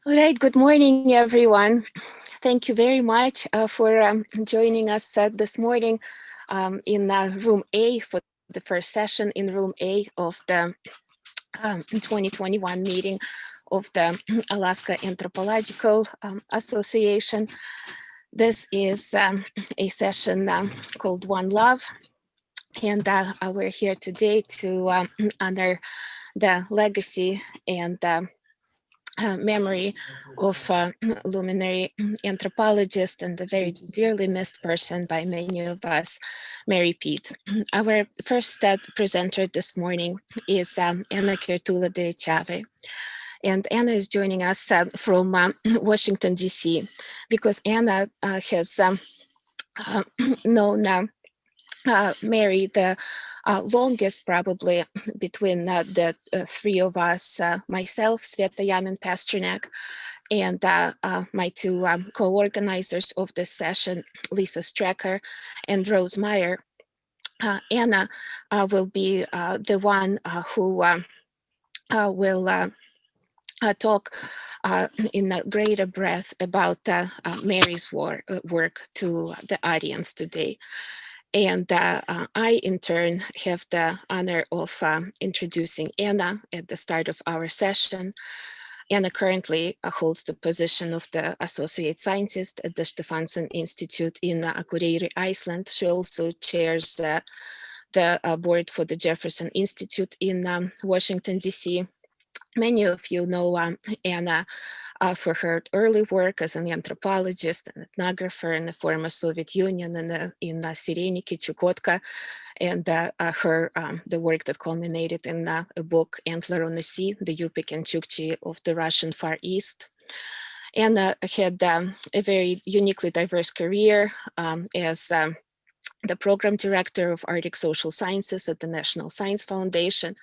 All right, good morning, everyone. Thank you very much for joining us this morning in room A for the first session in room A of the 2021 meeting of the Alaska Anthropological Association. This is a session called One Love, and we're here today to honor the legacy and memory of luminary anthropologist and a very dearly missed person by many of us, Mary Pete. Our first presenter this morning is Anna Kerttula de Echave. And Anna is joining us from Washington, D.C., because Anna has known Mary the longest probably between the three of us, myself, Sveta, Yamin-Pasternak, and my two co-organizers of this session, Lisa Strecker and Rose Meyer. Anna will be the one who will talk in a greater breadth about Mary's work to the audience today. And I, in turn, have the honor of introducing Anna at the start of our session. Anna currently holds the position of the Associate Scientist at the Stefansson Institute in Akureyri, Iceland. She also chairs the board for the Jefferson Institute in Washington, D.C. Many of you know Anna for her early work as an anthropologist and ethnographer in the former Soviet Union and in Sireniki, Chukotka, and the work that culminated in a book, Antler on the Sea, the Yupik and Chukchi of the Russian Far East. Anna had a very uniquely diverse career as the program director of Arctic Social Sciences at the National Science Foundation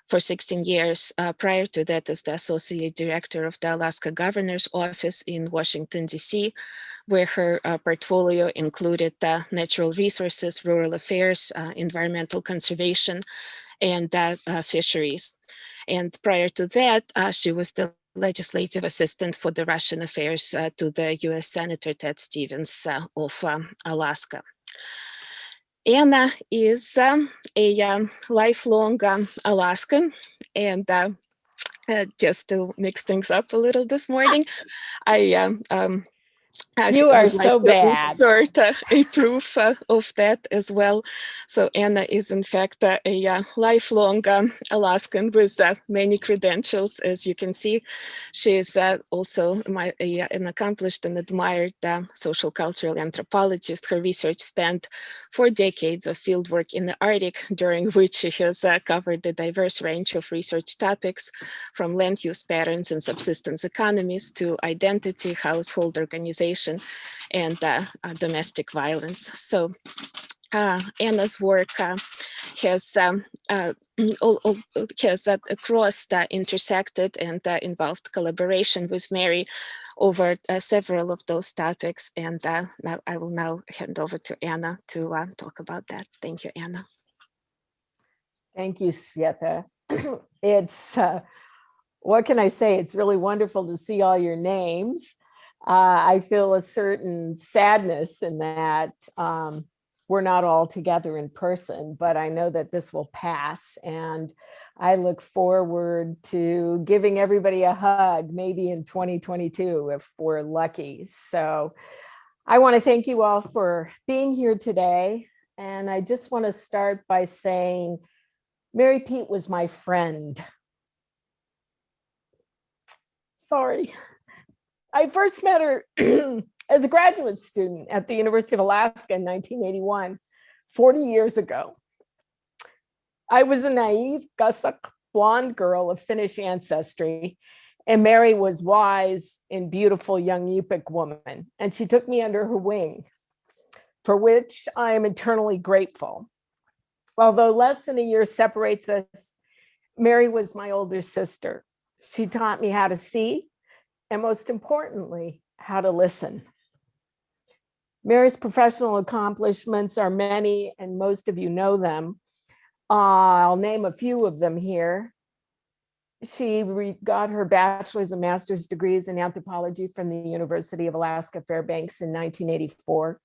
for 16 years. Prior to that, as the associate director of the Alaska Governor's Office in Washington, D.C., where her portfolio included natural resources, rural affairs, environmental conservation, and fisheries. And prior to that, she was the legislative assistant for the Russian affairs to the U.S. Senator Ted Stevens of Alaska. Anna is a lifelong Alaskan, and just to mix things up a little this morning, you are would so like to bad. insert a proof of that as well. So Anna is in fact a lifelong Alaskan with many credentials, as you can see. She is also an accomplished and admired social cultural anthropologist. Her research spanned 4 decades of fieldwork in the Arctic, during which she has covered a diverse range of research topics, from land use patterns and subsistence economies to identity, household organization, and domestic violence. So Anna's work has intersected and involved collaboration with Mary over several of those topics. And now I will now hand over to Anna to talk about that. Thank you, Anna. Thank you, Sveta. It's, what can I say? It's really wonderful to see all your names. I feel a certain sadness in that we're not all together in person, but I know that this will pass. And I look forward to giving everybody a hug, maybe in 2022, if we're lucky. So I want to thank you all for being here today. And I just want to start by saying, Mary Pete was my friend. Sorry. I first met her as a graduate student at the University of Alaska in 1981, 40 years ago. I was a naive, Cossack blonde girl of Finnish ancestry, and Mary was wise and beautiful young Yupik woman, and she took me under her wing, for which I am eternally grateful. Although less than a year separates us, Mary was my older sister. She taught me how to see, and most importantly, how to listen. Mary's professional accomplishments are many, and most of you know them. I'll name a few of them here. She got her bachelor's and master's degrees in anthropology from the University of Alaska Fairbanks in 1984.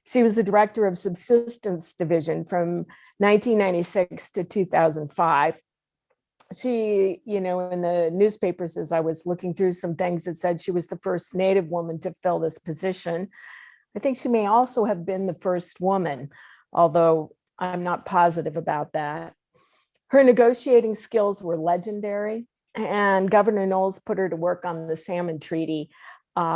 She was the director of subsistence division from 1996 to 2005. She, in the newspapers, as I was looking through some things, it said she was the first Native woman to fill this position. I think she may also have been the first woman, although I'm not positive about that. Her negotiating skills were legendary, and Governor Knowles put her to work on the Salmon Treaty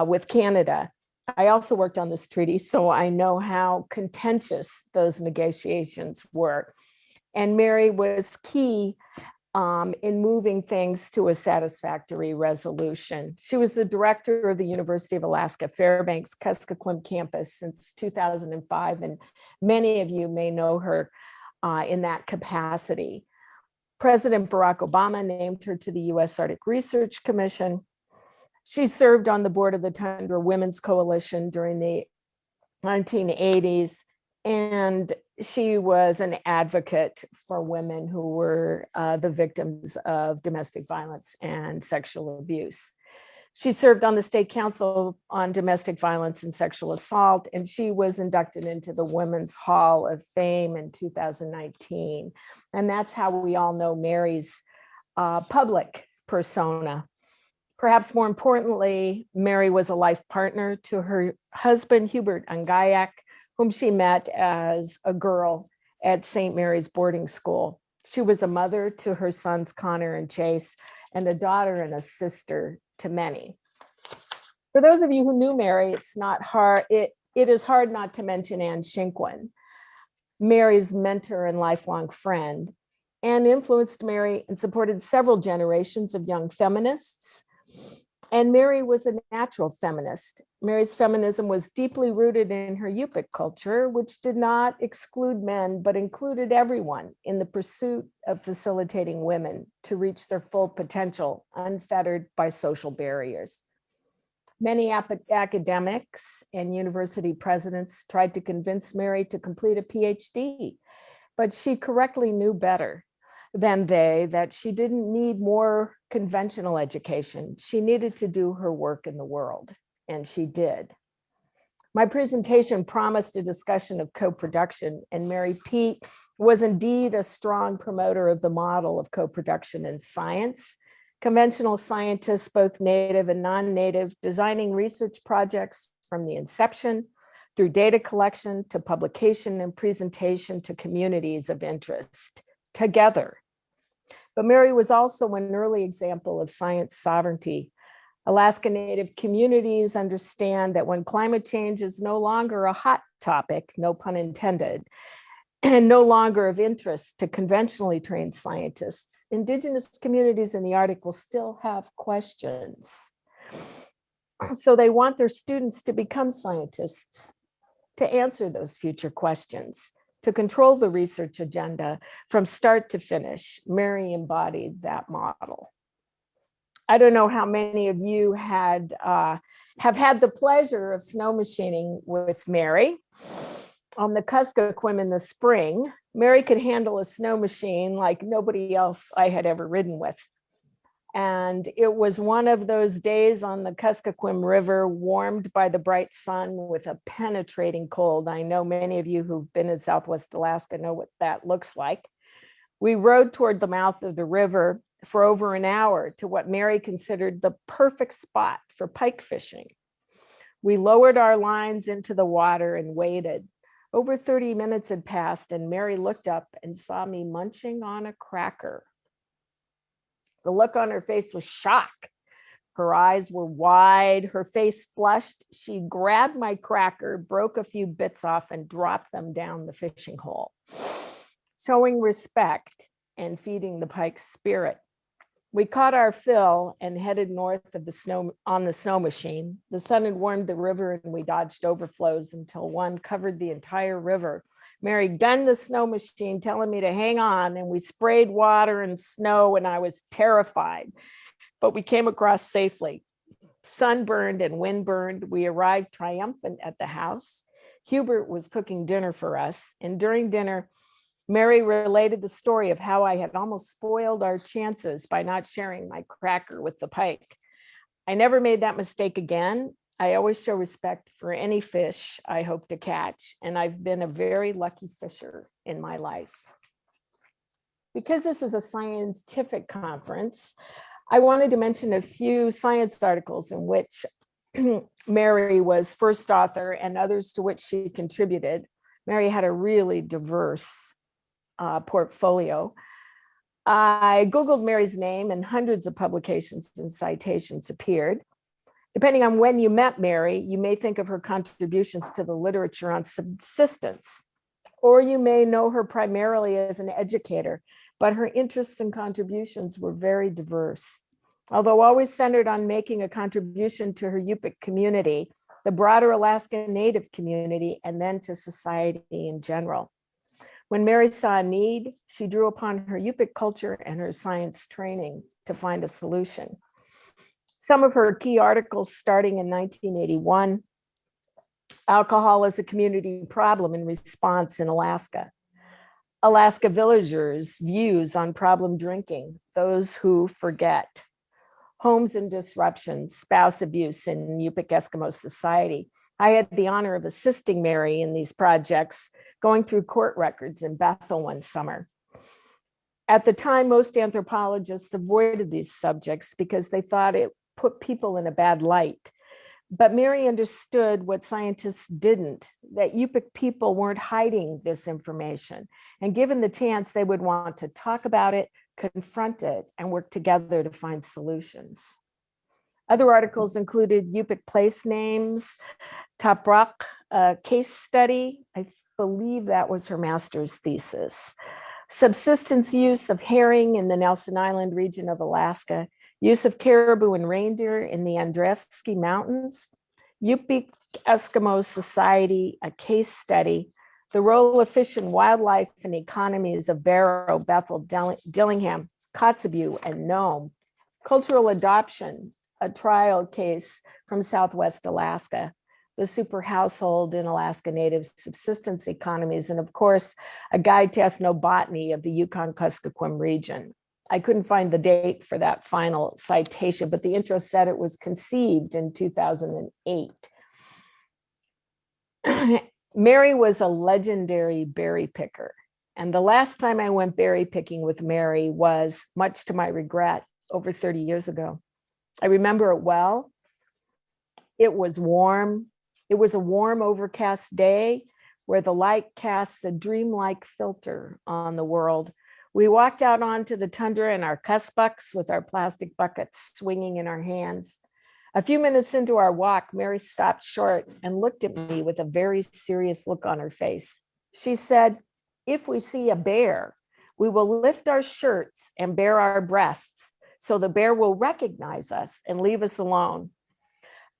with Canada. I also worked on this treaty, so I know how contentious those negotiations were. And Mary was key in moving things to a satisfactory resolution. She was the director of the University of Alaska Fairbanks Kuskokwim Campus since 2005, and many of you may know her in that capacity. President Barack Obama named her to the U.S. Arctic Research Commission. She served on the board of the Tundra Women's Coalition during the 1980s, and she was an advocate for women who were the victims of domestic violence and sexual abuse. She served on the State Council on Domestic Violence and Sexual Assault, and she was inducted into the Women's Hall of Fame in 2019. And that's how we all know Mary's public persona. Perhaps more importantly, Mary was a life partner to her husband, Hubert Angayak, whom she met as a girl at St. Mary's boarding school. She was a mother to her sons, Connor and Chase, and a daughter and a sister to many. For those of you who knew Mary, it is hard not to mention Anne Shinkwin, Mary's mentor and lifelong friend, and influenced Mary and supported several generations of young feminists. And Mary was a natural feminist. Mary's feminism was deeply rooted in her Yupik culture, which did not exclude men, but included everyone in the pursuit of facilitating women to reach their full potential, unfettered by social barriers. Many academics and university presidents tried to convince Mary to complete a PhD, but she correctly knew better than they that she didn't need more conventional education. She needed to do her work in the world, and she did. My presentation promised a discussion of co-production, and Mary Pete was indeed a strong promoter of the model of co-production in science. Conventional scientists, both native and non-native, designing research projects from the inception through data collection to publication and presentation to communities of interest together. But Mary was also an early example of science sovereignty. Alaska Native communities understand that when climate change is no longer a hot topic, no pun intended, and no longer of interest to conventionally trained scientists, Indigenous communities in the Arctic will still have questions. So they want their students to become scientists, to answer those future questions, to control the research agenda from start to finish. Mary embodied that model. I don't know how many of you have had the pleasure of snow machining with Mary. On the Kuskokwim in the spring, Mary could handle a snow machine like nobody else I had ever ridden with. And it was one of those days on the Kuskokwim River, warmed by the bright sun with a penetrating cold. I know many of you who've been in Southwest Alaska know what that looks like. We rode toward the mouth of the river for over an hour to what Mary considered the perfect spot for pike fishing. We lowered our lines into the water and waited. Over 30 minutes had passed, and Mary looked up and saw me munching on a cracker. The look on her face was shock. Her eyes were wide, her face flushed. She grabbed my cracker, broke a few bits off, and dropped them down the fishing hole, showing respect and feeding the pike's spirit. We caught our fill and headed north of the snow on the snow machine. The sun had warmed the river, and we dodged overflows until one covered the entire river. Mary gunned the snow machine, telling me to hang on, and we sprayed water and snow, and I was terrified. But we came across safely. Sunburned and windburned, we arrived triumphant at the house. Hubert was cooking dinner for us, and during dinner, Mary related the story of how I had almost spoiled our chances by not sharing my cracker with the pike. I never made that mistake again. I always show respect for any fish I hope to catch, and I've been a very lucky fisher in my life. Because this is a scientific conference, I wanted to mention a few science articles in which Mary was first author and others to which she contributed. Mary had a really diverse portfolio. I Googled Mary's name and hundreds of publications and citations appeared. Depending on when you met Mary, you may think of her contributions to the literature on subsistence, or you may know her primarily as an educator, but her interests and contributions were very diverse. Although always centered on making a contribution to her Yupik community, the broader Alaskan Native community, and then to society in general. When Mary saw a need, she drew upon her Yupik culture and her science training to find a solution. Some of her key articles starting in 1981, Alcohol is a Community Problem in Response in Alaska, Alaska Villagers' Views on Problem Drinking, Those Who Forget, Homes and Disruption, Spouse Abuse in Yupik Eskimo Society. I had the honor of assisting Mary in these projects, going through court records in Bethel one summer. At the time, most anthropologists avoided these subjects because they thought it put people in a bad light. But Mary understood what scientists didn't, that Yupik people weren't hiding this information. And given the chance, they would want to talk about it, confront it, and work together to find solutions. Other articles included Yupik place names, Taprak, a case study. I believe that was her master's thesis. Subsistence use of herring in the Nelson Island region of Alaska, use of caribou and reindeer in the Andreevsky Mountains, Yupik Eskimo Society, a case study, the role of fish and wildlife and economies of Barrow, Bethel, Dillingham, Kotzebue, and Nome, cultural adoption, a trial case from Southwest Alaska, the super household in Alaska Native subsistence economies, and of course, a guide to ethnobotany of the Yukon Kuskokwim region. I couldn't find the date for that final citation, but the intro said it was conceived in 2008. Mary was a legendary berry picker. And the last time I went berry picking with Mary was, much to my regret, over 30 years ago. I remember it well. It was warm. It was a warm, overcast day where the light casts a dreamlike filter on the world. We walked out onto the tundra in our kuspuks with our plastic buckets swinging in our hands. A few minutes into our walk, Mary stopped short and looked at me with a very serious look on her face. She said, "If we see a bear, we will lift our shirts and bare our breasts, so the bear will recognize us and leave us alone."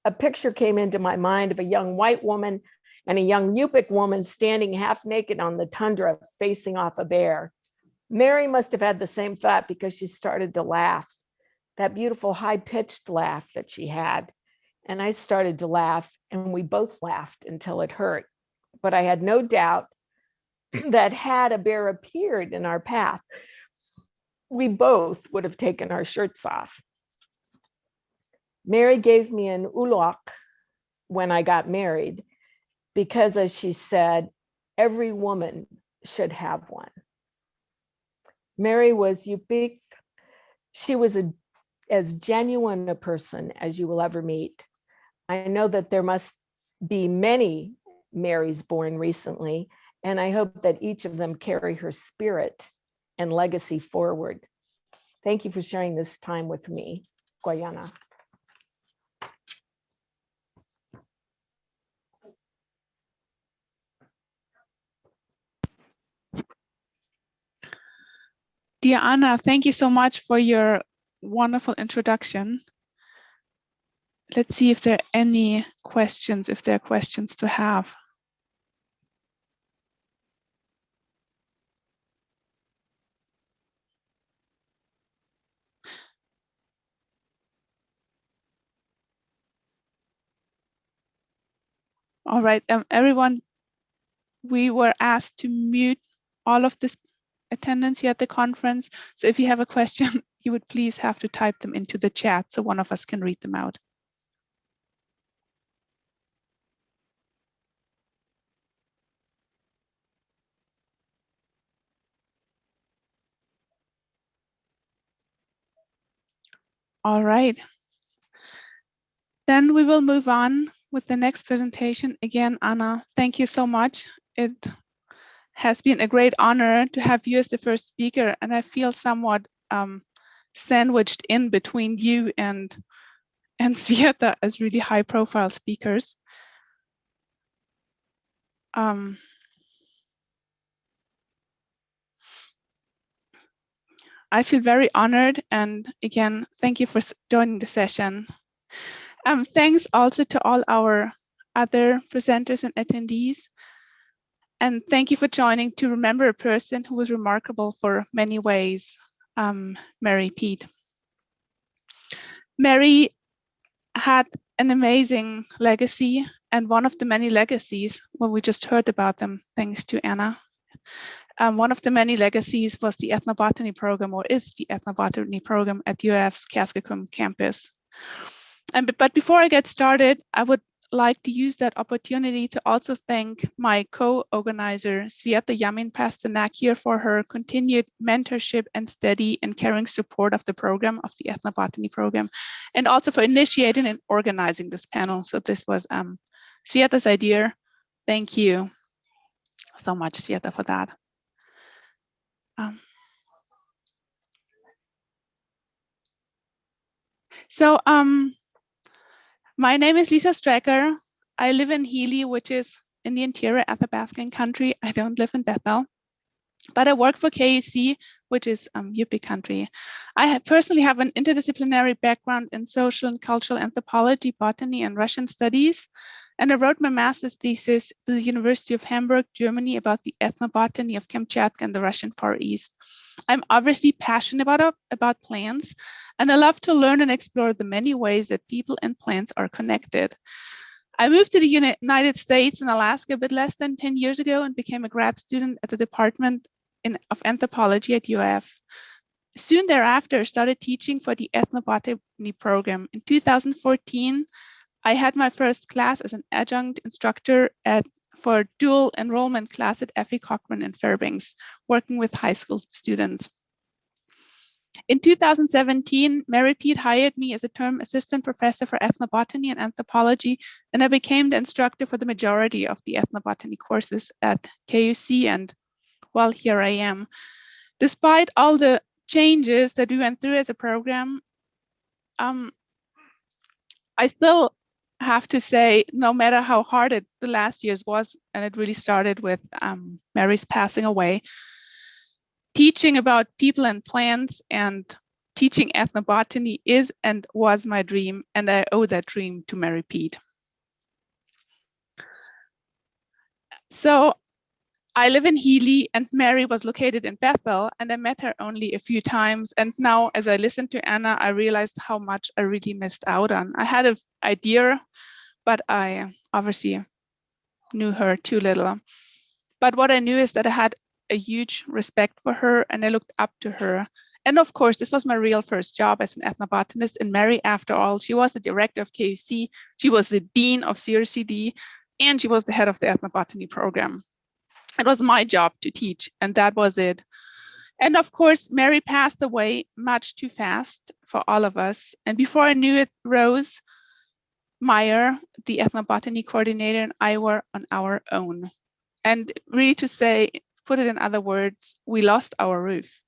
A picture came into my mind of a young white woman and a young Yupik woman standing half naked on the tundra facing off a bear. Mary must have had the same thought because she started to laugh, that beautiful high-pitched laugh that she had. And I started to laugh, and we both laughed until it hurt. But I had no doubt that had a bear appeared in our path, we both would have taken our shirts off. Mary gave me an ulok when I got married because, as she said, every woman should have one. Mary was Yupik. She was as genuine a person as you will ever meet. I know that there must be many Marys born recently, and I hope that each of them carry her spirit and legacy forward. Thank you for sharing this time with me. Guyana. Dear Anna, thank you so much for your wonderful introduction. Let's see if there are any questions, if there are questions to have. All right, everyone, we were asked to mute all of this attendance here at the conference. So if you have a question, you would please have to type them into the chat so one of us can read them out. All right. Then we will move on with the next presentation. Again, Anna, thank you so much. It has been a great honor to have you as the first speaker, and I feel somewhat sandwiched in between you and Sveta as really high-profile speakers. I feel very honored, and again, thank you for joining the session. Thanks also to all our other presenters and attendees. And thank you for joining to remember a person who was remarkable for many ways, Mary Pete. Mary had an amazing legacy, and one of the many legacies, well, we just heard about them thanks to Anna. One of the many legacies was the Ethnobotany Program, or is the Ethnobotany Program at UAF's Kuskokwim Campus. But before I get started, I would like to use that opportunity to also thank my co-organizer, Sveta Yamin-Pasternak, here for her continued mentorship and steady and caring support of the program, of the Ethnobotany Program, and also for initiating and organizing this panel. So this was Sveta's idea. Thank you so much, Sveta, for that. My name is Lisa Strecker. I live in Healy, which is in the interior Athabascan country. I don't live in Bethel, but I work for KUC, which is Yupik country. I personally have an interdisciplinary background in social and cultural anthropology, botany, and Russian studies. And I wrote my master's thesis to the University of Hamburg, Germany, about the ethnobotany of Kamchatka and the Russian Far East. I'm obviously passionate about plants, and I love to learn and explore the many ways that people and plants are connected. I moved to the United States in Alaska a bit less than 10 years ago and became a grad student at the Department of Anthropology at UAF. Soon thereafter, I started teaching for the Ethnobotany Program. In 2014, I had my first class as an adjunct instructor for a dual enrollment class at FE Cochrane in Fairbanks, working with high school students. In 2017, Mary Pete hired me as a term assistant professor for ethnobotany and anthropology, and I became the instructor for the majority of the ethnobotany courses at KUC, and well, here I am. Despite all the changes that we went through as a program, I still have to say, no matter how hard the last years was, and it really started with Mary's passing away, teaching about people and plants and teaching ethnobotany is and was my dream, and I owe that dream to Mary Pete. So I live in Healy, and Mary was located in Bethel, and I met her only a few times. And now, as I listened to Anna, I realized how much I really missed out on. I had an idea, but I obviously knew her too little. But what I knew is that I had a huge respect for her, and I looked up to her. And of course, this was my real first job as an ethnobotanist. And Mary, after all, she was the director of KUC, she was the dean of CRCD, and she was the head of the Ethnobotany Program. It was my job to teach, and that was it. And of course, Mary passed away much too fast for all of us. And before I knew it, Rose Meyer, the ethnobotany coordinator, and I were on our own. And really to say, put it in other words, we lost our roof.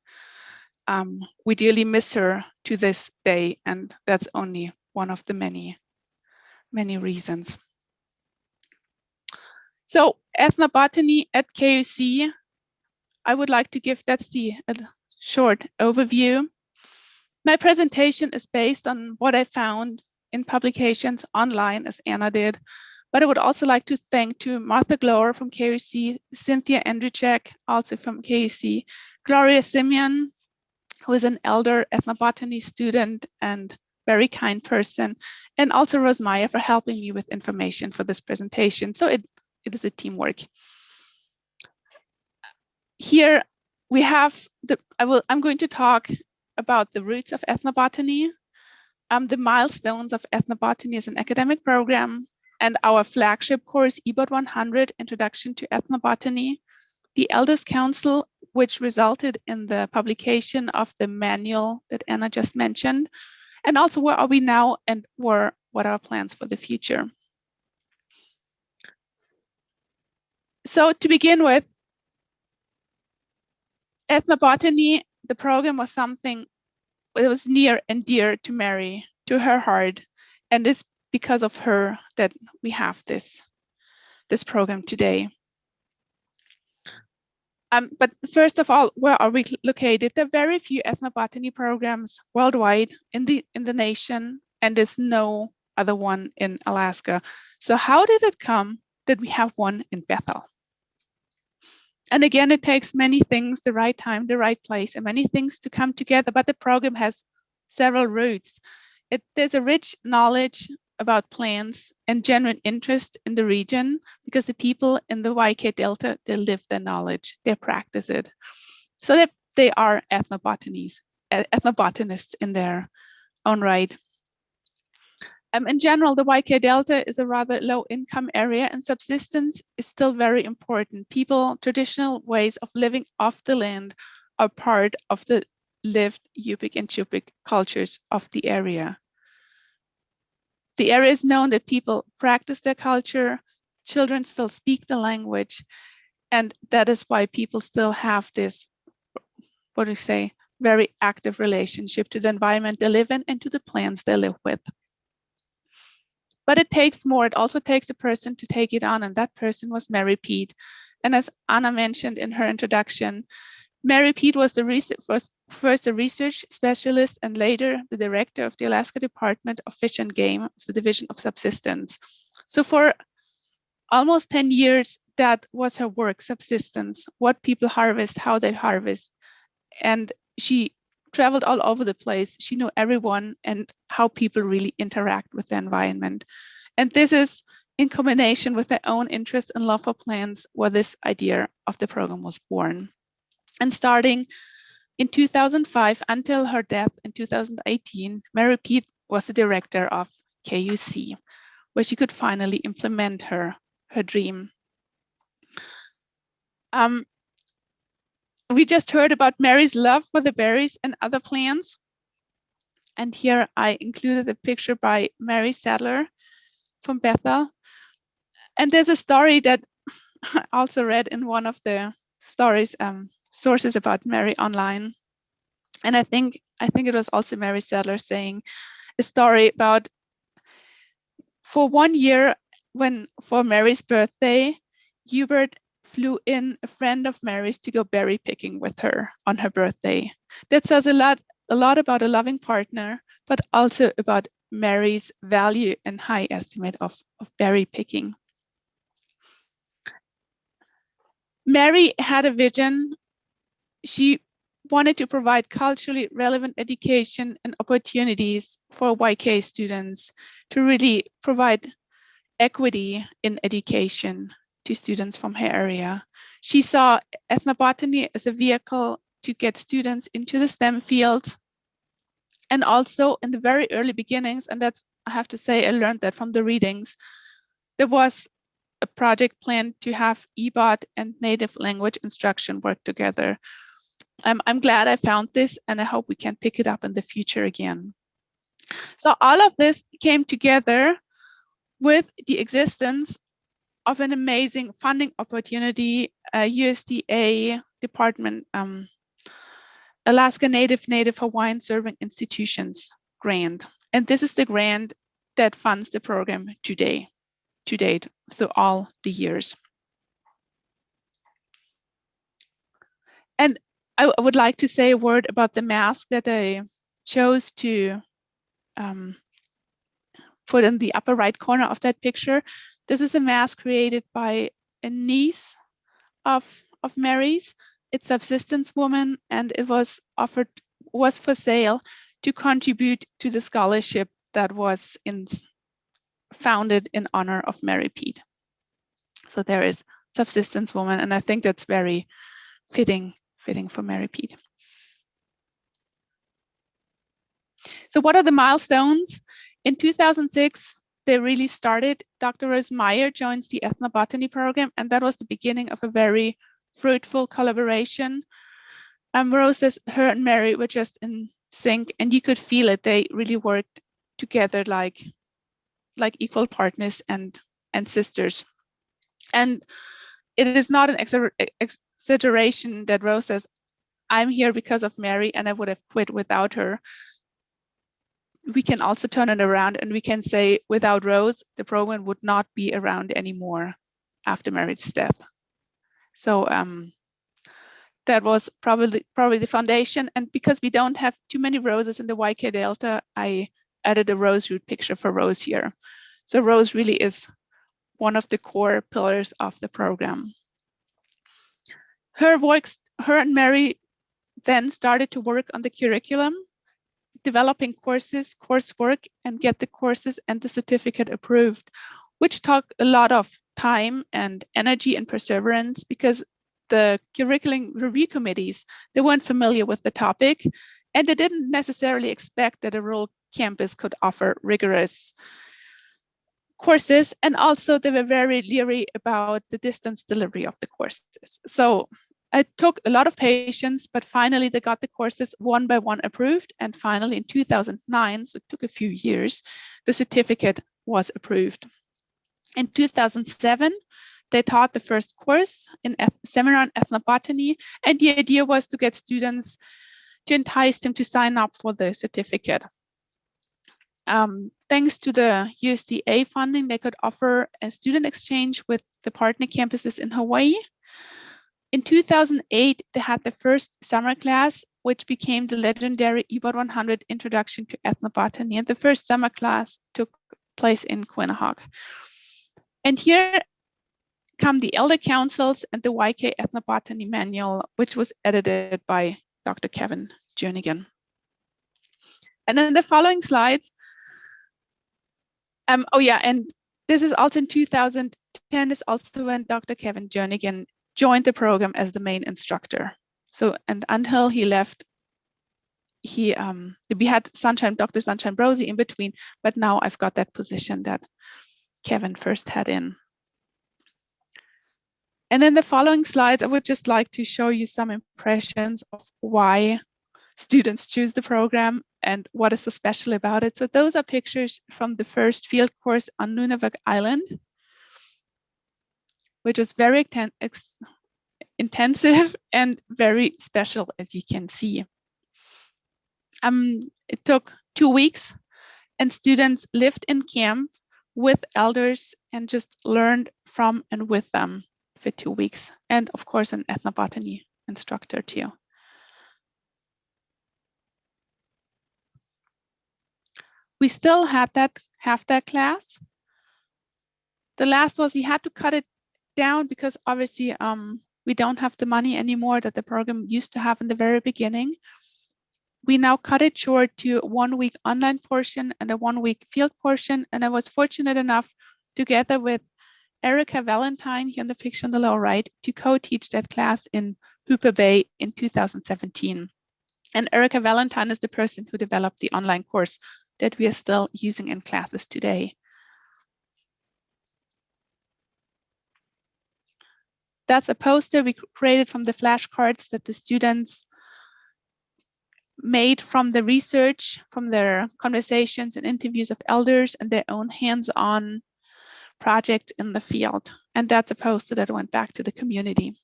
We dearly miss her to this day, and that's only one of the many, many reasons. So ethnobotany at KUC, I would like to give, that's the short overview. My presentation is based on what I found in publications online, as Anna did, but I would also like to thank to Martha Glower from KUC, Cynthia Andrzejczyk, also from KUC, Gloria Simeon, who is an elder ethnobotany student and very kind person, and also Rose Meyer for helping me with information for this presentation. So it is a teamwork. here we have I'm going to talk about the roots of ethnobotany, the milestones of ethnobotany as an academic program, and our flagship course, EBOT 100, Introduction to Ethnobotany, the Elders Council, which resulted in the publication of the manual that Anna just mentioned, and also where are we now and what are our plans for the future. So to begin with, ethnobotany, the program was something that was near and dear to Mary, to her heart, and it's because of her that we have this program today. But first of all, where are we located? There are very few ethnobotany programs worldwide in the nation, and there's no other one in Alaska. So how did it come that we have one in Bethel? And again, it takes many things, the right time, the right place, and many things to come together, but the program has several roots. There's a rich knowledge about plants and genuine interest in the region because the people in the YK Delta, they live their knowledge, they practice it. So that they are ethnobotanists in their own right. In general, the YK Delta is a rather low income area and subsistence is still very important. Traditional ways of living off the land are part of the lived Yupik and Chupik cultures of the area. The area is known that people practice their culture, children still speak the language, and that is why people still have this, very active relationship to the environment they live in and to the plants they live with. But it takes more. It also takes a person to take it on, and that person was Mary Pete. And as Anna mentioned in her introduction, Mary Pete was first a research specialist and later the director of the Alaska Department of Fish and Game of the Division of Subsistence. So for almost 10 years, that was her work, subsistence, what people harvest, how they harvest. And she traveled all over the place. She knew everyone and how people really interact with the environment. And this is in combination with their own interest and love for plants where this idea of the program was born. And starting in 2005 until her death in 2018, Mary Pete was the director of KUC, where she could finally implement her dream. We just heard about Mary's love for the berries and other plants. And here I included a picture by Mary Sadler from Bethel. And there's a story that I also read in one of the stories, sources about Mary online. And I think it was also Mary Sadler saying a story about for 1 year for Mary's birthday, Hubert flew in a friend of Mary's to go berry picking with her on her birthday. That says a lot about a loving partner, but also about Mary's value and high estimate of berry picking. Mary had a vision. She wanted to provide culturally relevant education and opportunities for YK students to really provide equity in education to students from her area. She saw ethnobotany as a vehicle to get students into the STEM fields. And also in the very early beginnings, and that's, I have to say, I learned that from the readings, there was a project planned to have EBOT and native language instruction work together. I'm glad I found this and I hope we can pick it up in the future again. So all of this came together with the existence of an amazing funding opportunity, USDA Department, Alaska Native Hawaiian Serving Institutions grant. And this is the grant that funds the program to date through all the years. And I would like to say a word about the mask that I chose to put in the upper right corner of that picture. This is a mask created by a niece of Mary's. It's Subsistence Woman, and it was for sale to contribute to the scholarship that was founded in honor of Mary Pete. So there is Subsistence Woman, and I think that's very, fitting for Mary Pete. So what are the milestones? In 2006, they really started. Dr. Rose Meyer joins the Ethnobotany Program, and that was the beginning of a very fruitful collaboration. Rose says her and Mary were just in sync, and you could feel it. They really worked together like equal partners and sisters. And it is not an exaggeration that Rose says, I'm here because of Mary, and I would have quit without her. We can also turn it around and we can say, without Rose, the program would not be around anymore after Mary's death. So that was probably the foundation. And because we don't have too many roses in the YK Delta, I added a rose root picture for Rose here. So Rose really is one of the core pillars of the program. Her and Mary then started to work on the curriculum, developing coursework, and get the courses and the certificate approved, which took a lot of time and energy and perseverance because the curriculum review committees, they weren't familiar with the topic, and they didn't necessarily expect that a rural campus could offer rigorous courses, and also they were very leery about the distance delivery of the courses. So it took a lot of patience, but finally they got the courses one by one approved, and finally in 2009, so it took a few years, the certificate was approved. In 2007, they taught the first course in seminar on ethnobotany, and the idea was to get students, to entice them to sign up for the certificate. Thanks to the USDA funding, they could offer a student exchange with the partner campuses in Hawaii. In 2008, they had the first summer class, which became the legendary Ebot 100 Introduction to Ethnobotany. And the first summer class took place in Quinnahock. And here come the Elder Councils and the YK Ethnobotany Manual, which was edited by Dr. Kevin Jernigan. And then the following slides, oh yeah, and this is also in 2010, is also when Dr. Kevin Jernigan joined the program as the main instructor. So, and until he left, we had Dr. Sunshine Brosey in between, but now I've got that position that Kevin first had in. And then the following slides, I would just like to show you some impressions of why students choose the program and what is so special about it. So those are pictures from the first field course on Nunavut Island, which was very intensive and very special, as you can see. It took 2 weeks, and students lived in camp with elders and just learned from and with them for 2 weeks. And of course, an ethnobotany instructor too. We still have that class. The last was we had to cut it down because obviously we don't have the money anymore that the program used to have in the very beginning. We now cut it short to a 1 week online portion and a 1 week field portion. And I was fortunate enough, together with Erica Valentine here in the picture on the lower right, to co-teach that class in Hooper Bay in 2017. And Erica Valentine is the person who developed the online course that we are still using in classes today. That's a poster we created from the flashcards that the students made from the research, from their conversations and interviews of elders and their own hands-on project in the field. And that's a poster that went back to the community.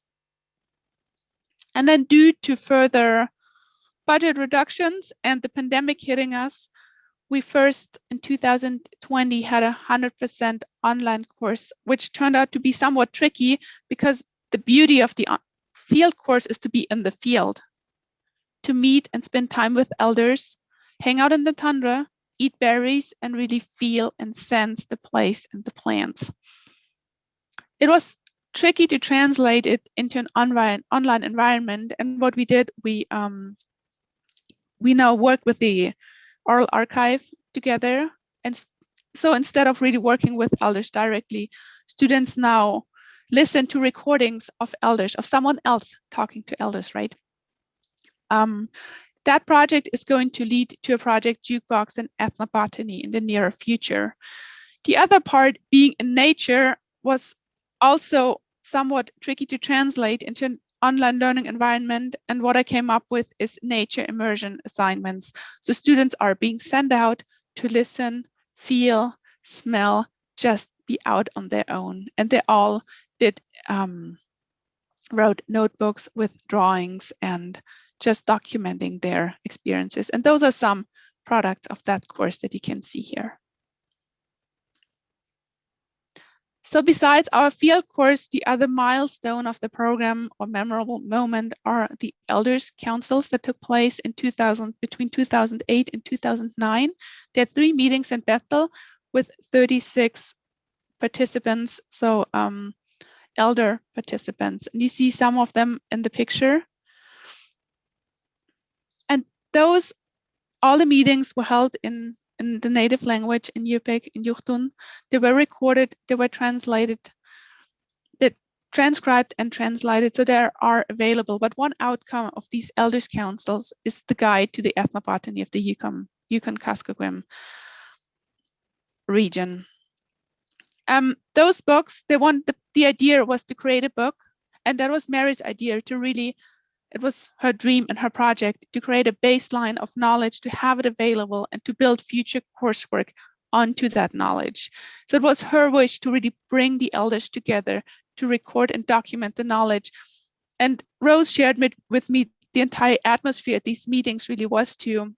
And then due to further budget reductions and the pandemic hitting us, we first in 2020 had a 100% online course, which turned out to be somewhat tricky because the beauty of the field course is to be in the field, to meet and spend time with elders, hang out in the tundra, eat berries, and really feel and sense the place and the plants. It was tricky to translate it into an online environment. And what we did, we now work with the oral archive together. And so instead of really working with elders directly, students now listen to recordings of elders, of someone else talking to elders, right? That project is going to lead to a project Jukebox and Ethnobotany in the near future. The other part, being in nature, was also somewhat tricky to translate into an online learning environment. And what I came up with is nature immersion assignments. So students are being sent out to listen, feel, smell, just be out on their own. And they all did wrote notebooks with drawings and just documenting their experiences. And those are some products of that course that you can see here. So besides our field course, the other milestone of the program or memorable moment are the elders councils that took place in between 2008 and 2009. There had 3 meetings in Bethel with 36 participants, so elder participants. And you see some of them in the picture. And all the meetings were held in the native language, in Yupik, in Yuhtun. They were recorded, they were translated, transcribed and translated, so they are available. But one outcome of these elders councils is the guide to the ethnobotany of the Yukon Kuskokwim region. Those books, the idea was to create a book, and that was Mary's idea to really, it was her dream and her project to create a baseline of knowledge, to have it available and to build future coursework onto that knowledge. So it was her wish to really bring the elders together to record and document the knowledge. And Rose shared with me the entire atmosphere at these meetings really was the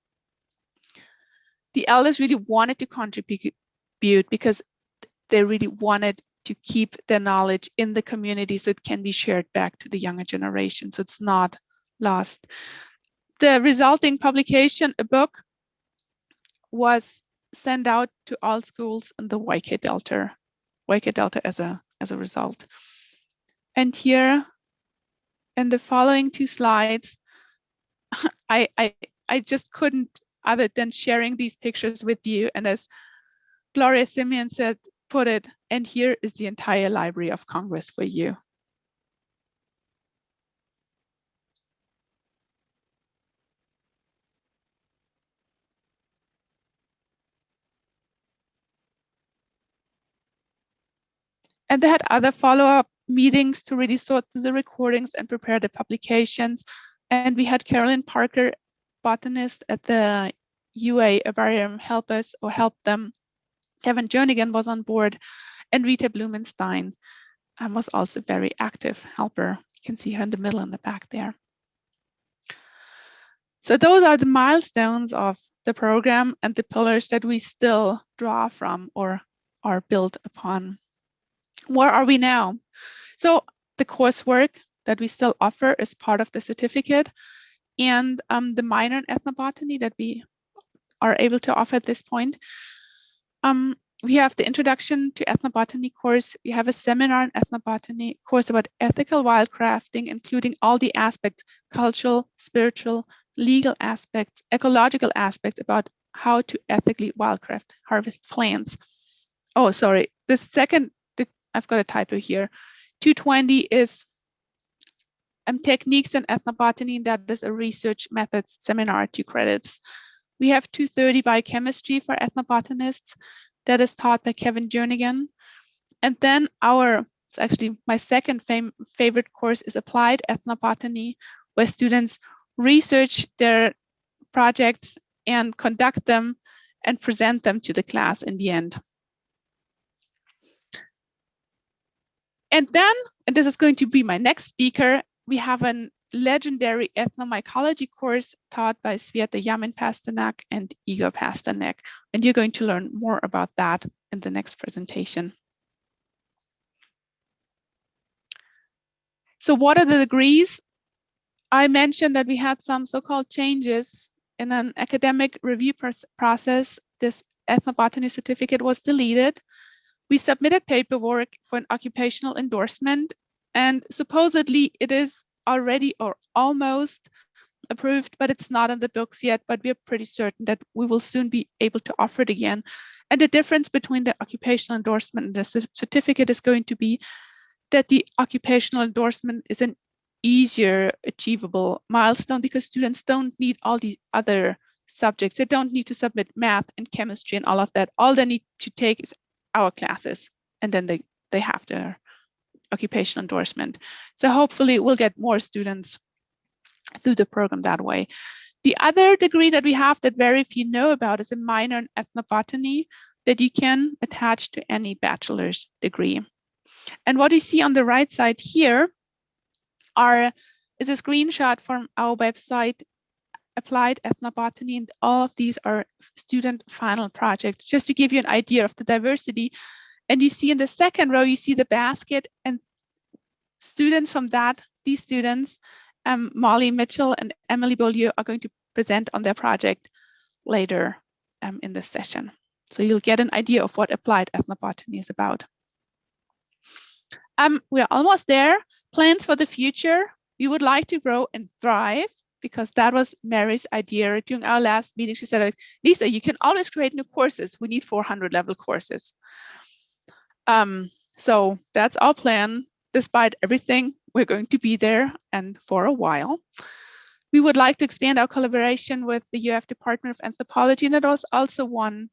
elders really wanted to contribute because they really wanted to keep their knowledge in the community so it can be shared back to the younger generation, so it's not lost. The resulting publication, a book, was sent out to all schools in the YK Delta as a result. And here in the following 2 slides, I just couldn't, other than sharing these pictures with you, and as Gloria Simeon put it, and here is the entire Library of Congress for you. And they had other follow-up meetings to really sort through the recordings and prepare the publications. And we had Carolyn Parker, botanist at the UA Aquarium, help them. Kevin Jernigan was on board, and Rita Blumenstein was also a very active helper. You can see her in the middle and the back there. So those are the milestones of the program and the pillars that we still draw from or are built upon. Where are we now? So the coursework that we still offer is part of the certificate, and the minor in ethnobotany that we are able to offer at this point. We have the Introduction to Ethnobotany course. We have a seminar in ethnobotany course about ethical wildcrafting, including all the aspects, cultural, spiritual, legal aspects, ecological aspects about how to ethically wildcraft, harvest plants. Oh, sorry, the second, I've got a typo here. 220 is techniques in ethnobotany, that is a research methods seminar, 2 credits. We have 230 biochemistry for ethnobotanists. That is taught by Kevin Jernigan. And then it's actually my second favorite course is applied ethnobotany, where students research their projects and conduct them and present them to the class in the end. And then, and this is going to be my next speaker, we have a legendary ethnomycology course taught by Sveta, Yamin-Pasternak, and Igor Pasternak. And you're going to learn more about that in the next presentation. So what are the degrees? I mentioned that we had some so-called changes in an academic review process. This ethnobotany certificate was deleted. We submitted paperwork for an occupational endorsement, and supposedly it is already or almost approved, but it's not in the books yet, but we're pretty certain that we will soon be able to offer it again. And the difference between the occupational endorsement and the certificate is going to be that the occupational endorsement is an easier achievable milestone because students don't need all these other subjects. They don't need to submit math and chemistry and all of that. All they need to take is our classes, and then they have their occupational endorsement. So hopefully we'll get more students through the program that way. The other degree that we have that very few know about is a minor in ethnobotany that you can attach to any bachelor's degree. And what you see on the right side here is a screenshot from our website, Applied Ethnobotany, and all of these are student final projects, just to give you an idea of the diversity. And you see in the second row, you see the basket, and students from these students, Molly Mitchell and Emily Beaulieu, are going to present on their project later in this session. So you'll get an idea of what applied ethnobotany is about. We're almost there. Plans for the future. We would like to grow and thrive, because that was Mary's idea during our last meeting. She said, Lisa, you can always create new courses. We need 400 level courses. So that's our plan. Despite everything, we're going to be there and for a while. We would like to expand our collaboration with the UAF Department of Anthropology, and that was also one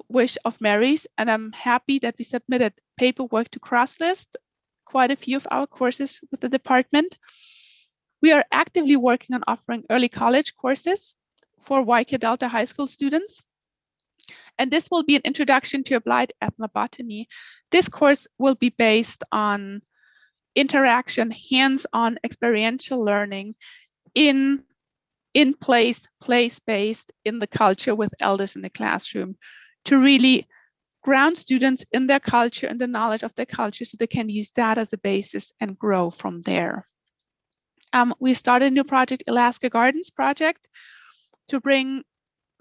wish of Mary's, and I'm happy that we submitted paperwork to cross-list quite a few of our courses with the department. We are actively working on offering early college courses for YK Delta high school students. And this will be an introduction to applied ethnobotany. This course will be based on interaction, hands-on experiential learning in place-based in the culture with elders in the classroom, to really ground students in their culture and the knowledge of their culture so they can use that as a basis and grow from there. We started a new project, Alaska Gardens Project, to bring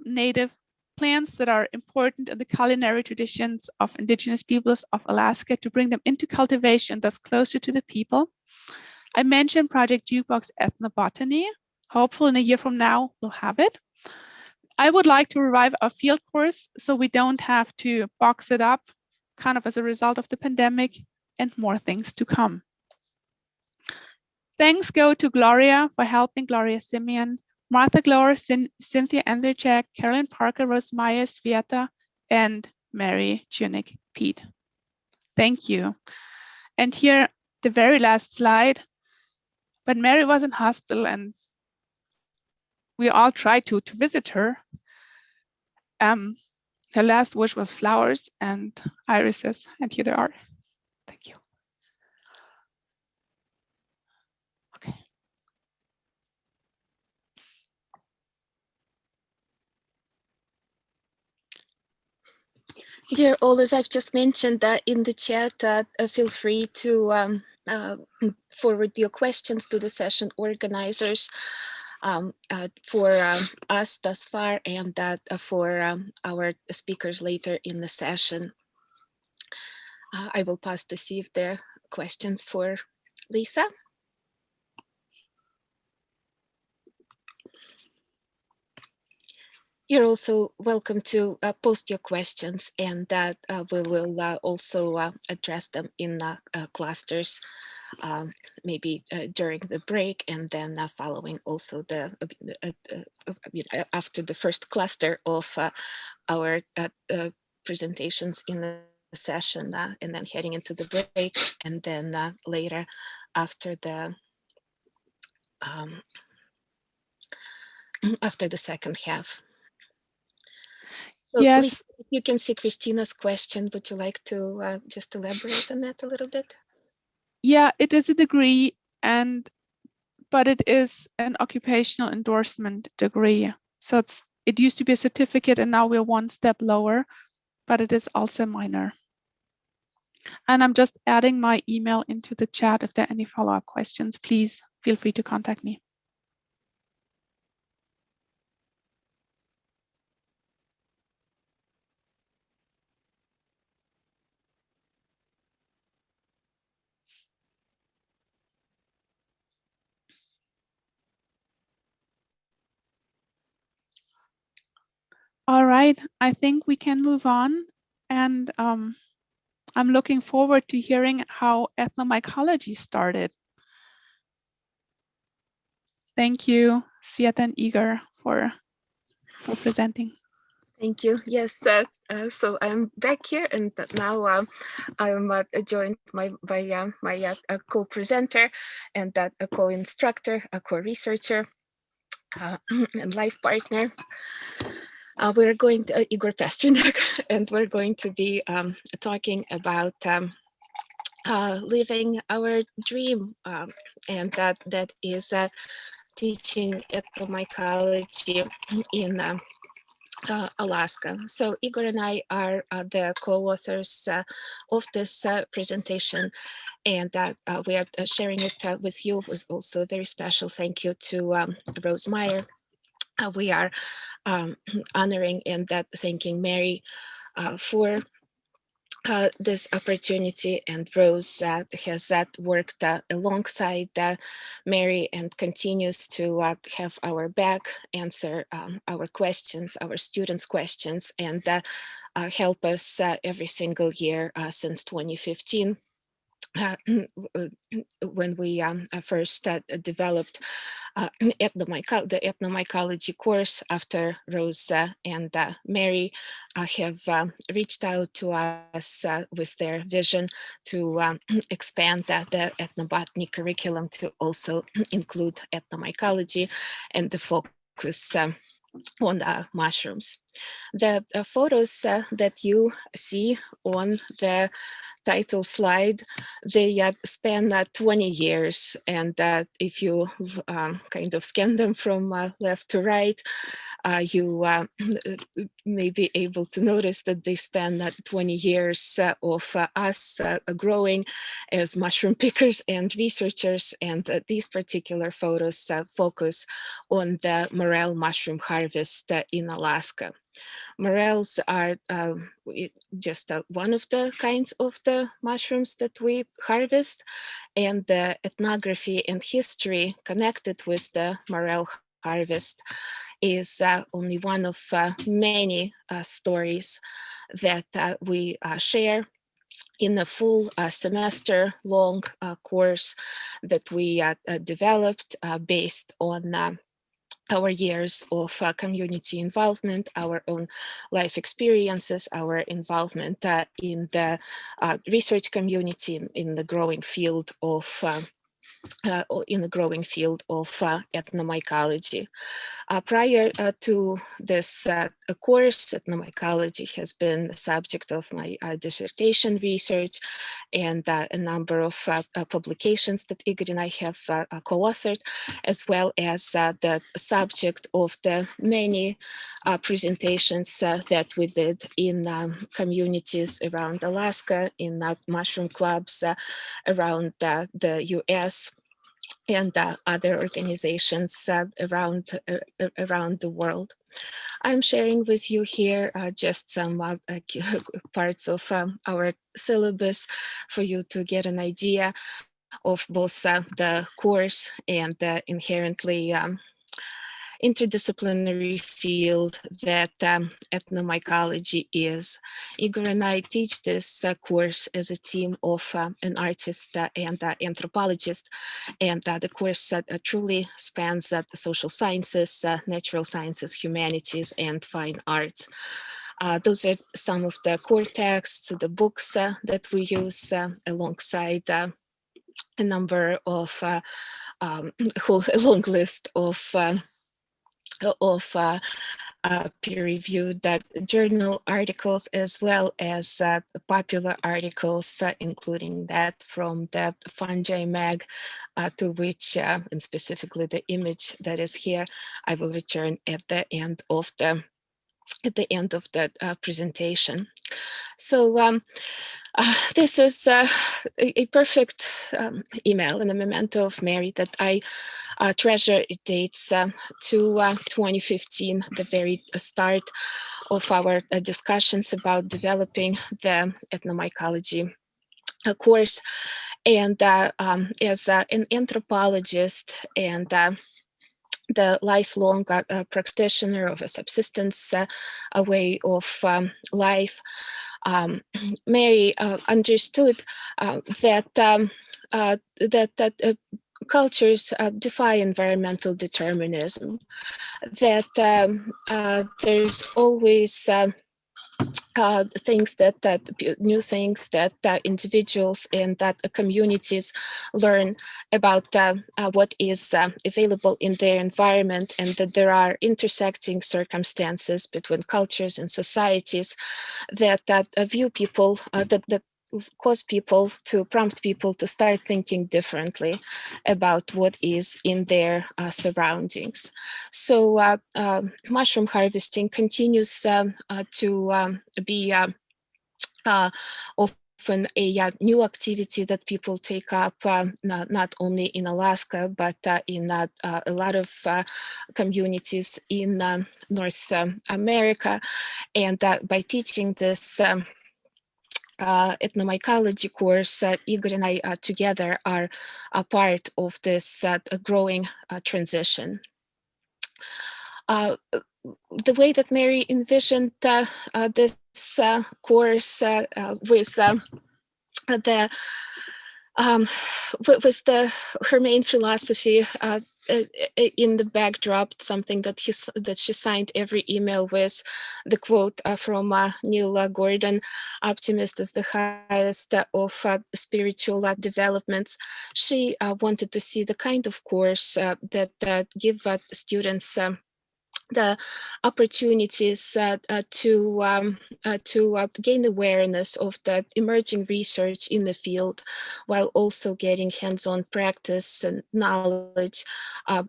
native plants that are important in the culinary traditions of indigenous peoples of Alaska, to bring them into cultivation that's closer to the people. I mentioned Project Jukebox Ethnobotany. Hopefully in a year from now, we'll have it. I would like to revive our field course so we don't have to box it up kind of as a result of the pandemic, and more things to come. Thanks go to Gloria for helping, Gloria Simeon, Martha Glore, Cynthia Anderchak, Carolyn Parker, Rose Meyer, Sveta, and Mary Ciuniq Pete. Thank you. And here, the very last slide. When Mary was in hospital and we all tried to visit her, her last wish was flowers and irises, and here they are. Thank you. Okay. Dear all, as I've just mentioned in the chat, feel free to forward your questions to the session organizers for us thus far, and for our speakers later in the session. I will pause to see if there are questions for Lisa. You're also welcome to post your questions, and we will also address them in clusters, maybe during the break, and then following also after the first cluster of our presentations in the session, and then heading into the break, and then later after the second half. So Yes. Lisa, if you can see Christina's question, would you like to just elaborate on that a little bit? Yeah, it is a degree, but it is an occupational endorsement degree. So it used to be a certificate, and now we're one step lower, but it is also minor. And I'm just adding my email into the chat. If there are any follow-up questions, please feel free to contact me. All right, I think we can move on. And I'm looking forward to hearing how ethnomycology started. Thank you, Sveta and Igor, for presenting. Thank you. Yes, so I'm back here, and now I'm joined by my co-presenter and a co-instructor, a co-researcher, and life partner. We're going to Igor Pasternak, and we're going to be talking about living our dream, and that is teaching ethnomycology in Alaska. So Igor and I are the co-authors of this presentation, and we are sharing it with you. With also a very special thank you to Rose Meyer. We are honoring and thanking Mary for this opportunity, and Rose has worked alongside Mary and continues to have our back, answer our questions, our students' questions, and help us every single year since 2015. When we first developed the ethnomycology course after Rose and Mary have reached out to us with their vision to expand the ethnobotany curriculum to also include ethnomycology and the focus on mushrooms. The photos that you see on the title slide, they span 20 years, and if you kind of scan them from left to right, you may be able to notice that they span 20 years of us growing as mushroom pickers and researchers, and these particular photos focus on the morel mushroom harvest in Alaska. Morels are just one of the kinds of the mushrooms that we harvest, and the ethnography and history connected with the morel harvest is only one of many stories that we share in a full semester long course that we developed based on our years of community involvement, our own life experiences, our involvement in the research community in the growing field of ethnomycology. Prior to this course, ethnomycology has been the subject of my dissertation research and a number of publications that Igor and I have co-authored, as well as the subject of the many presentations that we did in communities around Alaska, in mushroom clubs around the US, and other organizations around the world. I'm sharing with you here just some parts of our syllabus for you to get an idea of both the course and the inherently interdisciplinary field that ethnomycology is. Igor and I teach this course as a team of an artist and anthropologist, and the course truly spans the social sciences, natural sciences, humanities, and fine arts. Those are some of the core texts, the books that we use alongside a number of a long list of peer-reviewed journal articles, as well as popular articles, including that from the Fungi Mag, to which, and specifically the image that is here, I will return at the end of the presentation. So this is a perfect email and a memento of Mary that I treasure. It dates to 2015, the very start of our discussions about developing the ethnomycology course. And as an anthropologist and the lifelong practitioner of a subsistence, a way of life, Mary understood that cultures defy environmental determinism, that there's always new things that individuals and that communities learn about what is available in their environment, and that there are intersecting circumstances between cultures and societies that view people, that prompt people to start thinking differently about what is in their surroundings. So mushroom harvesting continues to be often a new activity that people take up, not only in Alaska, but in a lot of communities in North America. And by teaching this ethnomycology course, Igor and I together are a part of this growing transition. The way that Mary envisioned this course was her main philosophy in the backdrop, something that she signed every email with, the quote from Neil Gordon: "Optimist is the highest of spiritual developments." She wanted to see the kind of course that give students the opportunities to gain awareness of the emerging research in the field, while also getting hands-on practice and knowledge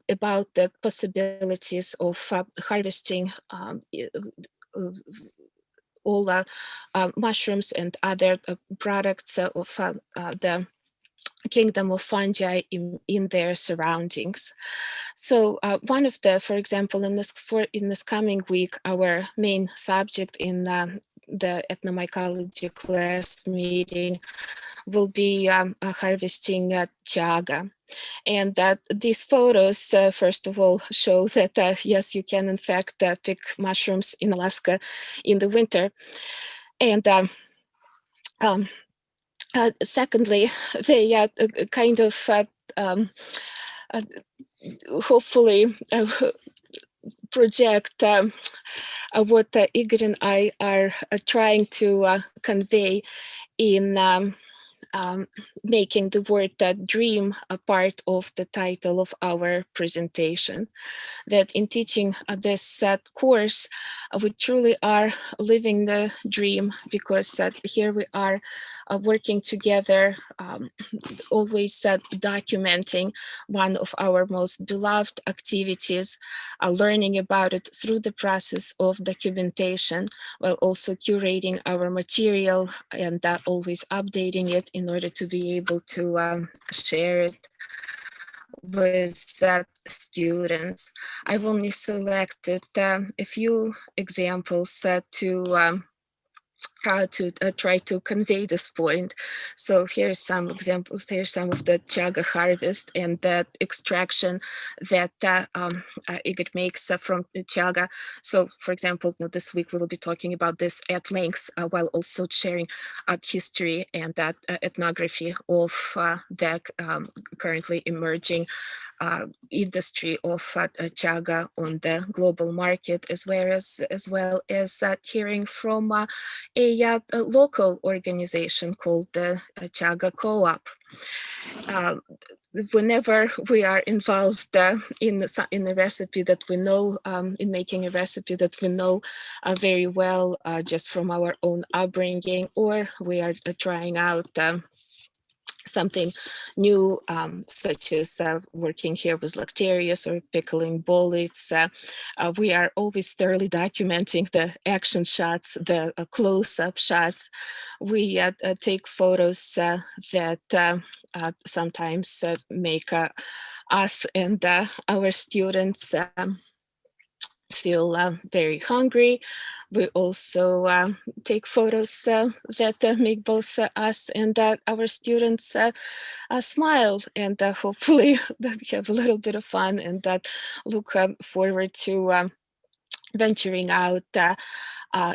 about the possibilities of harvesting all mushrooms and other products of the kingdom of fungi in their surroundings. So one of the, for example, in this coming week, our main subject in the ethnomycology class meeting will be harvesting chaga. And that these photos, first of all, show that yes, you can in fact pick mushrooms in Alaska in the winter. And secondly, they kind of hopefully project what Igor and I are trying to convey in making the word dream a part of the title of our presentation. That in teaching this course, we truly are living the dream, because here we are working together, always documenting one of our most beloved activities, learning about it through the process of documentation, while also curating our material and always updating it in order to be able to share it with students. I've only selected a few examples to try to convey this point. So here's some examples. Here's some of the chaga harvest and that extraction that Igor makes from the chaga. So for example, this week we will be talking about this at length, while also sharing history and that ethnography of the currently emerging industry of chaga on the global market, as well as hearing from a local organization called the Chaga Co-op. Whenever we are involved in a recipe that we know, in making a recipe that we know very well, just from our own upbringing, or we are trying out something new, such as working here with lactarius or pickling bollets, we are always thoroughly documenting the action shots, the close-up shots. We take photos that sometimes make us and our students feel very hungry. We also take photos that make both us and our students smile, and hopefully that have a little bit of fun, and that look forward to venturing out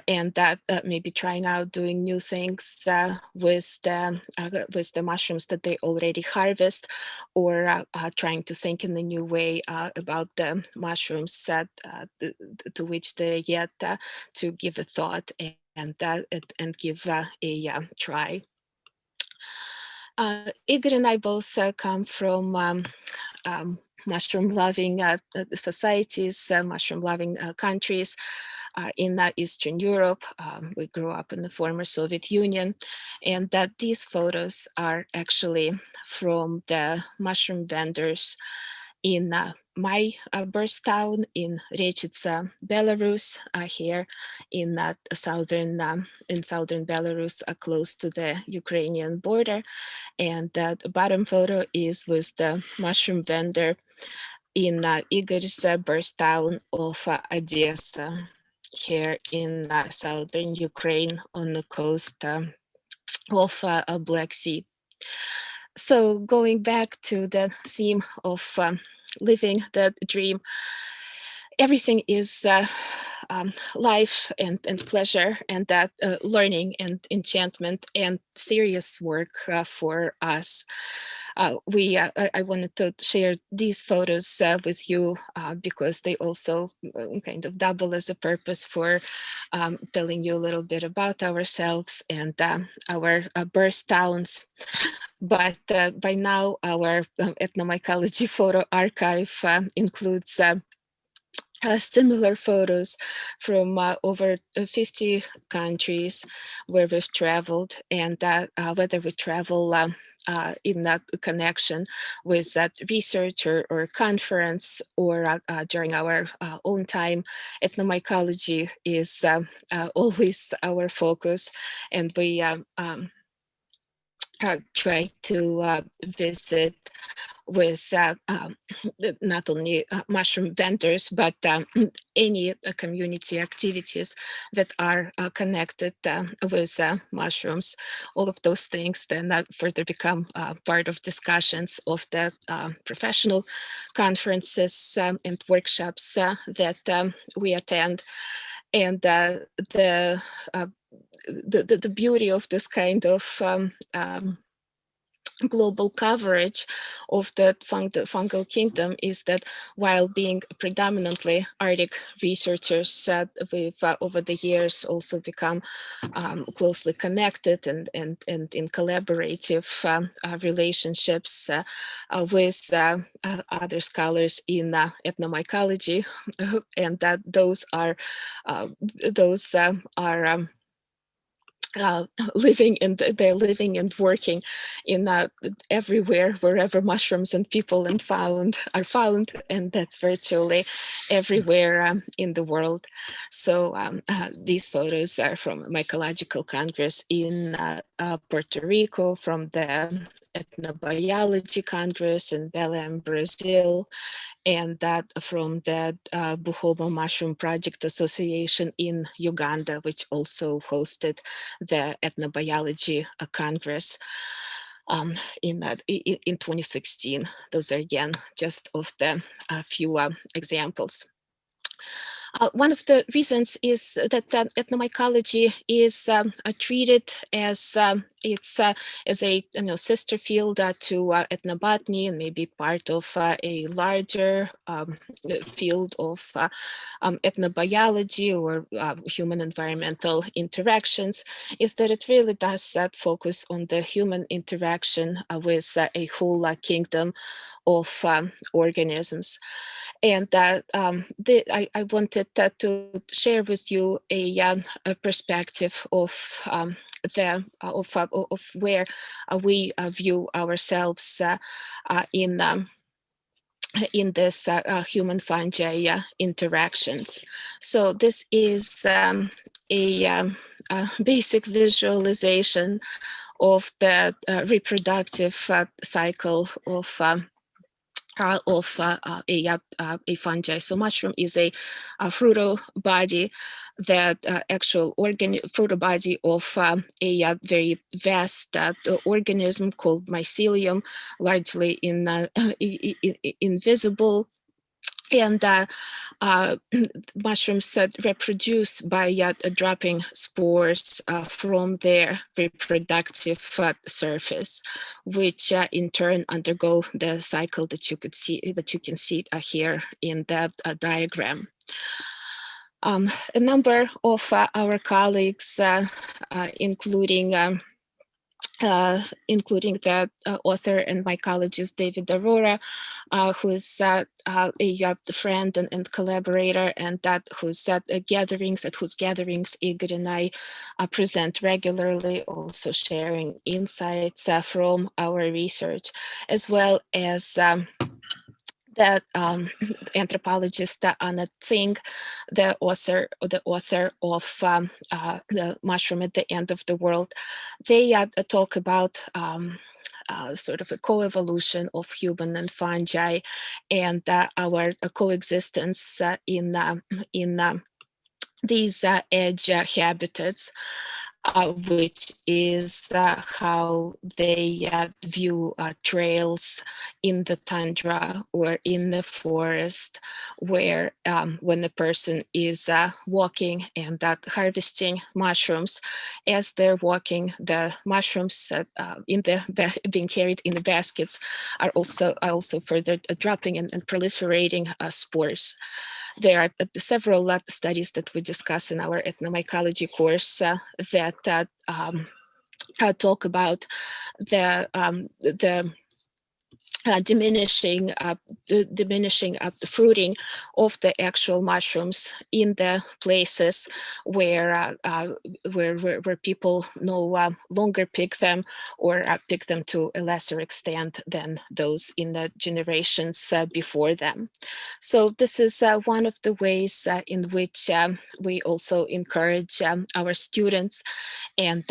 and maybe trying out doing new things with the mushrooms that they already harvest, or trying to think in a new way about the mushrooms to which they're yet to give a thought and give a try. Igor and I both come from mushroom-loving societies, mushroom-loving countries in Eastern Europe. We grew up in the former Soviet Union, and that these photos are actually from the mushroom vendors in my birth town in Rechica, Belarus, here in southern Belarus, close to the Ukrainian border. And the bottom photo is with the mushroom vendor in Igor's birth town of Odessa, here in southern Ukraine on the coast of Black Sea. So going back to the theme of living the dream, everything is life and pleasure, and that learning and enchantment and serious work for us. I wanted to share these photos with you because they also kind of double as a purpose for telling you a little bit about ourselves and our birth towns. But by now, our ethnomycology photo archive includes similar photos from over 50 countries where we've traveled, and whether we travel in that connection with that research or conference, or during our own time, ethnomycology is always our focus, and we try to visit with not only mushroom vendors, but any community activities that are connected with mushrooms. All of those things then further become part of discussions of the professional conferences and workshops that we attend. And the beauty of this kind of global coverage of the fungal kingdom is that while being predominantly Arctic researchers, we've over the years also become closely connected and in collaborative relationships with other scholars in ethnomycology, and that those are living and working in everywhere, wherever mushrooms and people are found, and that's virtually everywhere in the world. So these photos are from Mycological Congress in Puerto Rico, from the Ethnobiology Congress in Belém, Brazil, and that from the Buhoma Mushroom Project Association in Uganda, which also hosted the Ethnobiology Congress in 2016. Those are, again, just of the few examples. One of the reasons is that ethnomycology is treated as as a sister field to ethnobotany, and maybe part of a larger field of ethnobiology or human environmental interactions, is that it really does focus on the human interaction with a whole kingdom of organisms. And I wanted to share with you a perspective of where we view ourselves in this human fungi interactions. So this is a basic visualization of the reproductive cycle of a fungi. So mushroom is a frutal body, that actual frutal body of a very vast organism called mycelium, largely invisible. And mushrooms reproduce by dropping spores from their reproductive surface, which in turn undergo the cycle that you can see here in the diagram. A number of our colleagues, including the author and mycologist David Aurora, who's a friend and collaborator, and whose gatherings Igor and I present regularly, also sharing insights from our research, as well as the anthropologist Anna Tsing, the author of The Mushroom at the End of the World. They talk about sort of a co-evolution of human and fungi, and our coexistence in these edge habitats, which is how they view trails in the tundra or in the forest, where when the person is walking and harvesting mushrooms, as they're walking, the mushrooms being carried in the baskets are also further dropping and proliferating spores. There are several studies that we discuss in our ethnomycology course that talk about the diminishing the fruiting of the actual mushrooms in the places where people no longer pick them, or pick them to a lesser extent than those in the generations before them. So this is one of the ways in which we also encourage our students and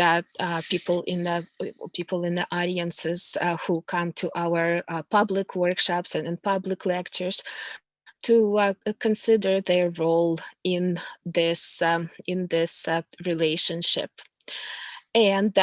people in the audiences who come to our public workshops and public lectures to consider their role in this relationship. And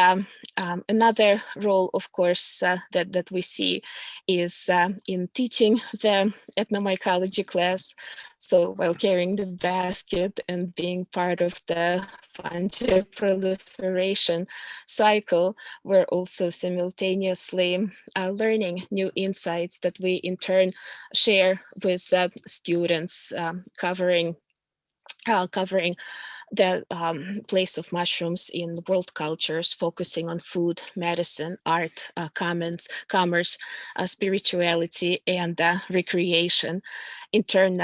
another role, of course, that we see is in teaching the ethnomycology class. So while carrying the basket and being part of the fungi proliferation cycle, we're also simultaneously learning new insights that we in turn share with students, covering the place of mushrooms in world cultures, focusing on food, medicine, art, commerce, spirituality, and recreation. In turn,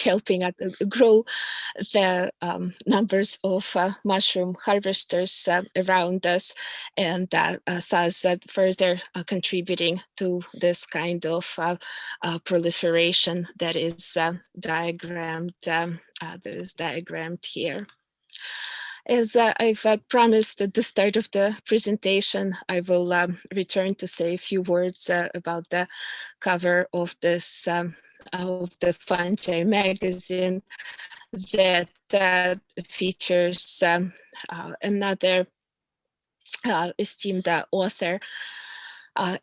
helping grow the numbers of mushroom harvesters around us, and thus further contributing to this kind of proliferation that is diagrammed here. As I've promised at the start of the presentation, I will return to say a few words about the cover of this of the Fungi magazine that features another esteemed author.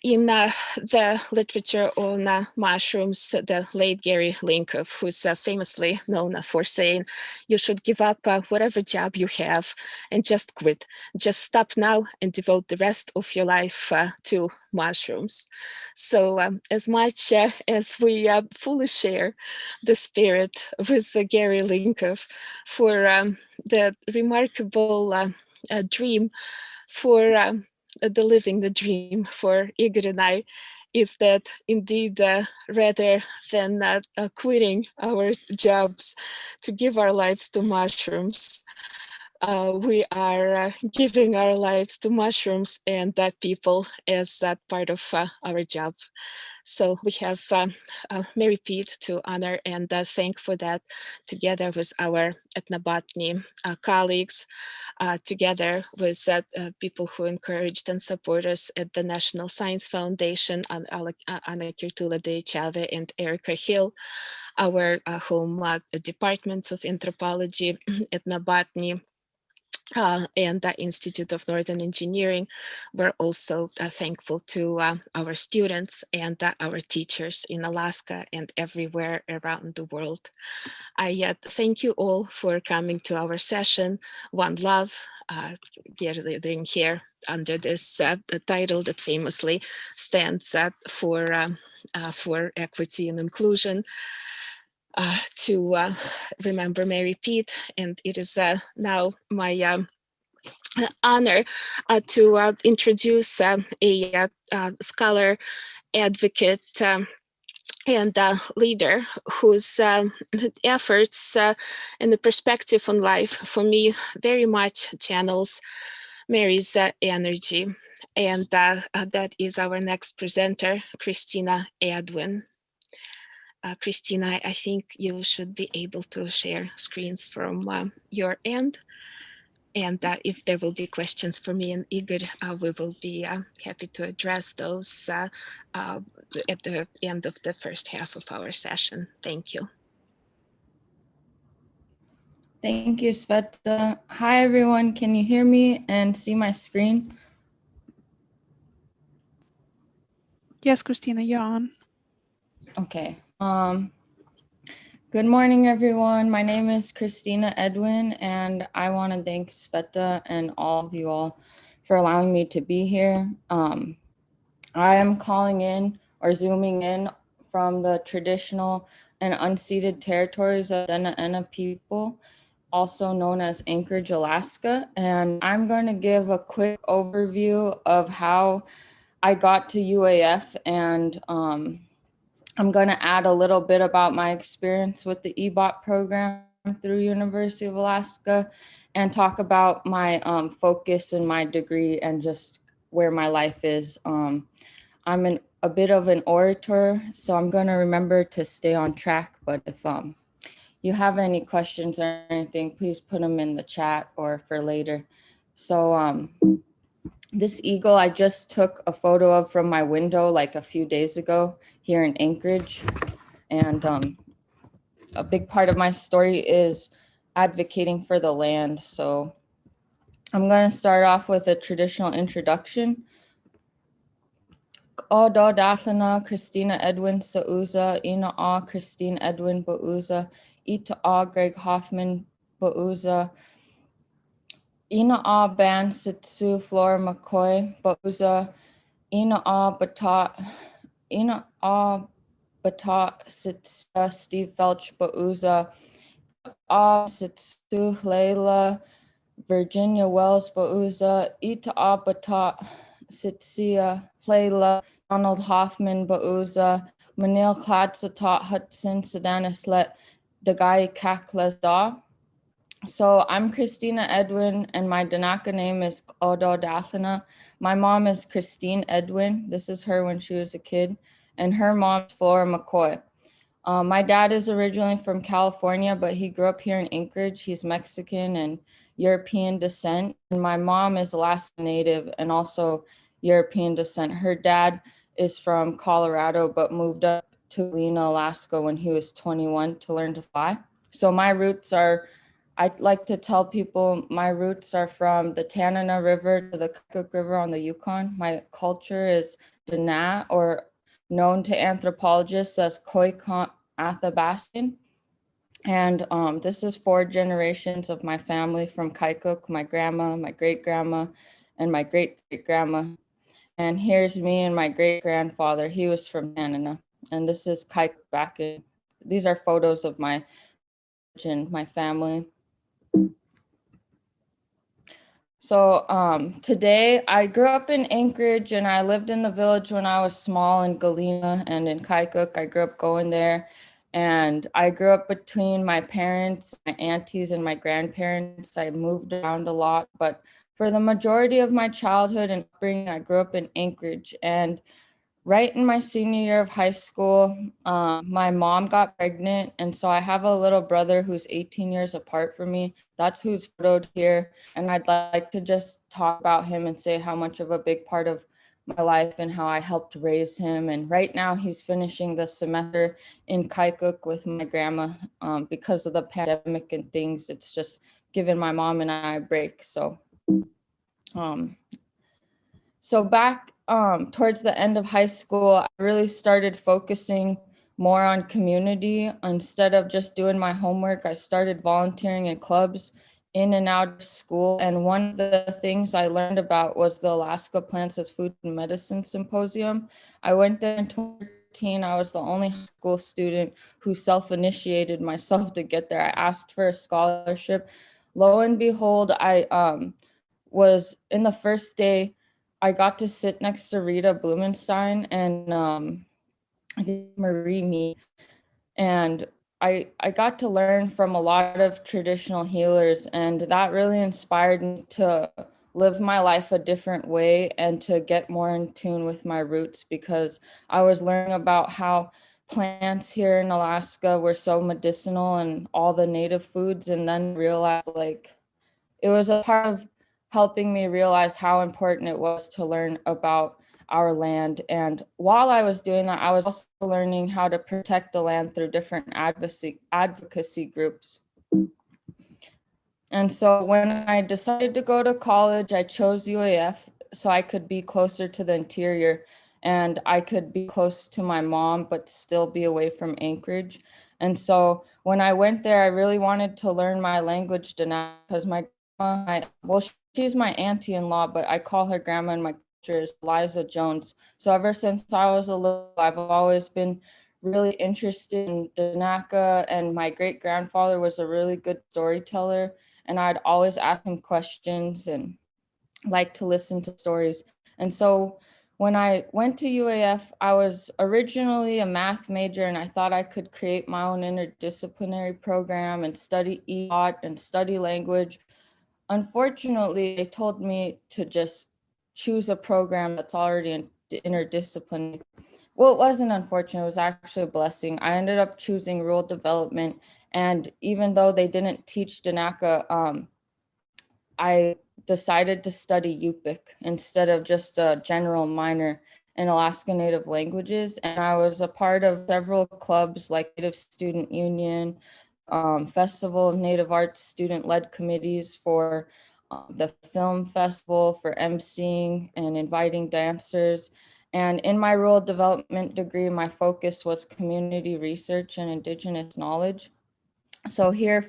In the literature on mushrooms, the late Gary Linkoff, who's famously known for saying, you should give up whatever job you have and just quit. Just stop now and devote the rest of your life to mushrooms. So as much as we fully share the spirit with Gary Linkoff for the remarkable dream for the living the dream for Igor and I is that indeed rather than quitting our jobs to give our lives to mushrooms, we are giving our lives to mushrooms and people as part of our job. So we have Mary Pete to honor and thank for that, together with our ethnobotany colleagues, together with people who encouraged and support us at the National Science Foundation, Anna Kerttula, Echave, and Erica Hill, our home departments of anthropology, ethnobotany, and the Institute of Northern Engineering. We're also thankful to our students and our teachers in Alaska and everywhere around the world. I thank you all for coming to our session, One Love, gathering here under this title that famously stands for equity and inclusion. To remember Mary Pete, and it is now my honor to introduce a scholar, advocate, and leader whose efforts and the perspective on life for me very much channels Mary's energy. And that is our next presenter, Christina Edwin. Christina, I think you should be able to share screens from your end. And if there will be questions for me and Igor, we will be happy to address those at the end of the first half of our session. Thank you. Thank you, Sveta. Hi, everyone. Can you hear me and see my screen? Yes, Christina, you're on. Okay. Good morning, everyone. My name is Christina Edwin, and I want to thank Sveta and all of you all for allowing me to be here. I am calling in or zooming in from the traditional and unceded territories of Ena people, also known as Anchorage, Alaska. And I'm going to give a quick overview of how I got to UAF, and I'm going to add a little bit about my experience with the EBOT program through University of Alaska, and talk about my focus in my degree and just where my life is. I'm a bit of an orator, so I'm going to remember to stay on track. But if you have any questions or anything, please put them in the chat or for later. So this eagle I just took a photo of from my window like a few days ago here in Anchorage. And a big part of my story is advocating for the land. So I'm going to start off with a traditional introduction. Kk'odohdaatlno, Christina Edwin Sauza, Ina Christine Edwin Bauza, Ita Greg Hoffman Bauza, Ina Ban Sitsu Flora McCoy Bauza, Ina Batat Sitsa Steve Felch Bauza, Sitsu Leila Virginia Wells Bauza, Ita Batat Sitsia Leila Donald Hoffman Bauza, Manil Kladsatat Hudson Sedanis Let Dagai Kaklazda. So I'm Christina Edwin, and my Danaka name is Kk'odohdaatlno. My mom is Christine Edwin. This is her when she was a kid, and her mom's Flora McCoy. My dad is originally from California, but he grew up here in Anchorage. He's Mexican and European descent. And my mom is Alaska Native and also European descent. Her dad is from Colorado, but moved up to Lena, Alaska when he was 21 to learn to fly. So my roots are, I like to tell people my roots are from the Tanana River to the Kk'odohdaatlno River on the Yukon. My culture is Dana, or known to anthropologists as Kk'odohdaatlno Athabaskan. And this is 4 generations of my family from Kk'odohdaatlno, my grandma, my great-grandma, and my great-great-grandma. And here's me and my great-grandfather. He was from Tanana. And this is Kk'odohdaatlno back in, these are photos of my family. So today I grew up in Anchorage, and I lived in the village when I was small in Galena, and in Kk'odohdaatlno. I grew up going there, and I grew up between my parents, my aunties, and my grandparents. I moved around a lot, but for the majority of my childhood and upbringing, I grew up in Anchorage. And right in my senior year of high school, my mom got pregnant. And so I have a little brother who's 18 years apart from me. That's who's photoed here. And I'd like to just talk about him and say how much of a big part of my life and how I helped raise him. And right now he's finishing the semester in Kk'odohdaatlno with my grandma. Because of the pandemic and things, it's just given my mom and I a break. So back towards the end of high school, I really started focusing more on community. Instead of just doing my homework, I started volunteering in clubs in and out of school. And one of the things I learned about was the Alaska Plants as Food and Medicine Symposium. I went there in 2013. I was the only high school student who self-initiated myself to get there. I asked for a scholarship. Lo and behold, I was in the first day, I got to sit next to Rita Blumenstein and I think Mary Ciuniq, and I got to learn from a lot of traditional healers, and that really inspired me to live my life a different way and to get more in tune with my roots, because I was learning about how plants here in Alaska were so medicinal and all the native foods, and then realized like it was a part of helping me realize how important it was to learn about our land. And while I was doing that, I was also learning how to protect the land through different advocacy groups. And so when I decided to go to college, I chose UAF so I could be closer to the interior and I could be close to my mom, but still be away from Anchorage. And so when I went there, I really wanted to learn my language because my grandma, she's my auntie-in-law, but I call her grandma in my culture is Liza Jones. So ever since I was a little, I've always been really interested in Danaka, and my great-grandfather was a really good storyteller, and I'd always ask him questions and like to listen to stories. And so when I went to UAF, I was originally a math major, and I thought I could create my own interdisciplinary program and study EOT and study language. Unfortunately, they told me to just choose a program that's already interdisciplinary. Well, it wasn't unfortunate, it was actually a blessing. I ended up choosing rural development, and even though they didn't teach Danaka, I decided to study Yupik instead of just a general minor in Alaska Native languages. And I was a part of several clubs like Native Student Union, Festival of Native Arts student-led committees for the film festival, for emceeing and inviting dancers. And in my rural development degree, my focus was community research and Indigenous knowledge. So here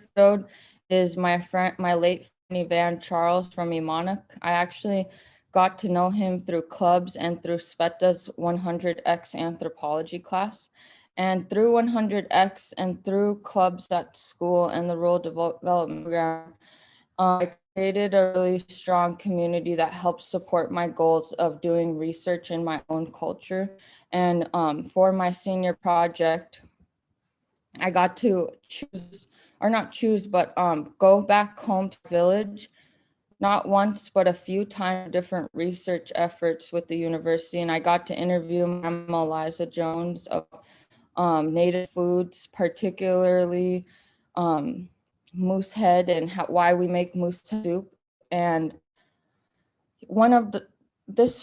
is my friend, my late friend Van Charles from Imanak. I actually got to know him through clubs and through Sveta's 100X anthropology class. And through 100X and through clubs at school and the rural development program, I created a really strong community that helps support my goals of doing research in my own culture. And for my senior project, I got to choose, or not choose, but go back home to the village, not once, but a few times, different research efforts with the university. And I got to interview Mama Liza Jones of native foods, particularly moose head and why we make moose soup. And one of these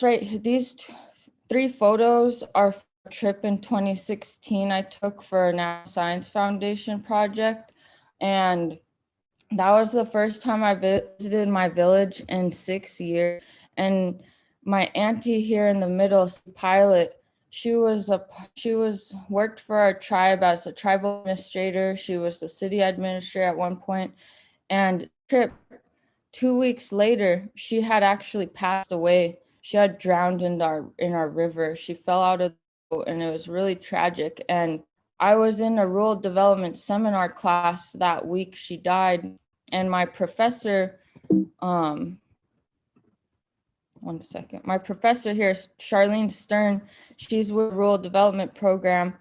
three photos are from a trip in 2016 I took for a National Science Foundation project. And that was the first time I visited my village in 6 years. And my auntie here in the middle, Pilot, she worked for our tribe as a tribal administrator. She was the city administrator at one point. And trip 2 weeks later, she had actually passed away. She had drowned in our river. She fell out of the boat, and it was really tragic. And I was in a rural development seminar class that week she died, and my professor, one second, my professor here, Charlene Stern, she's with the Rural Development Program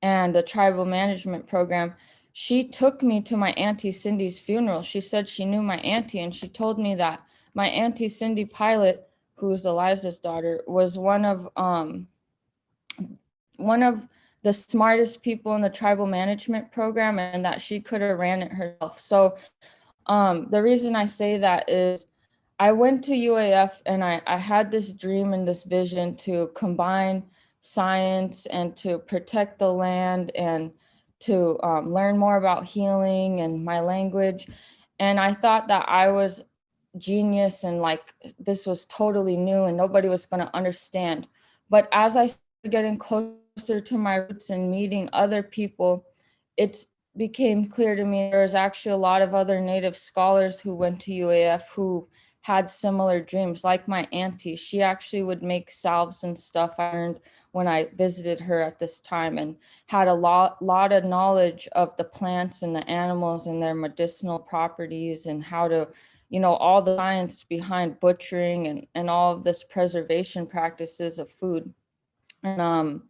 and the Tribal Management Program. She took me to my Auntie Cindy's funeral. She said she knew my auntie, and she told me that my Auntie Cindy Pilot, who is Eliza's daughter, was one of the smartest people in the Tribal Management Program, and that she could have ran it herself. So the reason I say that is I went to UAF and I had this dream and this vision to combine science and to protect the land and to learn more about healing and my language. And I thought that I was genius and like this was totally new and nobody was going to understand. But as I started getting closer to my roots and meeting other people, it became clear to me there was actually a lot of other Native scholars who went to UAF who had similar dreams, like my auntie. She actually would make salves and stuff, I learned when I visited her at this time, and had a lot of knowledge of the plants and the animals and their medicinal properties and how to, you know, all the science behind butchering and all of this preservation practices of food. And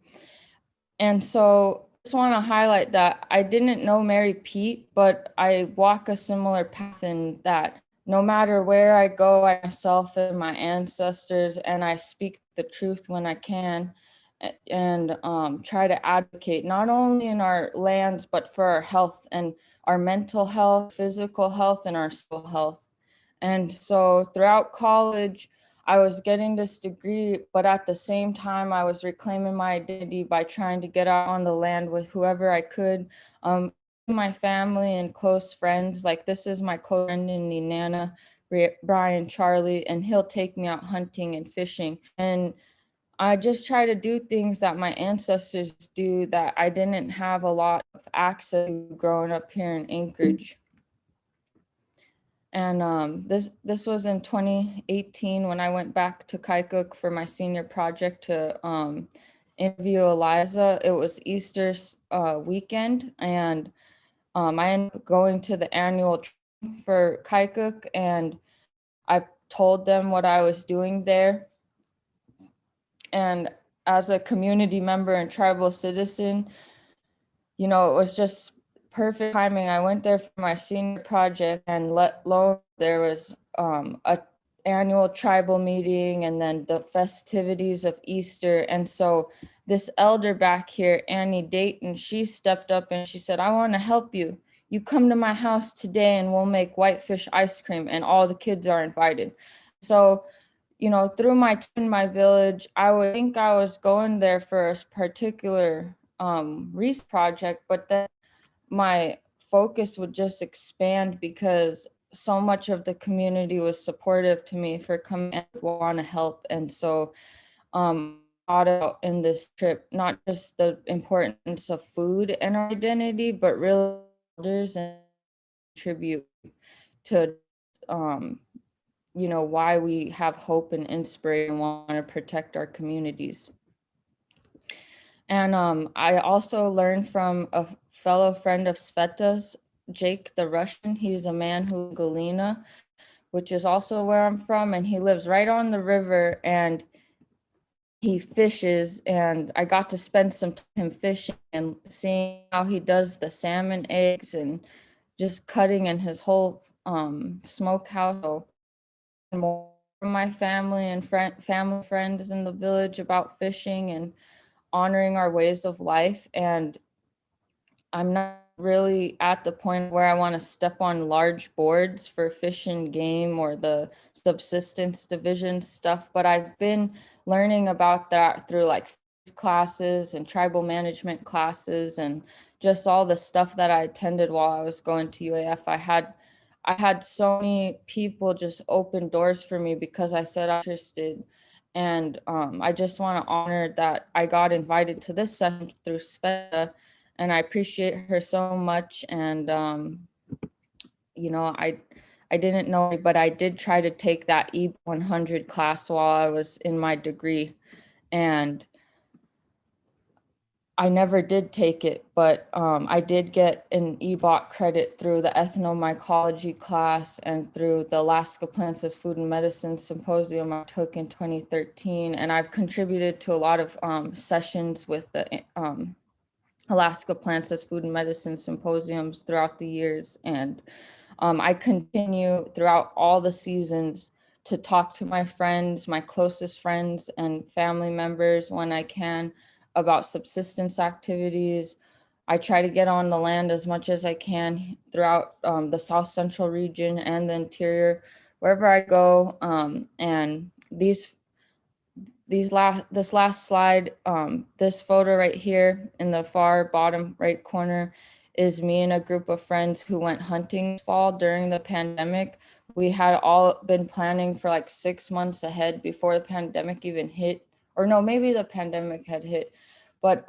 so I just want to highlight that I didn't know Mary Pete, but I walk a similar path in that no matter where I go, I myself and my ancestors, and I speak the truth when I can, and try to advocate not only in our lands, but for our health and our mental health, physical health, and our soul health. And so throughout college, I was getting this degree, but at the same time, I was reclaiming my identity by trying to get out on the land with whoever I could. My family and close friends, like this is my close friend in Nana, Brian, Charlie, and he'll take me out hunting and fishing. And I just try to do things that my ancestors do that I didn't have a lot of access to growing up here in Anchorage. And this was in 2018 when I went back to Kk'odohdaatlno for my senior project to interview Eliza. It was Easter weekend, and I ended up going to the annual training for Kk'odohdaatlno, and I told them what I was doing there. And as a community member and tribal citizen, you know, it was just perfect timing. I went there for my senior project, and there was a annual tribal meeting and then the festivities of Easter. And so this elder back here, Annie Dayton, she stepped up and she said, I want to help you. You come to my house today and we'll make whitefish ice cream, and all the kids are invited. So, you know, through my time in my village, I would think I was going there for a particular research project, but then my focus would just expand because so much of the community was supportive to me for coming and want to help. And so thought out in this trip, not just the importance of food and our identity, but really others and contribute to you know, why we have hope and inspiration and want to protect our communities. And I also learned from a fellow friend of Sveta's, Jake the Russian. He's a man who Galena, which is also where I'm from, and he lives right on the river and he fishes, and I got to spend some time fishing and seeing how he does the salmon eggs and just cutting in his whole smokehouse. More from my family and family friends in the village about fishing and honoring our ways of life. And I'm not really at the point where I want to step on large boards for fish and game or the subsistence division stuff, but I've been learning about that through like classes and tribal management classes and just all the stuff that I attended while I was going to UAF. I had so many people just open doors for me because I said I'm interested. And I just want to honor that I got invited to this session through Sveta, and I appreciate her so much. And, you know, I didn't know, but I did try to take that E100 class while I was in my degree. And I never did take it, but I did get an EBOT credit through the ethnomycology class and through the Alaska Plants as Food and Medicine Symposium I took in 2013. And I've contributed to a lot of sessions with the Alaska Plants as Food and Medicine Symposiums throughout the years. And I continue throughout all the seasons to talk to my friends, my closest friends and family members when I can, about subsistence activities. I try to get on the land as much as I can throughout the South Central region and the interior, wherever I go. And this last slide, this photo right here in the far bottom right corner is me and a group of friends who went hunting this fall during the pandemic. We had all been planning for like 6 months ahead before the pandemic even hit, or no, maybe the pandemic had hit, but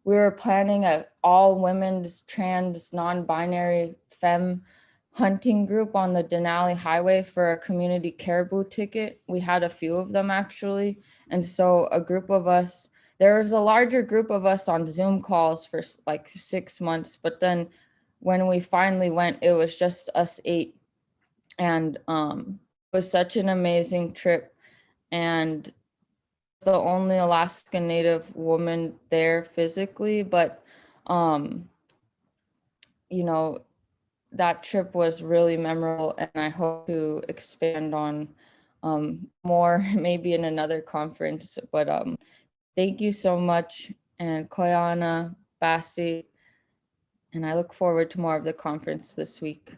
we were planning an all women's trans non-binary femme hunting group on the Denali Highway for a community caribou ticket. We had a few of them actually. And so a group of us, there was a larger group of us on Zoom calls for like 6 months, but then when we finally went, it was just us 8. And it was such an amazing trip. And the only Alaskan Native woman there physically, but you know, that trip was really memorable, and I hope to expand on more maybe in another conference. But thank you so much, and Koyana, Basi, and I look forward to more of the conference this week.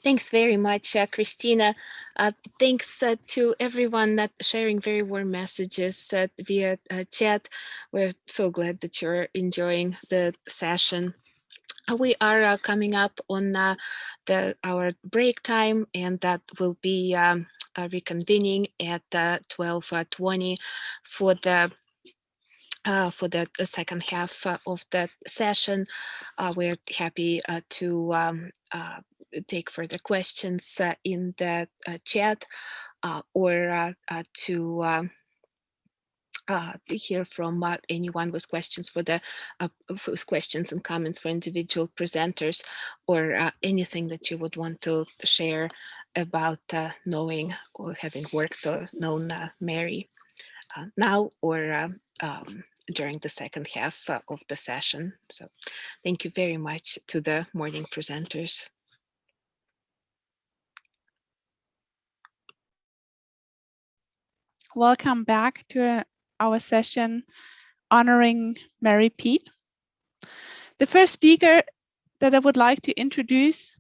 Thanks very much, Christina. Thanks to everyone that sharing very warm messages via chat. We're so glad that you're enjoying the session. We are coming up on our break time, and that will be reconvening at 12:20 for the second half of the session. We're happy to take further questions in the chat or to hear from anyone with questions for the questions and comments for individual presenters, or anything that you would want to share about knowing or having worked or known Mary now or during the second half of the session. So thank you very much to the morning presenters. Welcome back to our session honoring Mary Pete. The first speaker that I would like to introduce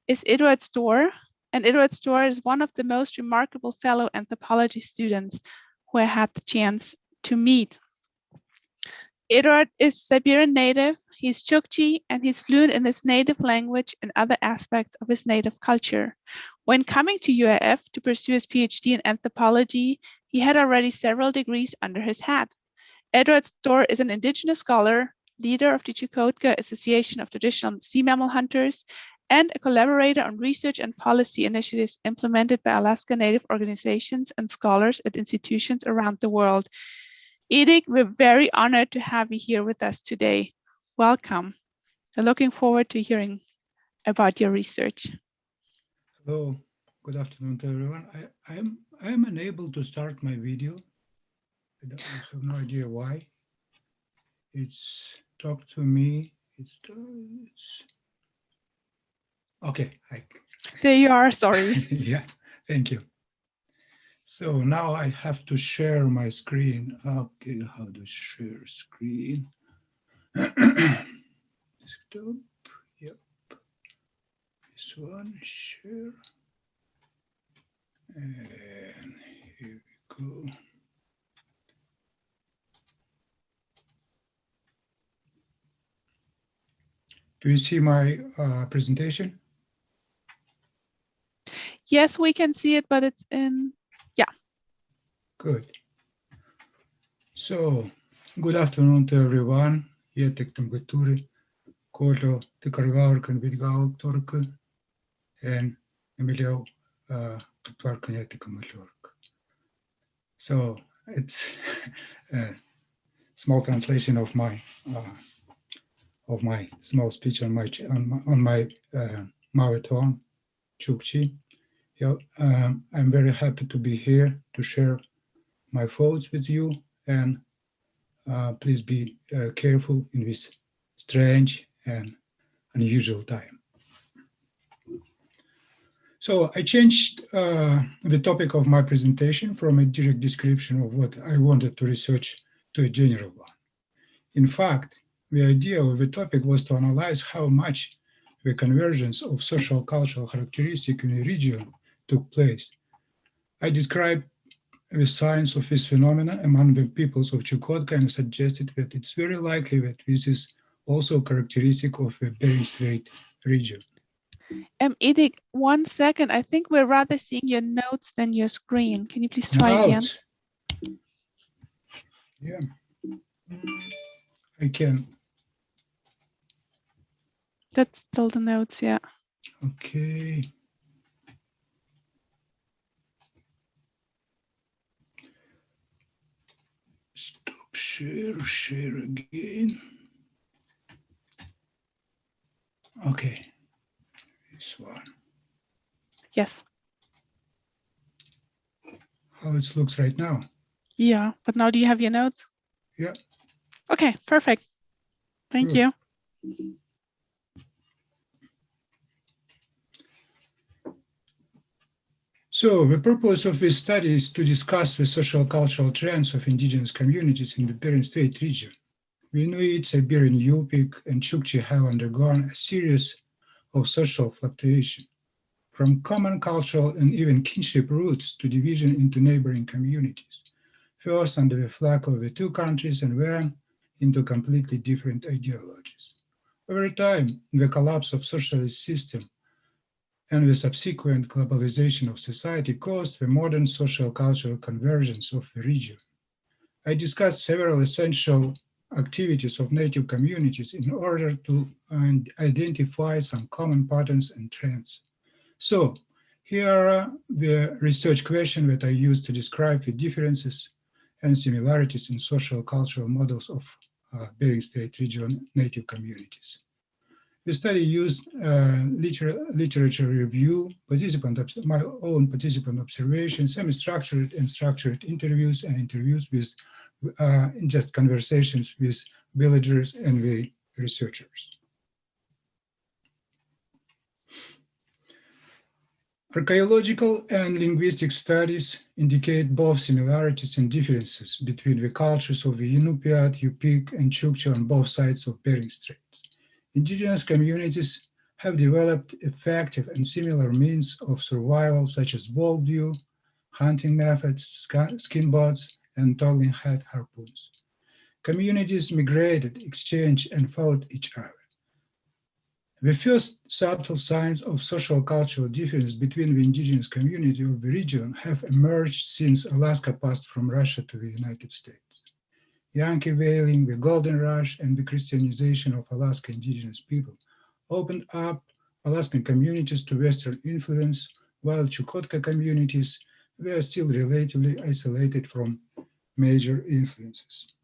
is Edward Zdor, and Edward Zdor is one of the most remarkable fellow anthropology students who I had the chance to meet. Eduard is Siberian native, he's Chukchi, and he's fluent in his native language and other aspects of his native culture. When coming to UAF to pursue his PhD in anthropology, he had already several degrees under his hat. Edward Zdor is an indigenous scholar, leader of the Kk'odohdaatlno Association of Traditional Sea Mammal Hunters, and a collaborator on research and policy initiatives implemented by Alaska Native organizations and scholars at institutions around the world. Edith, we're very honored to have you here with us today. Welcome. I'm looking forward to hearing about your research. Hello, good afternoon to everyone. I am unable to start my video. I have no idea why. It's talk to me. It's okay. There you are, sorry. Yeah, thank you. So now I have to share my screen. Okay, how to share screen? Desktop, yep. This one, share. And here we go. Do you see my presentation? Yes, we can see it, but it's in, yeah. Good. So, good afternoon to everyone. And Emilio so it's a small translation of my small speech on my Maori tongue, Chukchi. Yeah, I'm very happy to be here to share my thoughts with you, and please be careful in this strange and unusual time. So I changed the topic of my presentation from a direct description of what I wanted to research to a general one. In fact, the idea of the topic was to analyze how much the convergence of social cultural characteristics in a region took place. I described the science of this phenomenon among the peoples of Chukotka and suggested that it's very likely that this is also characteristic of the Bering Strait region. Edith, 1 second. I think we're rather seeing your notes than your screen. Can you please try again? Yeah, I can. That's still the notes, yeah. Okay. Stop share again. Okay, this one. Yes. How it looks right now. Yeah, but now do you have your notes? Yeah. Okay, perfect. Thank you. So the purpose of this study is to discuss the social cultural trends of indigenous communities in the Bering Strait region. The Inuit, Siberian Yupik, and Chukchi have undergone a series of social fluctuation, from common cultural and even kinship roots to division into neighboring communities, first under the flag of the two countries and then into completely different ideologies. Over time, the collapse of socialist system and the subsequent globalization of society caused the modern social cultural convergence of the region. I discussed several essential activities of native communities in order to identify some common patterns and trends. So here are the research questions that I used to describe the differences and similarities in social cultural models of Bering Strait region native communities. The study used literature review, my own participant observations, semi-structured and structured interviews, and interviews with just conversations with villagers and the researchers. Archaeological and linguistic studies indicate both similarities and differences between the cultures of the Inupiat, Yupik, and Chukchi on both sides of Bering Strait. Indigenous communities have developed effective and similar means of survival, such as worldview, hunting methods, skin boats, and toggling head harpoons. Communities migrated, exchanged, and fought each other. The first subtle signs of social cultural difference between the indigenous community of the region have emerged since Alaska passed from Russia to the United States. Yankee whaling, the Golden Rush, and the Christianization of Alaska indigenous people opened up Alaskan communities to Western influence, while Chukotka communities were still relatively isolated from major influences.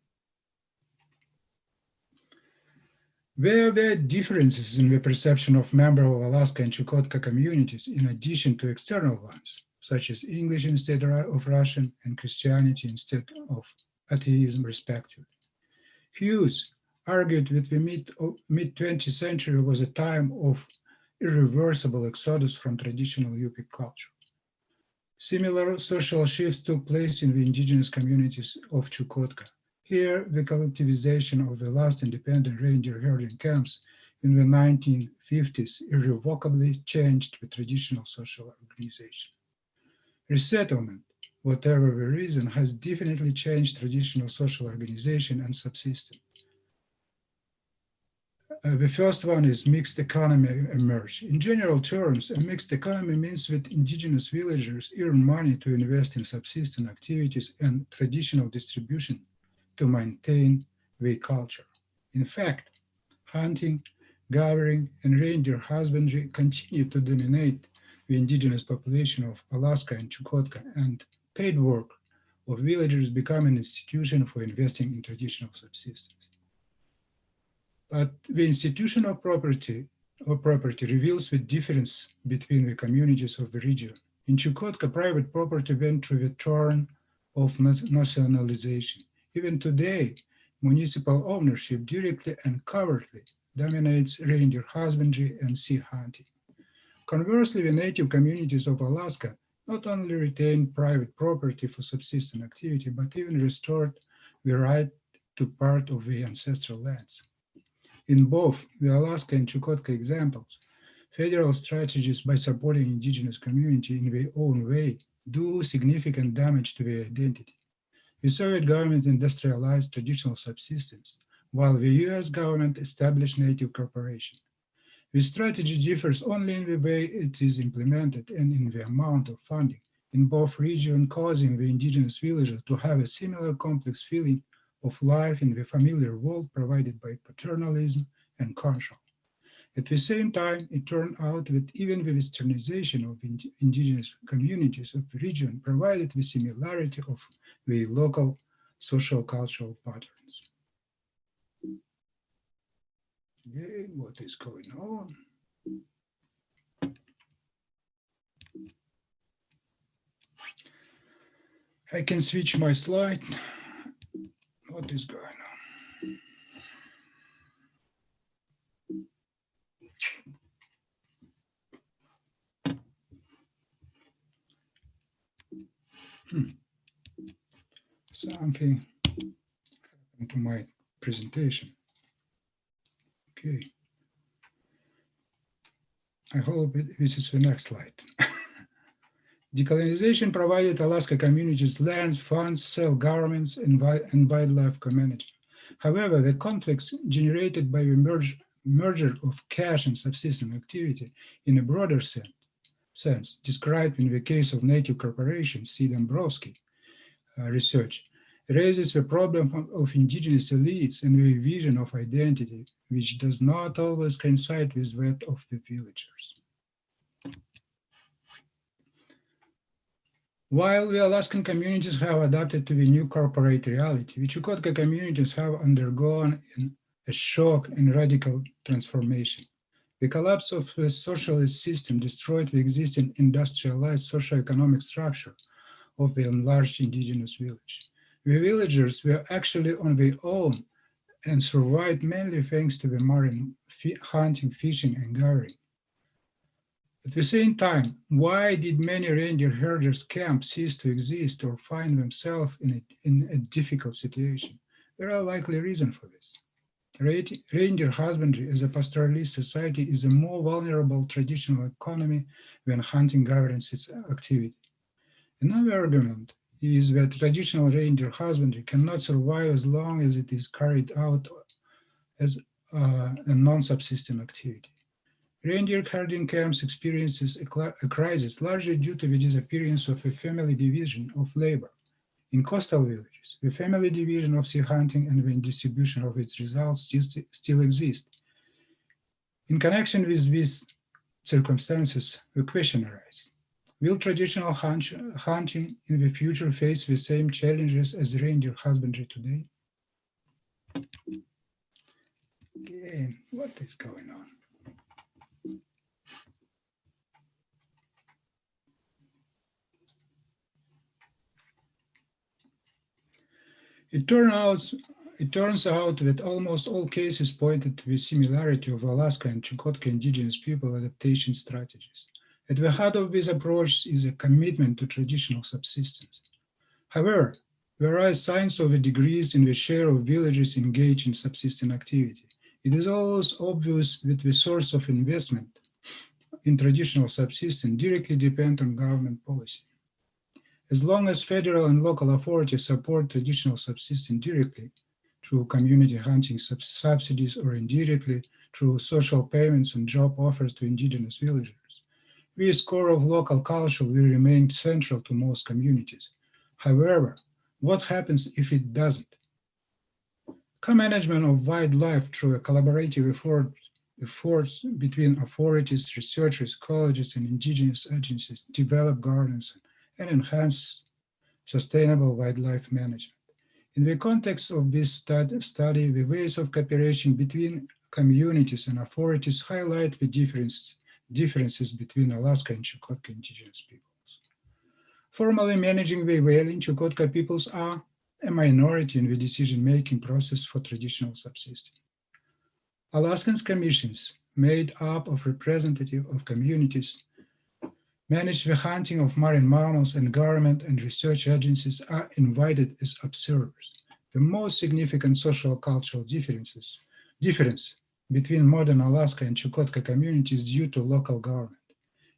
There were differences in the perception of members of Alaska and Chukotka communities in addition to external ones, such as English instead of Russian and Christianity instead of atheism, respectively. Hughes argued that the mid-20th century was a time of irreversible exodus from traditional Yupik culture. Similar social shifts took place in the indigenous communities of Chukotka. Here, the collectivization of the last independent reindeer herding camps in the 1950s irrevocably changed the traditional social organization. Resettlement, whatever the reason, has definitely changed traditional social organization and subsistence. The first one is mixed economy emerged. In general terms, a mixed economy means that indigenous villagers earn money to invest in subsistence activities and traditional distribution to maintain the culture. In fact, hunting, gathering, and reindeer husbandry continue to dominate the indigenous population of Alaska and Chukotka, and paid work of villagers become an institution for investing in traditional subsistence. But the institution of property reveals the difference between the communities of the region. In Chukotka, private property went through the turn of nationalization. Even today, municipal ownership directly and covertly dominates reindeer husbandry and sea hunting. Conversely, the native communities of Alaska not only retained private property for subsistence activity, but even restored the right to part of the ancestral lands. In both the Alaska and Chukotka examples, Federal strategies by supporting indigenous community in their own way do significant damage to their identity. The Soviet government industrialized traditional subsistence, while the US government established native corporation. This strategy differs only in the way it is implemented and in the amount of funding in both regions, causing the indigenous villagers to have a similar complex feeling of life in the familiar world provided by paternalism and control. At the same time, it turned out that even the westernization of indigenous communities of the region provided the similarity of the local social cultural patterns. Okay, what is going on? I can switch my slide. What is going on? Something happened to my presentation. Okay. I hope this is the next slide. Decolonization provided Alaska communities land, funds, self-governments, and wildlife co-management. However, the conflicts generated by the merger of cash and subsistence activity in a broader sense, described in the case of native corporations, C. Dombrowski research, raises the problem of indigenous elites and the vision of identity, which does not always coincide with that of the villagers. While the Alaskan communities have adapted to the new corporate reality, the Chukotka communities have undergone a shock and radical transformation. The collapse of the socialist system destroyed the existing industrialized socioeconomic structure of the enlarged indigenous village. The villagers were actually on their own and survived mainly thanks to the marine hunting, fishing, and gathering. At the same time, why did many reindeer herders' camps cease to exist or find themselves in a difficult situation? There are likely reasons for this. Reindeer husbandry as a pastoralist society is a more vulnerable traditional economy when hunting governs its activity. Another argument is that traditional reindeer husbandry cannot survive as long as it is carried out as a non-subsistent activity. Reindeer herding camps experiences a crisis largely due to the disappearance of a family division of labor. In coastal villages, the family division of sea hunting and the distribution of its results still exist. In connection with these circumstances, the question arises: will traditional hunting in the future face the same challenges as reindeer husbandry today? Again, what is going on? It turns out that almost all cases pointed to the similarity of Alaska and Chukotka indigenous people adaptation strategies. At the heart of this approach is a commitment to traditional subsistence. However, there are signs of a decrease in the share of villagers engaged in subsistence activity. It is always obvious that the source of investment in traditional subsistence directly depends on government policy. As long as federal and local authorities support traditional subsistence directly through community hunting subsidies or indirectly through social payments and job offers to indigenous villagers, this core of local culture will remain central to most communities. However, what happens if it doesn't? Co-management of wildlife through a collaborative efforts between authorities, researchers, ecologists, and indigenous agencies develop governance and enhance sustainable wildlife management. In the context of this study, the ways of cooperation between communities and authorities highlight the differences between Alaska and Chukotka indigenous peoples. Formally managing the whaling, Chukotka peoples are a minority in the decision-making process for traditional subsistence. Alaskan's commissions, made up of representatives of communities, manage the hunting of marine mammals, and government and research agencies are invited as observers. The most significant social cultural difference between modern Alaska and Chukotka communities due to local government.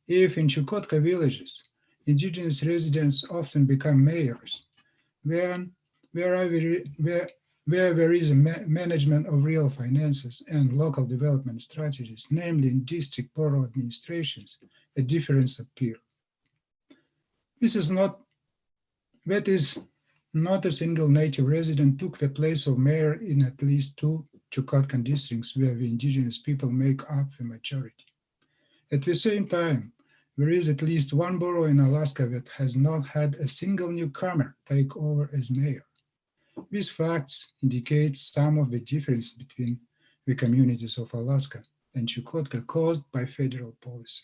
If in Chukotka villages, indigenous residents often become mayors, where there is a management of real finances and local development strategies, namely in district borough administrations, a difference appears. That is not a single native resident took the place of mayor in at least 2 Chukotkan districts where the indigenous people make up the majority. At the same time, there is at least 1 borough in Alaska that has not had a single newcomer take over as mayor. These facts indicate some of the difference between the communities of Alaska and Chukotka caused by federal policy.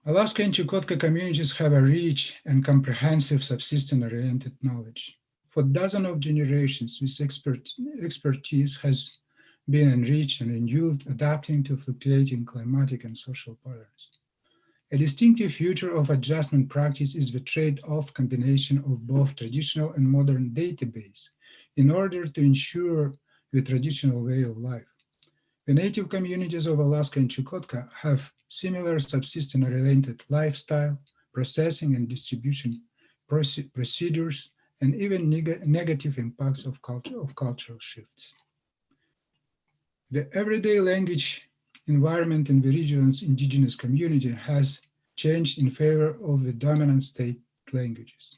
Alaska and Chukotka communities have a rich and comprehensive subsistence-oriented knowledge. For dozens of generations, this expertise has been enriched and renewed, adapting to fluctuating climatic and social patterns. A distinctive feature of adjustment practice is the trade-off combination of both traditional and modern database in order to ensure the traditional way of life. The native communities of Alaska and Chukotka have similar subsistence-oriented lifestyle, processing and distribution procedures, and even negative impacts of cultural shifts. The everyday language environment in the region's indigenous community has changed in favor of the dominant state languages.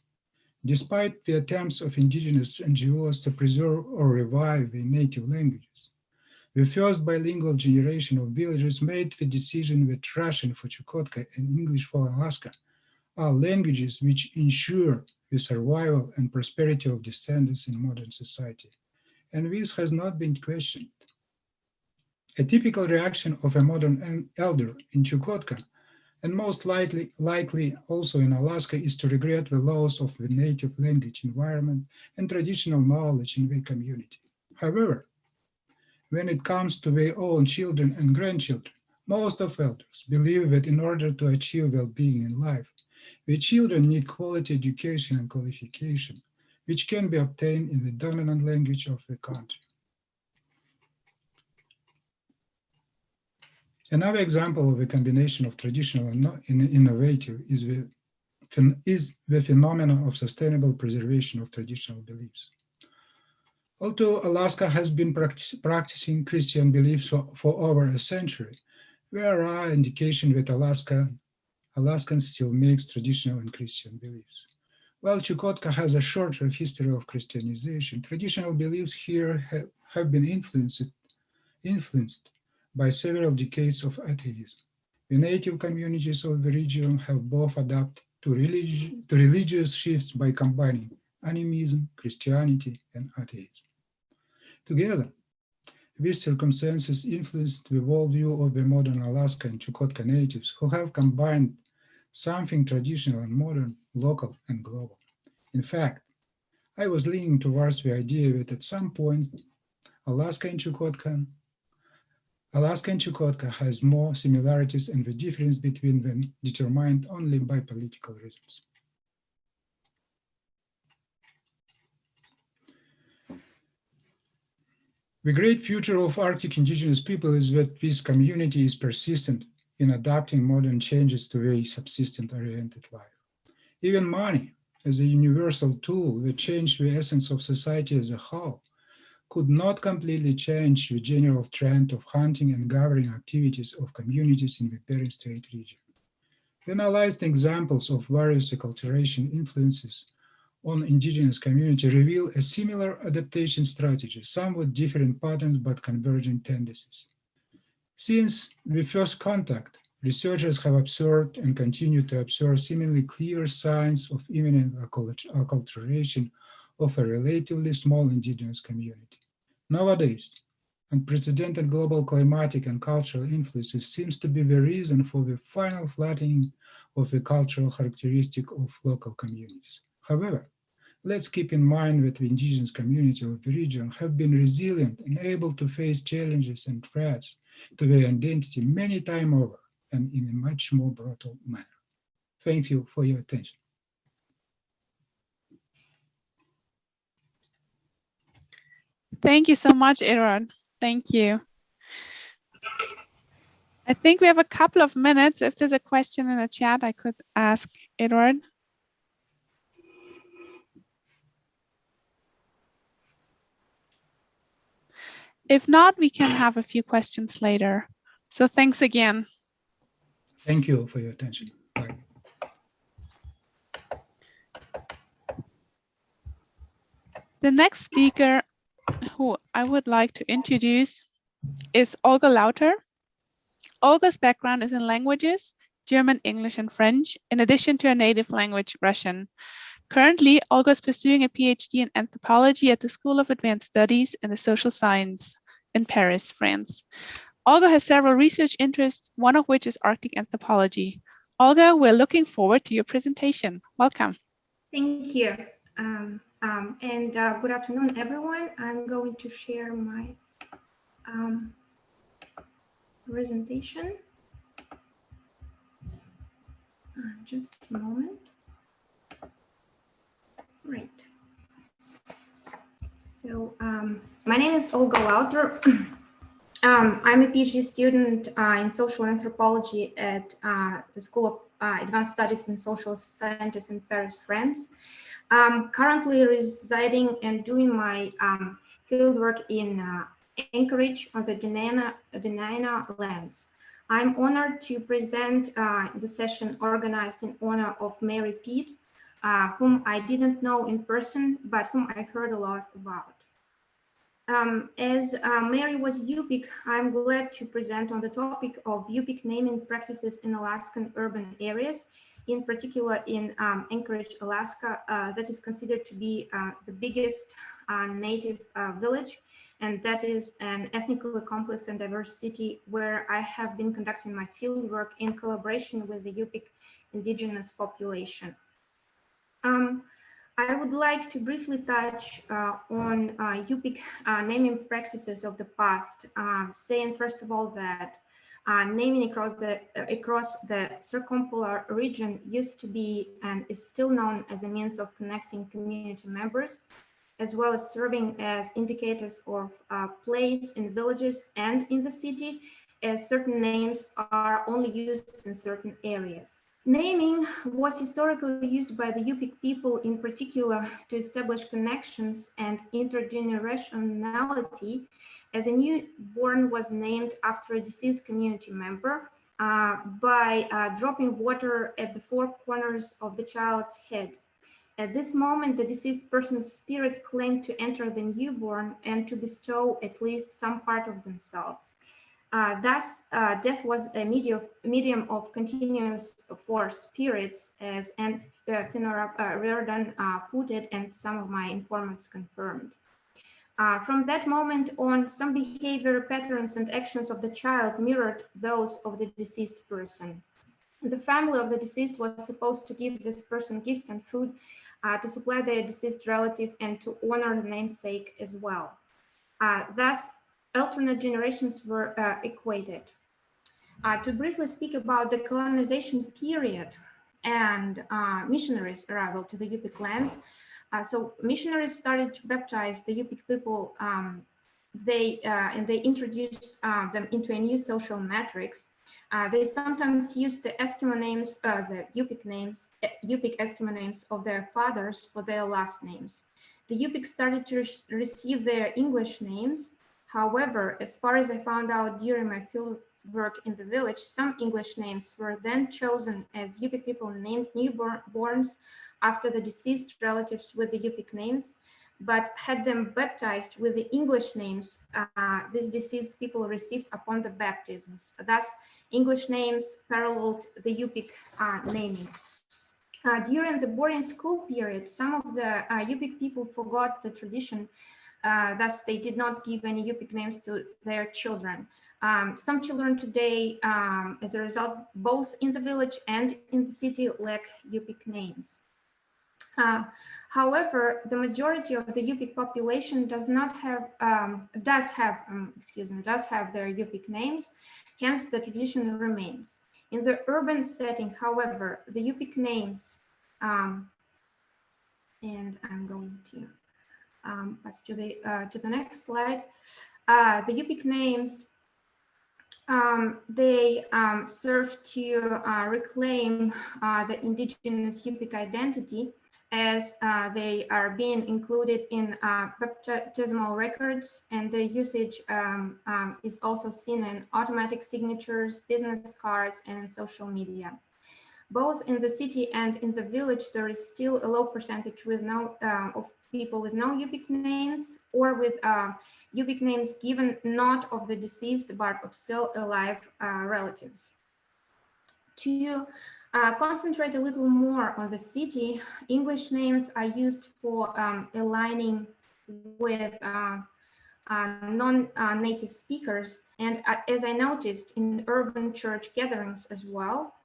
Despite the attempts of indigenous NGOs to preserve or revive the native languages, the first bilingual generation of villagers made the decision that Russian for Chukotka and English for Alaska are languages which ensure the survival and prosperity of descendants in modern society, and this has not been questioned. A typical reaction of a modern elder in Chukotka, and most likely also in Alaska, is to regret the loss of the native language environment and traditional knowledge in the community. However, when it comes to their own children and grandchildren, most of elders believe that in order to achieve well-being in life, the children need quality education and qualification, which can be obtained in the dominant language of the country. Another example of a combination of traditional and innovative is the phenomenon of sustainable preservation of traditional beliefs. Although Alaska has been practicing Christian beliefs for over a century, there are indications that Alaskans still mix traditional and Christian beliefs. While Chukotka has a shorter history of Christianization, traditional beliefs here have been influenced by several decades of atheism. The native communities of the region have both adapted to religious shifts by combining animism, Christianity, and atheism. Together, these circumstances influenced the worldview of the modern Alaska and Chukotka natives, who have combined something traditional and modern, local and global. In fact, I was leaning towards the idea that at some point, Alaska and Chukotka has more similarities, and the difference between them determined only by political reasons. The great future of Arctic indigenous people is that this community is persistent in adapting modern changes to a subsistence-oriented life. Even money, as a universal tool that changed the essence of society as a whole, could not completely change the general trend of hunting and gathering activities of communities in the Bering Strait region. The analyzed examples of various acculturation influences on indigenous community reveal a similar adaptation strategy, somewhat different patterns but converging tendencies. Since the first contact, researchers have observed and continue to observe seemingly clear signs of imminent acculturation of a relatively small indigenous community. Nowadays, unprecedented global climatic and cultural influences seems to be the reason for the final flattening of the cultural characteristic of local communities. However, let's keep in mind that the indigenous community of the region have been resilient and able to face challenges and threats to their identity many times over and in a much more brutal manner. Thank you for your attention. Thank you so much, Edward. Thank you. I think we have a couple of minutes. If there's a question in the chat, I could ask Edward. If not, we can have a few questions later. So thanks again. Thank you for your attention. Bye. The next speaker who I would like to introduce is Olga Lauter. Olga's background is in languages, German, English, and French, in addition to her native language, Russian. Currently, Olga is pursuing a PhD in anthropology at the School of Advanced Studies in the Social Science in Paris, France. Olga has several research interests, one of which is Arctic anthropology. Olga, we're looking forward to your presentation. Welcome. Thank you. Good afternoon, everyone. I'm going to share my presentation. Just a moment. Right. So my name is Olga Lauter. I'm a PhD student in social anthropology at the School of Advanced Studies in Social Sciences in Paris, France. I'm currently residing and doing my fieldwork in Anchorage on the Dena'ina lands. I'm honored to present the session organized in honor of Mary Pete, whom I didn't know in person, but whom I heard a lot about. As Mary was Yupik, I'm glad to present on the topic of Yupik naming practices in Alaskan urban areas, in particular in Anchorage, Alaska, that is considered to be the biggest native village, and that is an ethnically complex and diverse city where I have been conducting my fieldwork in collaboration with the Yupik indigenous population. I would like to briefly touch on Yupik naming practices of the past, saying first of all that naming across the circumpolar region used to be and is still known as a means of connecting community members, as well as serving as indicators of place in villages and in the city, as certain names are only used in certain areas. Naming was historically used by the Yupik people in particular to establish connections and intergenerationality, as a newborn was named after a deceased community member by dropping water at the four corners of the child's head. At this moment, the deceased person's spirit claimed to enter the newborn and to bestow at least some part of themselves. Thus, death was a medium of continuance for spirits, as Reardon put it, and some of my informants confirmed. From that moment on, some behavior patterns and actions of the child mirrored those of the deceased person. The family of the deceased was supposed to give this person gifts and food to supply their deceased relative and to honor the namesake as well. Thus, alternate generations were equated. To briefly speak about the colonization period and missionaries' arrival to the Yupik lands. So missionaries started to baptize the Yupik people. They introduced them into a new social matrix. They sometimes used the Eskimo names, the Yupik names, Yupik Eskimo names of their fathers for their last names. The Yupik started to receive their English names. However, as far as I found out during my field work in the village, some English names were then chosen as Yupik people named newborns after the deceased relatives with the Yupik names, but had them baptized with the English names these deceased people received upon the baptisms. Thus, English names paralleled the Yupik naming. During the boarding school period, some of the Yupik people forgot the tradition. Thus, they did not give any Yupik names to their children. Some children today, as a result, both in the village and in the city, lack Yupik names. However, the majority of the Yupik population does have their Yupik names. Hence, the tradition remains. In the urban setting, however, the Yupik names, and I'm going to pass to the next slide. The Yupik names, they serve to reclaim the indigenous Yupik identity, as they are being included in baptismal records, and their usage is also seen in automatic signatures, business cards, and in social media. Both in the city and in the village, there is still a low percentage with of people with no Yupik names, or with Yupik names given not of the deceased but of still alive relatives. To concentrate a little more on the city, English names are used for aligning with non-native speakers, and as I noticed in urban church gatherings as well,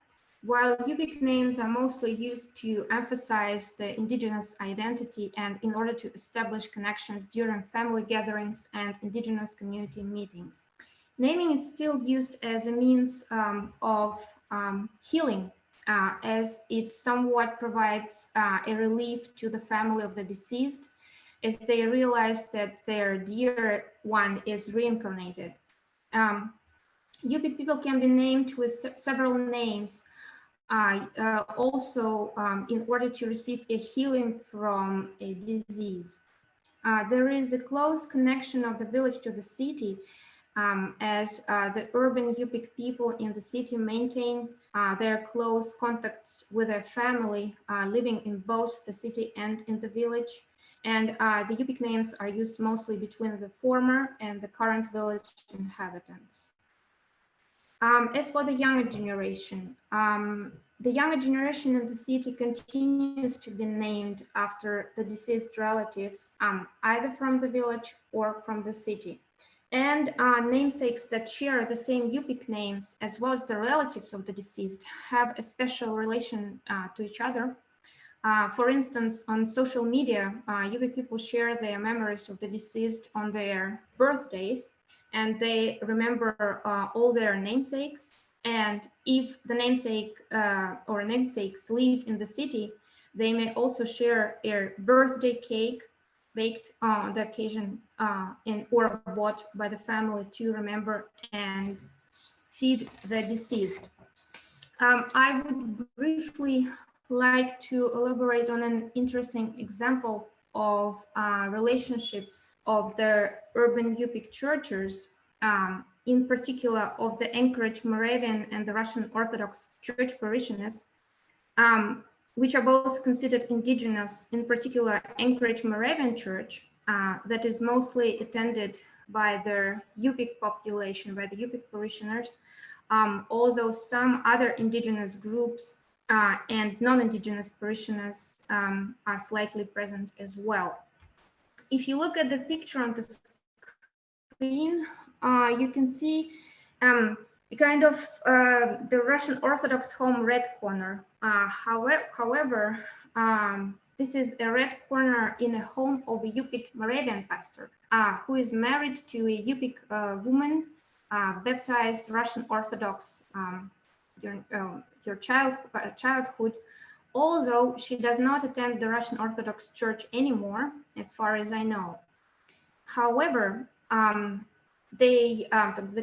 while Yupik names are mostly used to emphasize the indigenous identity and in order to establish connections during family gatherings and indigenous community meetings. Naming is still used as a means of healing, as it somewhat provides a relief to the family of the deceased, as they realize that their dear one is reincarnated. Yupik people can be named with several names, also in order to receive a healing from a disease. There is a close connection of the village to the city, as the urban Yupik people in the city maintain their close contacts with their family living in both the city and in the village. And the Yupik names are used mostly between the former and the current village inhabitants. As for the younger generation in the city continues to be named after the deceased relatives, either from the village or from the city. And namesakes that share the same Yupik names, as well as the relatives of the deceased, have a special relation to each other. For instance, on social media, Yupik people share their memories of the deceased on their birthdays, and they remember all their namesakes. And if the namesake or namesakes live in the city, they may also share a birthday cake baked on the occasion or bought by the family to remember and feed the deceased. I would briefly like to elaborate on an interesting example of relationships of the urban Yupik churches, in particular of the Anchorage Moravian and the Russian Orthodox Church parishioners, which are both considered indigenous, in particular Anchorage Moravian Church, that is mostly attended by the Yupik population, by the Yupik parishioners, although some other indigenous groups and non-indigenous parishioners are slightly present as well. If you look at the picture on the screen, you can see kind of the Russian Orthodox home red corner. However, this is a red corner in a home of a Yupik Moravian pastor who is married to a Yupik woman, baptized Russian Orthodox during her childhood, although she does not attend the Russian Orthodox Church anymore, as far as I know. However, the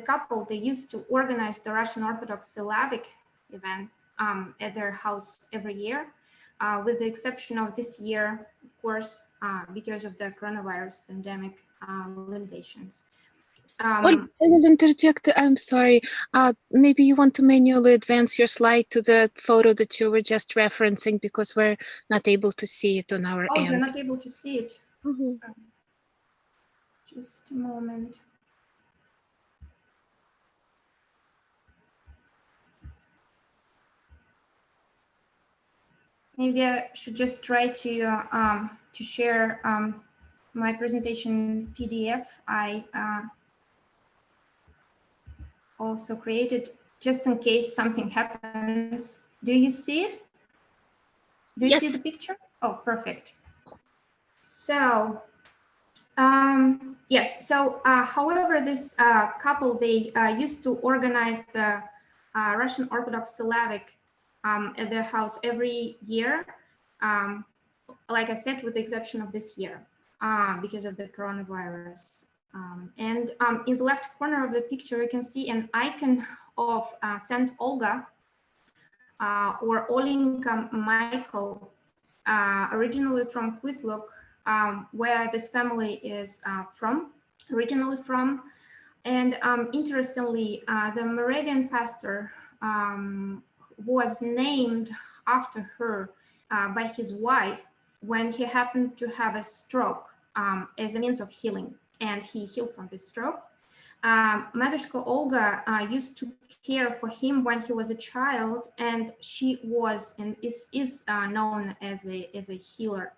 couple, they used to organize the Russian Orthodox Slavic event at their house every year, with the exception of this year, of course, because of the coronavirus pandemic limitations. Well, I will interject. I'm sorry. Maybe you want to manually advance your slide to the photo that you were just referencing, because we're not able to see it on our end. You're not able to see it. Mm-hmm. Just a moment. Maybe I should just try to share my presentation PDF. I also created just in case something happens. Do you see it? Do you see the picture? Oh, perfect. So, yes. So, however, this couple, they used to organize the Russian Orthodox Slavic at their house every year, like I said, with the exception of this year. because of the coronavirus. In the left corner of the picture, you can see an icon of Saint Olga or Olinka Michael, originally from Kuskokwim, where this family is originally from. And interestingly, the Moravian pastor was named after her by his wife when he happened to have a stroke as a means of healing, and he healed from this stroke. Matyshka Olga used to care for him when he was a child, and she was and is known as a healer.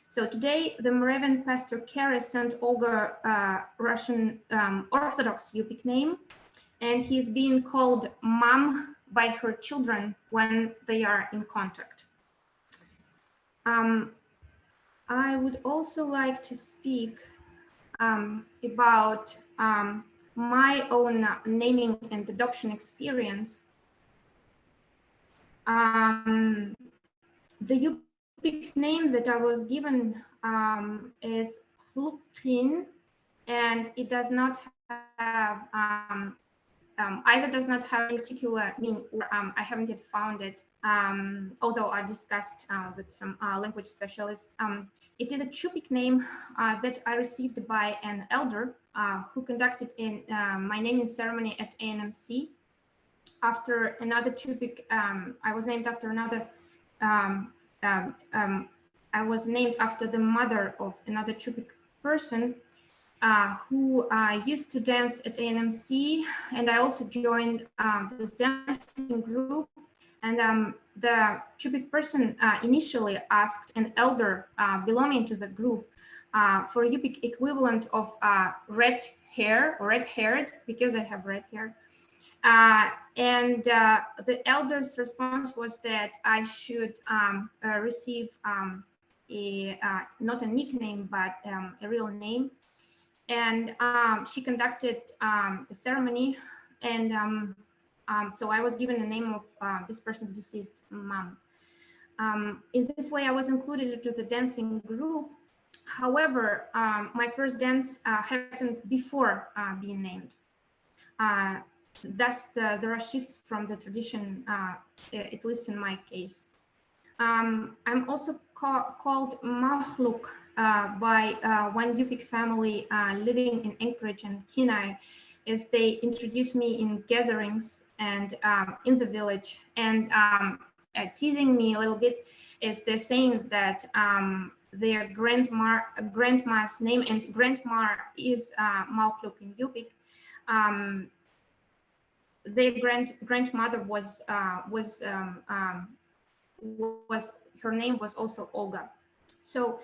So today, the Moravian pastor carries St. Olga Russian Orthodox Yupik name, and he is being called Mom by her children when they are in contact. I would also like to speak about my own naming and adoption experience. The Yupik name that I was given is Kk'odohdaatlno, and it does not have either does not have a particular meaning, or I haven't yet found it, although I discussed with some language specialists. It is a Chupik name that I received by an elder who conducted my naming ceremony at ANMC. After another Chupik, I was named after another, I was named after the mother of another Chupik person who used to dance at ANMC, and I also joined this dancing group. And the Chupik person initially asked an elder belonging to the group for a Yupik equivalent of red hair or red-haired, because I have red hair. And the elder's response was that I should receive not a nickname, but a real name. And she conducted the ceremony, and so I was given the name of this person's deceased mom. In this way, I was included into the dancing group. However, my first dance happened before being named. Thus, there are shifts from the tradition, at least in my case. I'm also called Mahluk by one Yupik family living in Anchorage and Kenai, as they introduced me in gatherings and in the village, and teasing me a little bit, is they're saying that their grandma's name, and grandma is Mahluk in Yupik. Their grandmother was her name was also Olga. So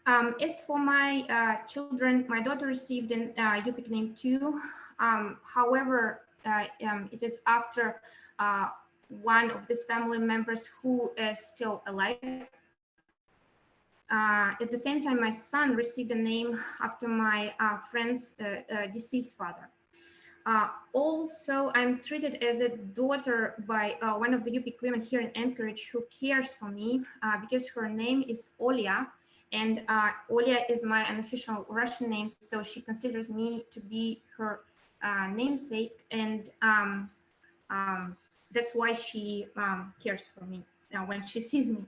as for my children, my daughter received an Yupik name too. However, it is after one of these family members who is still alive. At the same time, my son received a name after my friend's deceased father. Also, I'm treated as a daughter by one of the Yupik women here in Anchorage who cares for me because her name is Olga, and Olga is my unofficial Russian name, so she considers me to be her namesake, and that's why she cares for me when she sees me.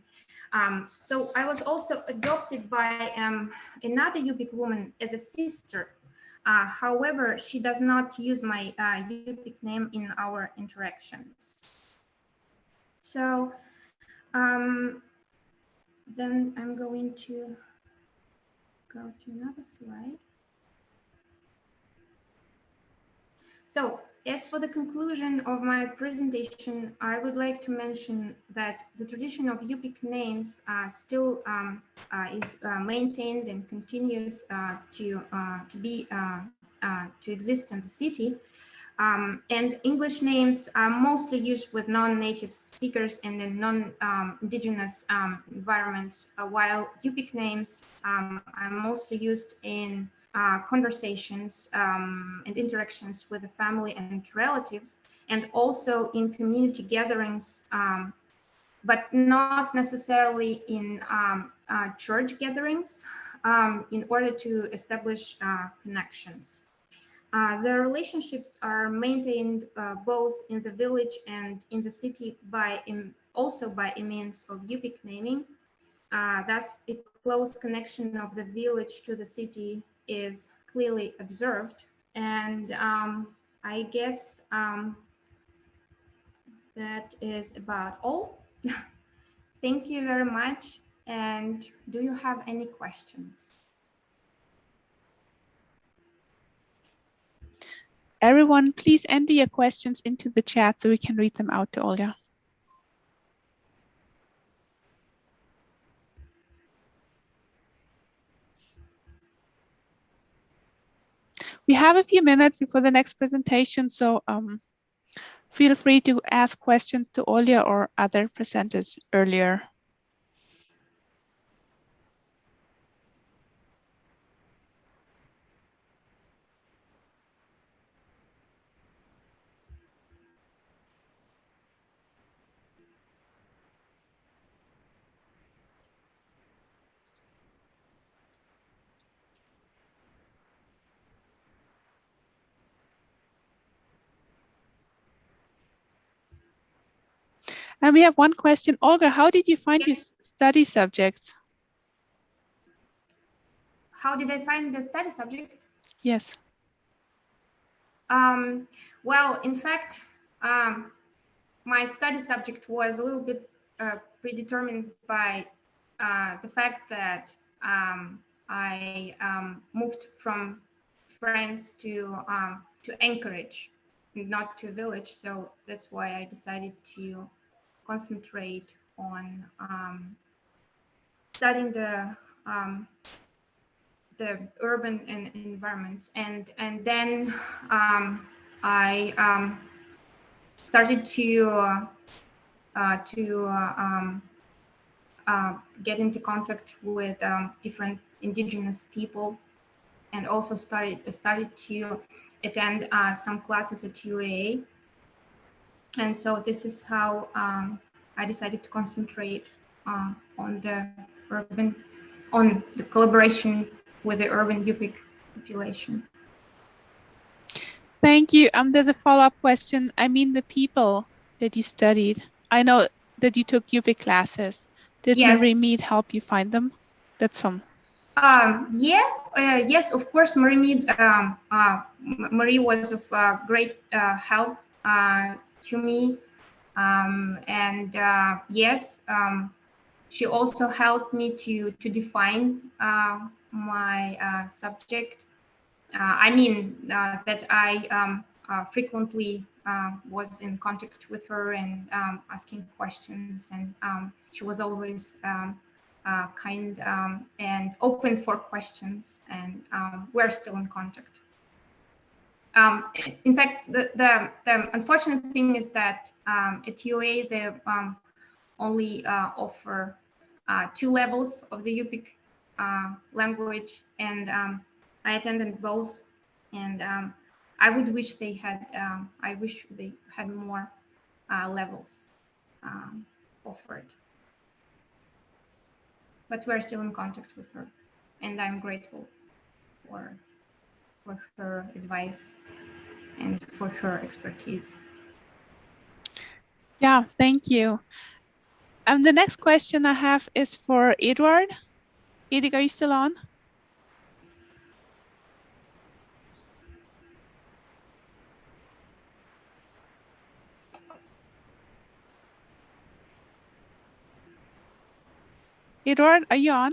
So I was also adopted by another Yupik woman as a sister. However, she does not use my Yupik name in our interactions. So then I'm going to go to another slide. So as for the conclusion of my presentation, I would like to mention that the tradition of Yupik names still is maintained and continues to exist in the city. And English names are mostly used with non-native speakers and in non-indigenous environments, while Yupik names are mostly used in conversations and interactions with the family and relatives, and also in community gatherings, but not necessarily in church gatherings. in order to establish connections. The relationships are maintained both in the village and in the city also by a means of Yupik naming. Thus, a close connection of the village to the city is clearly observed. And I guess that is about all. Thank you very much. And do you have any questions? Everyone, please enter your questions into the chat so we can read them out to Olga. We have a few minutes before the next presentation, so feel free to ask questions to Olga or other presenters earlier. And we have one question. Olga, how did you find your study subjects? How did I find the study subject? Yes. Well, in fact, my study subject was a little bit predetermined by the fact that I moved from France to Anchorage, not to a village. So that's why I decided to concentrate on studying the urban environments, and then I started to get into contact with different indigenous people, and also started to attend some classes at UAA. And so this is how I decided to concentrate on the collaboration with the urban Yupik population. Thank you. There's a follow-up question. I mean, the people that you studied. I know that you took Yupik classes. Did Mary Mead help you find them? That's from. Yes, of course, Mary Mead. Marie was of great help to me, and yes, she also helped me to define my subject. I mean that I frequently was in contact with her and asking questions, and she was always kind and open for questions, and we're still in contact. In fact, the unfortunate thing is that at UA they only offer 2 levels of the Yupik language, and I attended both, and I would wish they had. I wish they had more levels offered. But we're still in contact with her, and I'm grateful for her advice and for her expertise. Yeah, thank you. The next question I have is for Eduard. Edgar, are you still on? Eduard, are you on?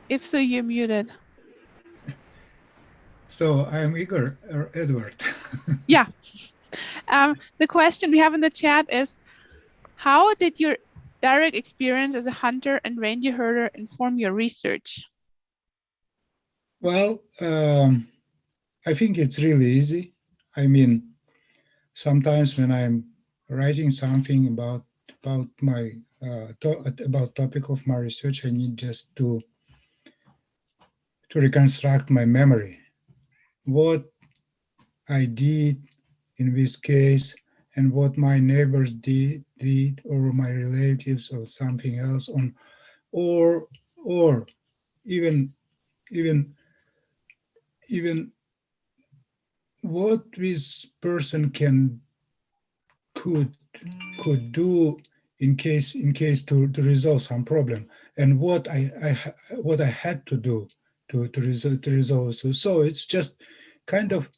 If so, you're muted. So I'm Igor or Edward. Yeah. The question we have in the chat is, how did your direct experience as a hunter and reindeer herder inform your research? Well, I think it's really easy. I mean, sometimes when I'm writing something about my about topic of my research, I need just to reconstruct my memory, what I did in this case, and what my neighbors did or my relatives or something else on, or even what this person could do in case to resolve some problem, and what I had to do to resolve. So it's just kind of,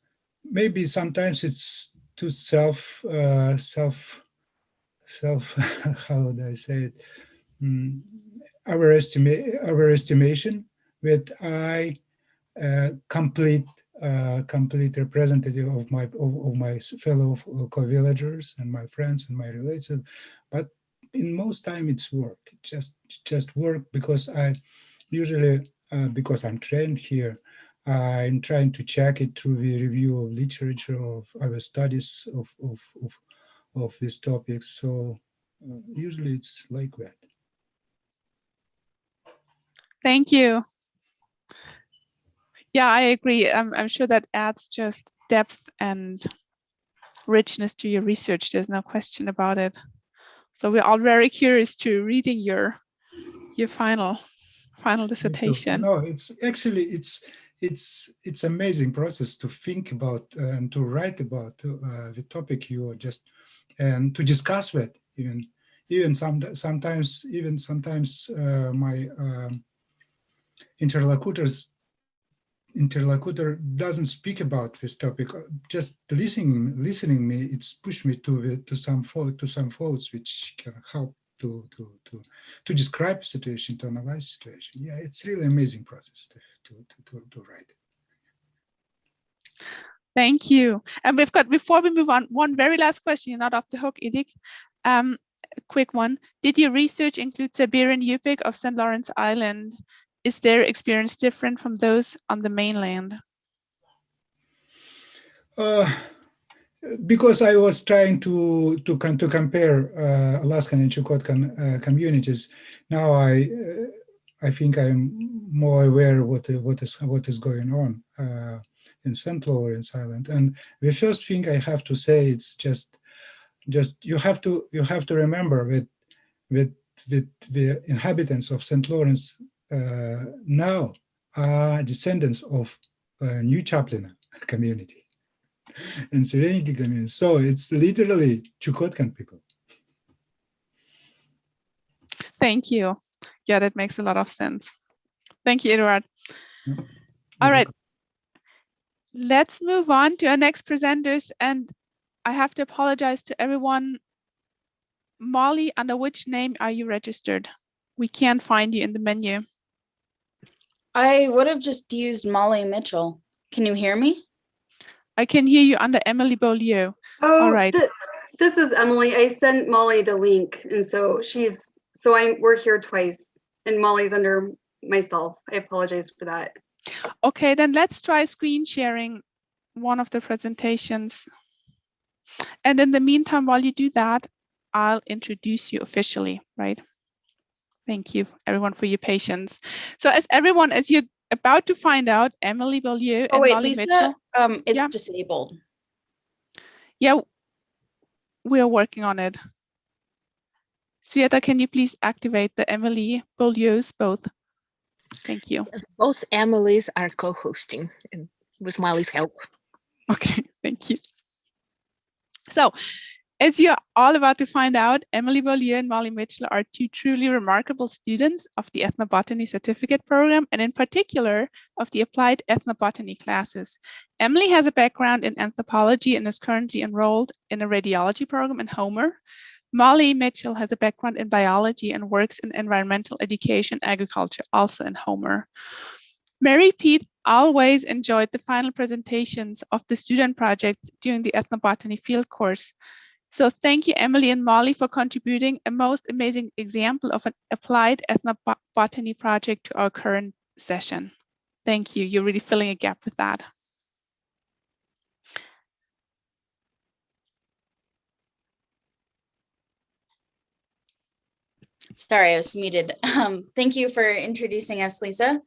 maybe sometimes it's too self how would I say it, our estimation that I complete representative of my fellow co-villagers and my friends and my relatives, but in most time it's work. It's just work, because I usually because I'm trained here, I'm trying to check it through the review of literature, of other studies of these topics. So usually it's like that. Thank you. Yeah, I agree. I'm sure that adds just depth and richness to your research. There's no question about it. So we're all very curious to reading your final dissertation. No, it's actually it's amazing process to think about and to write about the topic you are just, and to discuss it. Even sometimes my interlocutor doesn't speak about this topic. Just listening me, it's pushed me to some thoughts which can help to describe situation, to analyze situation. Yeah, it's really amazing process to write. Thank you. And we've got, before we move on, one very last question. You're not off the hook, Edith. A quick one. Did your research include Siberian Yupik of St. Lawrence Island? Is their experience different from those on the mainland? Because I was trying to compare Alaskan and Chukotkan communities. Now I think I'm more aware of what is going on in St. Lawrence Island. And the first thing I have to say, it's just you have to remember that the inhabitants of St. Lawrence now are descendants of New Chaplin community and Serenity community. So it's literally Chukotkan people. Thank you. Yeah, that makes a lot of sense. Thank you, Eduard. All right. Let's move on to our next presenters. And I have to apologize to everyone. Molly, under which name are you registered? We can't find you in the menu. I would have just used Molly Mitchell. Can you hear me? I can hear you under Emily Beaulieu. Oh, all right. This is Emily. I sent Molly the link, and so we're here twice, and Molly's under myself. I apologize for that. Okay, then let's try screen sharing one of the presentations. And in the meantime, while you do that, I'll introduce you officially, right? Thank you, everyone, for your patience. So as you're about to find out, Emily Beaulieu and Molly Lisa, Mitchell. it's disabled. Yeah, we're working on it. Sveta, can you please activate the Emily Beaulieus both? Thank you. Yes, both Emilys are co-hosting with Molly's help. Okay, thank you. So, as you're all about to find out, Emily Beaulieu and Molly Mitchell are two truly remarkable students of the Ethnobotany Certificate Program, and in particular of the Applied Ethnobotany classes. Emily has a background in anthropology and is currently enrolled in a radiology program in Homer. Molly Mitchell has a background in biology and works in environmental education, agriculture, also in Homer. Mary Pete always enjoyed the final presentations of the student projects during the ethnobotany field course. So thank you, Emily and Molly, for contributing a most amazing example of an applied ethnobotany project to our current session. Thank you. You're really filling a gap with that. Sorry, I was muted. Thank you for introducing us, Lisa.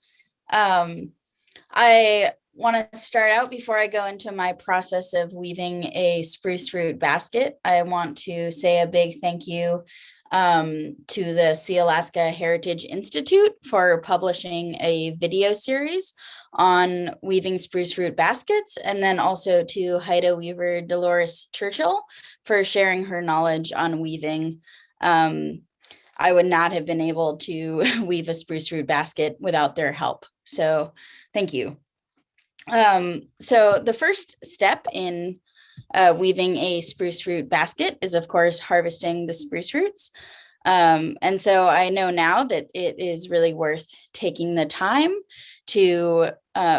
want to start out before I go into my process of weaving a spruce root basket. I want to say a big thank you to the Sea Alaska Heritage Institute for publishing a video series on weaving spruce root baskets, and then also to Haida weaver Dolores Churchill for sharing her knowledge on weaving. I would not have been able to weave a spruce root basket without their help. So thank you. So the first step in weaving a spruce root basket is, of course, harvesting the spruce roots. And so I know now that it is really worth taking the time to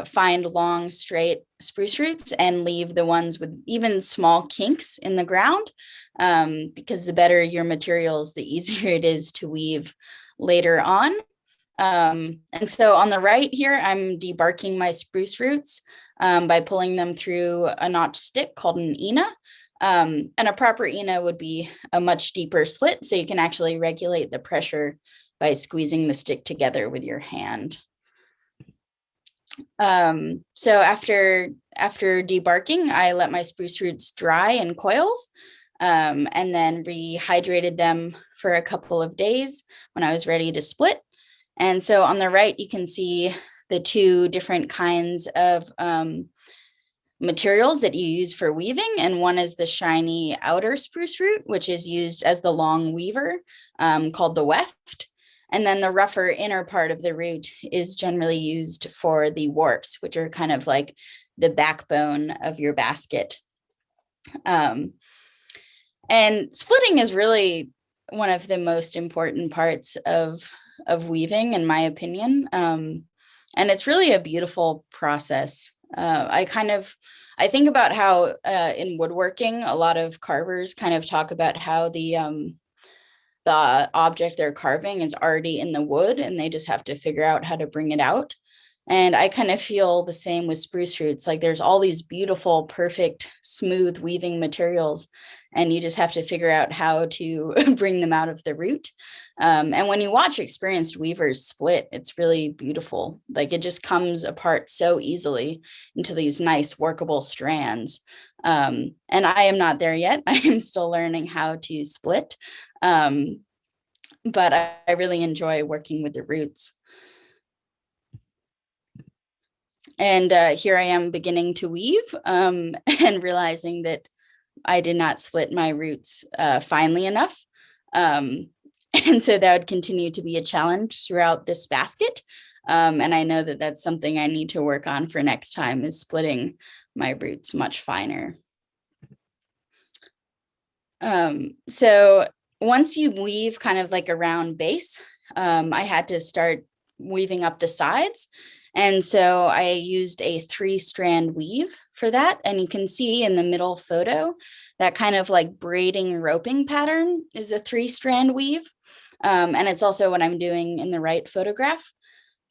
find long, straight spruce roots and leave the ones with even small kinks in the ground, because the better your materials, the easier it is to weave later on. And so on the right here, I'm debarking my spruce roots by pulling them through a notch stick called an ina. And a proper ina would be a much deeper slit, so you can actually regulate the pressure by squeezing the stick together with your hand. So after debarking, I let my spruce roots dry in coils, and then rehydrated them for a couple of days when I was ready to split. And so on the right, you can see the two different kinds of materials that you use for weaving. And one is the shiny outer spruce root, which is used as the long weaver, called the weft. And then the rougher inner part of the root is generally used for the warps, which are kind of like the backbone of your basket. And splitting is really one of the most important parts of weaving, in my opinion. And it's really a beautiful process. I think about how in woodworking, a lot of carvers kind of talk about how the object they're carving is already in the wood and they just have to figure out how to bring it out. And I kind of feel the same with spruce roots. Like there's all these beautiful, perfect, smooth weaving materials, and you just have to figure out how to bring them out of the root. And when you watch experienced weavers split, it's really beautiful. Like it just comes apart so easily into these nice workable strands. And I am not there yet. I am still learning how to split. But I really enjoy working with the roots. And here I am beginning to weave and realizing that I did not split my roots finely enough. And so that would continue to be a challenge throughout this basket. And I know that that's something I need to work on for next time, is splitting my roots much finer. So once you weave kind of like a round base, I had to start weaving up the sides. And so I used a 3-strand weave for that. And you can see in the middle photo, that kind of like braiding roping pattern is a 3-strand weave. And it's also what I'm doing in the right photograph.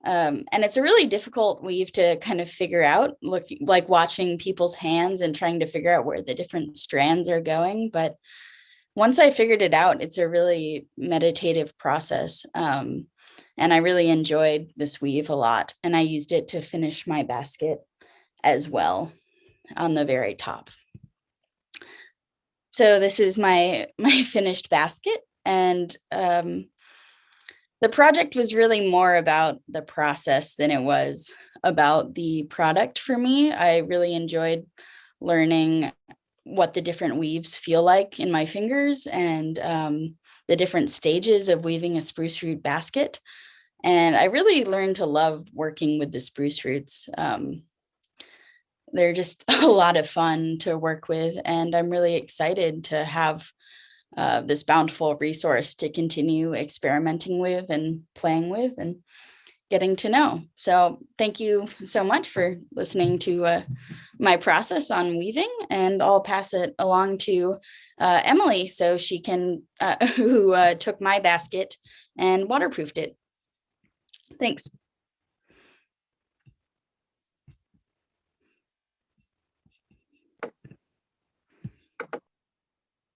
And it's a really difficult weave to kind of figure out, like watching people's hands and trying to figure out where the different strands are going. But once I figured it out, it's a really meditative process. And I really enjoyed this weave a lot. And I used it to finish my basket as well on the very top. So this is my finished basket. And the project was really more about the process than it was about the product for me. I really enjoyed learning what the different weaves feel like in my fingers, and the different stages of weaving a spruce root basket. And I really learned to love working with the spruce roots. They're just a lot of fun to work with, and I'm really excited to have this bountiful resource to continue experimenting with and playing with and getting to know. So thank you so much for listening to my process on weaving, and I'll pass it along to Emily so she can, who took my basket and waterproofed it. Thanks.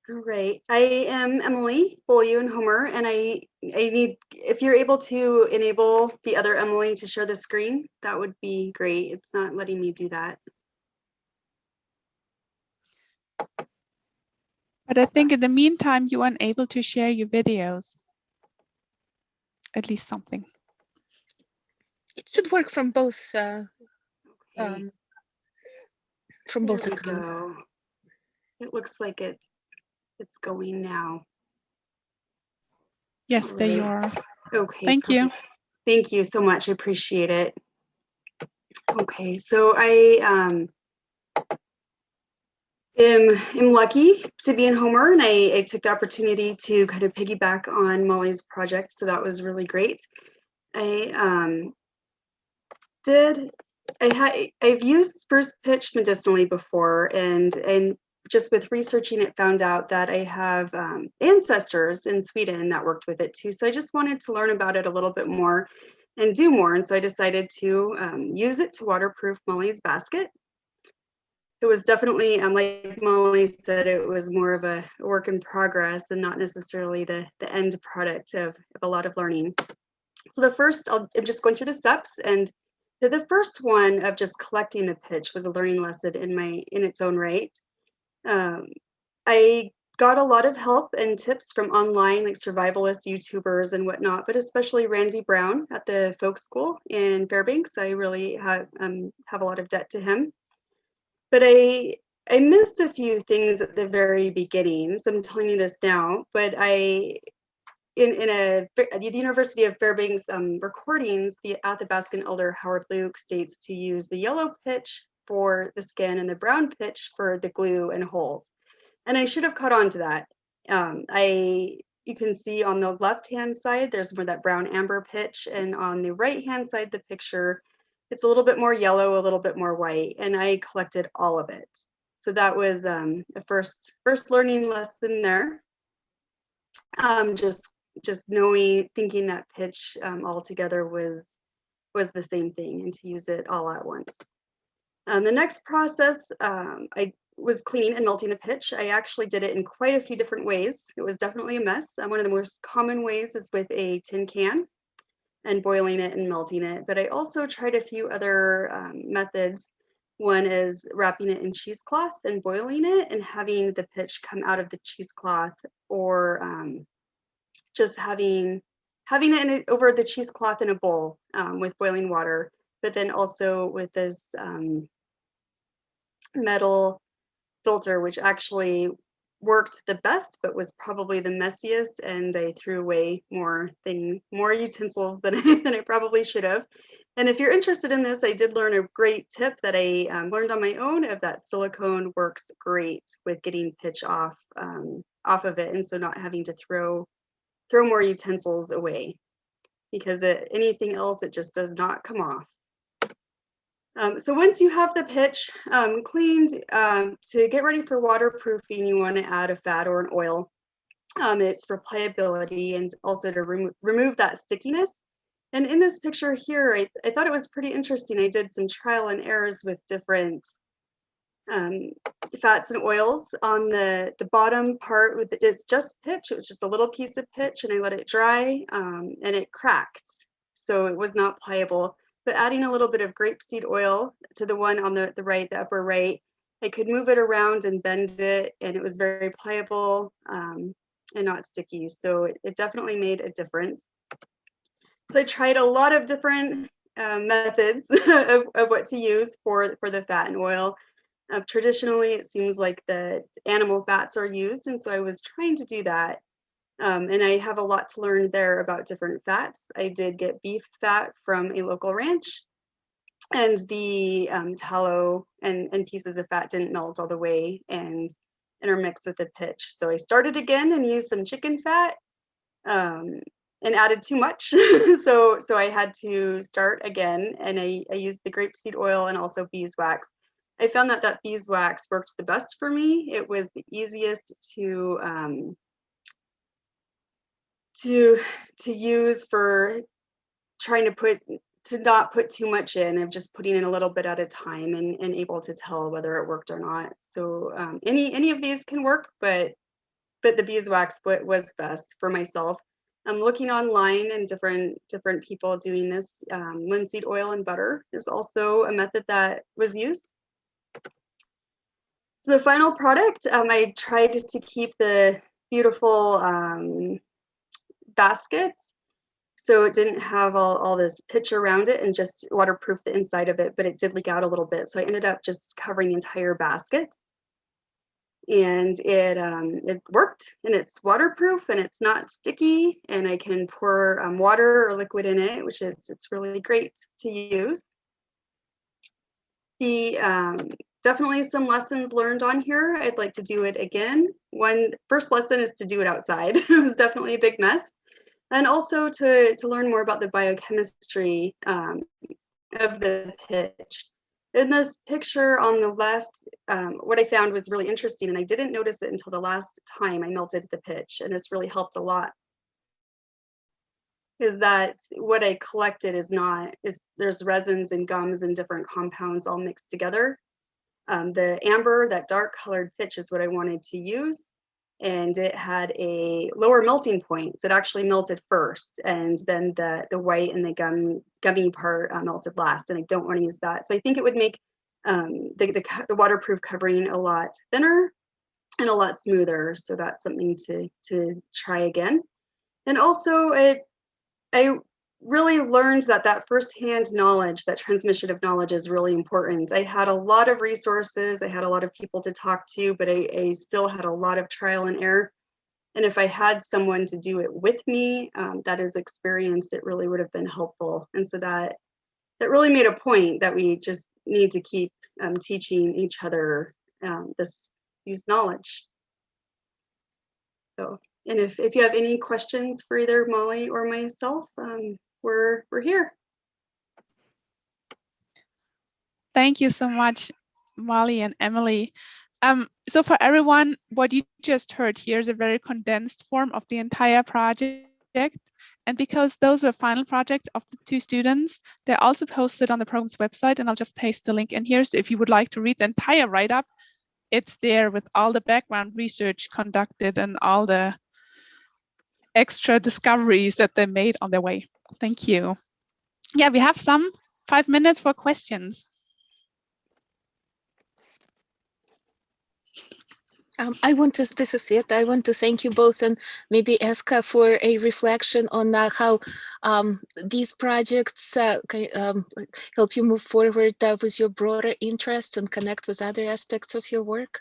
All right, I am Emily Beaulieu and Homer, and I if you're able to enable the other Emily to share the screen, that would be great. It's not letting me do that. But I think in the meantime, you are able to share your videos. At least something. It should work from both Okay. from both There we accounts. go. It looks like it's going now. Yes, All there you right. are. Okay. Thank you. Perfect. Thank you so much. I appreciate it. Okay, so I am lucky to be in Homer, and I took the opportunity to kind of piggyback on Molly's project, so that was really great. I've used spruce pitch medicinally before, and just with researching it, found out that I have ancestors in Sweden that worked with it too. So I just wanted to learn about it a little bit more and do more. And so I decided to use it to waterproof Molly's basket. It was definitely, like Molly said, it was more of a work in progress and not necessarily the end product of a lot of learning. So the first, I'm just going through the steps, and the first one of just collecting the pitch was a learning lesson in its own right. I got a lot of help and tips from online, like survivalist YouTubers and whatnot, but especially Randy Brown at the folk school in Fairbanks. I really have a lot of debt to him. But I missed a few things at the very beginning, so I'm telling you this now. But at the University of Fairbanks recordings, the Athabaskan elder Howard Luke states to use the yellow pitch for the skin and the brown pitch for the glue and holes. And I should have caught on to that. You can see on the left-hand side, there's more that brown amber pitch, and on the right-hand side of the picture, it's a little bit more yellow, a little bit more white, and I collected all of it. So that was a first learning lesson there. Just knowing, thinking that pitch altogether was the same thing, and to use it all at once. The next process, I was cleaning and melting the pitch. I actually did it in quite a few different ways. It was definitely a mess. One of the most common ways is with a tin can and boiling it and melting it. But I also tried a few other methods. One is wrapping it in cheesecloth and boiling it and having the pitch come out of the cheesecloth, or just having it over the cheesecloth in a bowl with boiling water, but then also with this metal filter, which actually worked the best, but was probably the messiest, and I threw away more utensils than I probably should have. And if you're interested in this, I did learn a great tip that I learned on my own, of that silicone works great with getting pitch off of it, and so not having to throw more utensils away, because anything else, it just does not come off. So once you have the pitch cleaned, to get ready for waterproofing, you want to add a fat or an oil. It's for pliability and also to remove that stickiness. And in this picture here, I thought it was pretty interesting. I did some trial and errors with different fats and oils. On the bottom part, it's just pitch. It was just a little piece of pitch, and I let it dry, and it cracked. So it was not pliable. But adding a little bit of grapeseed oil to the one on the right, the upper right, I could move it around and bend it, and it was very pliable and not sticky. So it definitely made a difference. So I tried a lot of different methods of what to use for the fat and oil. Traditionally, it seems like the animal fats are used, and so I was trying to do that. And I have a lot to learn there about different fats. I did get beef fat from a local ranch, and the tallow and pieces of fat didn't melt all the way and intermix with the pitch. So I started again and used some chicken fat and added too much. so I had to start again, and I used the grapeseed oil and also beeswax. I found that beeswax worked the best for me. It was the easiest to use for trying to not put too much in, of just putting in a little bit at a time and able to tell whether it worked or not. So any of these can work, but the beeswax was best for myself. I'm looking online and different people doing this. Linseed oil and butter is also a method that was used. So the final product, I tried to keep the beautiful basket, so it didn't have all this pitch around it and just waterproof the inside of it, but it did leak out a little bit. So I ended up just covering the entire basket. And it worked, and it's waterproof and it's not sticky, and I can pour water or liquid in it, which it's really great to use. The definitely some lessons learned on here. I'd like to do it again. First lesson is to do it outside. It was definitely a big mess, and also to learn more about the biochemistry of the pitch. In this picture on the left, what I found was really interesting, and I didn't notice it until the last time I melted the pitch, and it's really helped a lot, is that what I collected there's resins and gums and different compounds all mixed together. The amber, that dark colored pitch, is what I wanted to use, and it had a lower melting point. So it actually melted first, and then the white and the gummy part melted last, and I don't want to use that. So I think it would make the waterproof covering a lot thinner and a lot smoother. So that's something to try again. And also I really learned that firsthand knowledge, that transmission of knowledge, is really important. I had a lot of resources, I had a lot of people to talk to, but I still had a lot of trial and error. And if I had someone to do it with me that is experienced, it really would have been helpful. And so that really made a point that we just need to keep teaching each other these knowledge. So, and if you have any questions for either Molly or myself, we're here. Thank you so much, Molly and Emily. So for everyone, what you just heard here is a very condensed form of the entire project. And because those were final projects of the two students, they're also posted on the program's website, and I'll just paste the link in here. So if you would like to read the entire write-up, it's there with all the background research conducted and all the extra discoveries that they made on their way. Thank you. Yeah, we have 5 minutes for questions. This is it. I want to thank you both and maybe ask for a reflection on how these projects can help you move forward with your broader interests and connect with other aspects of your work.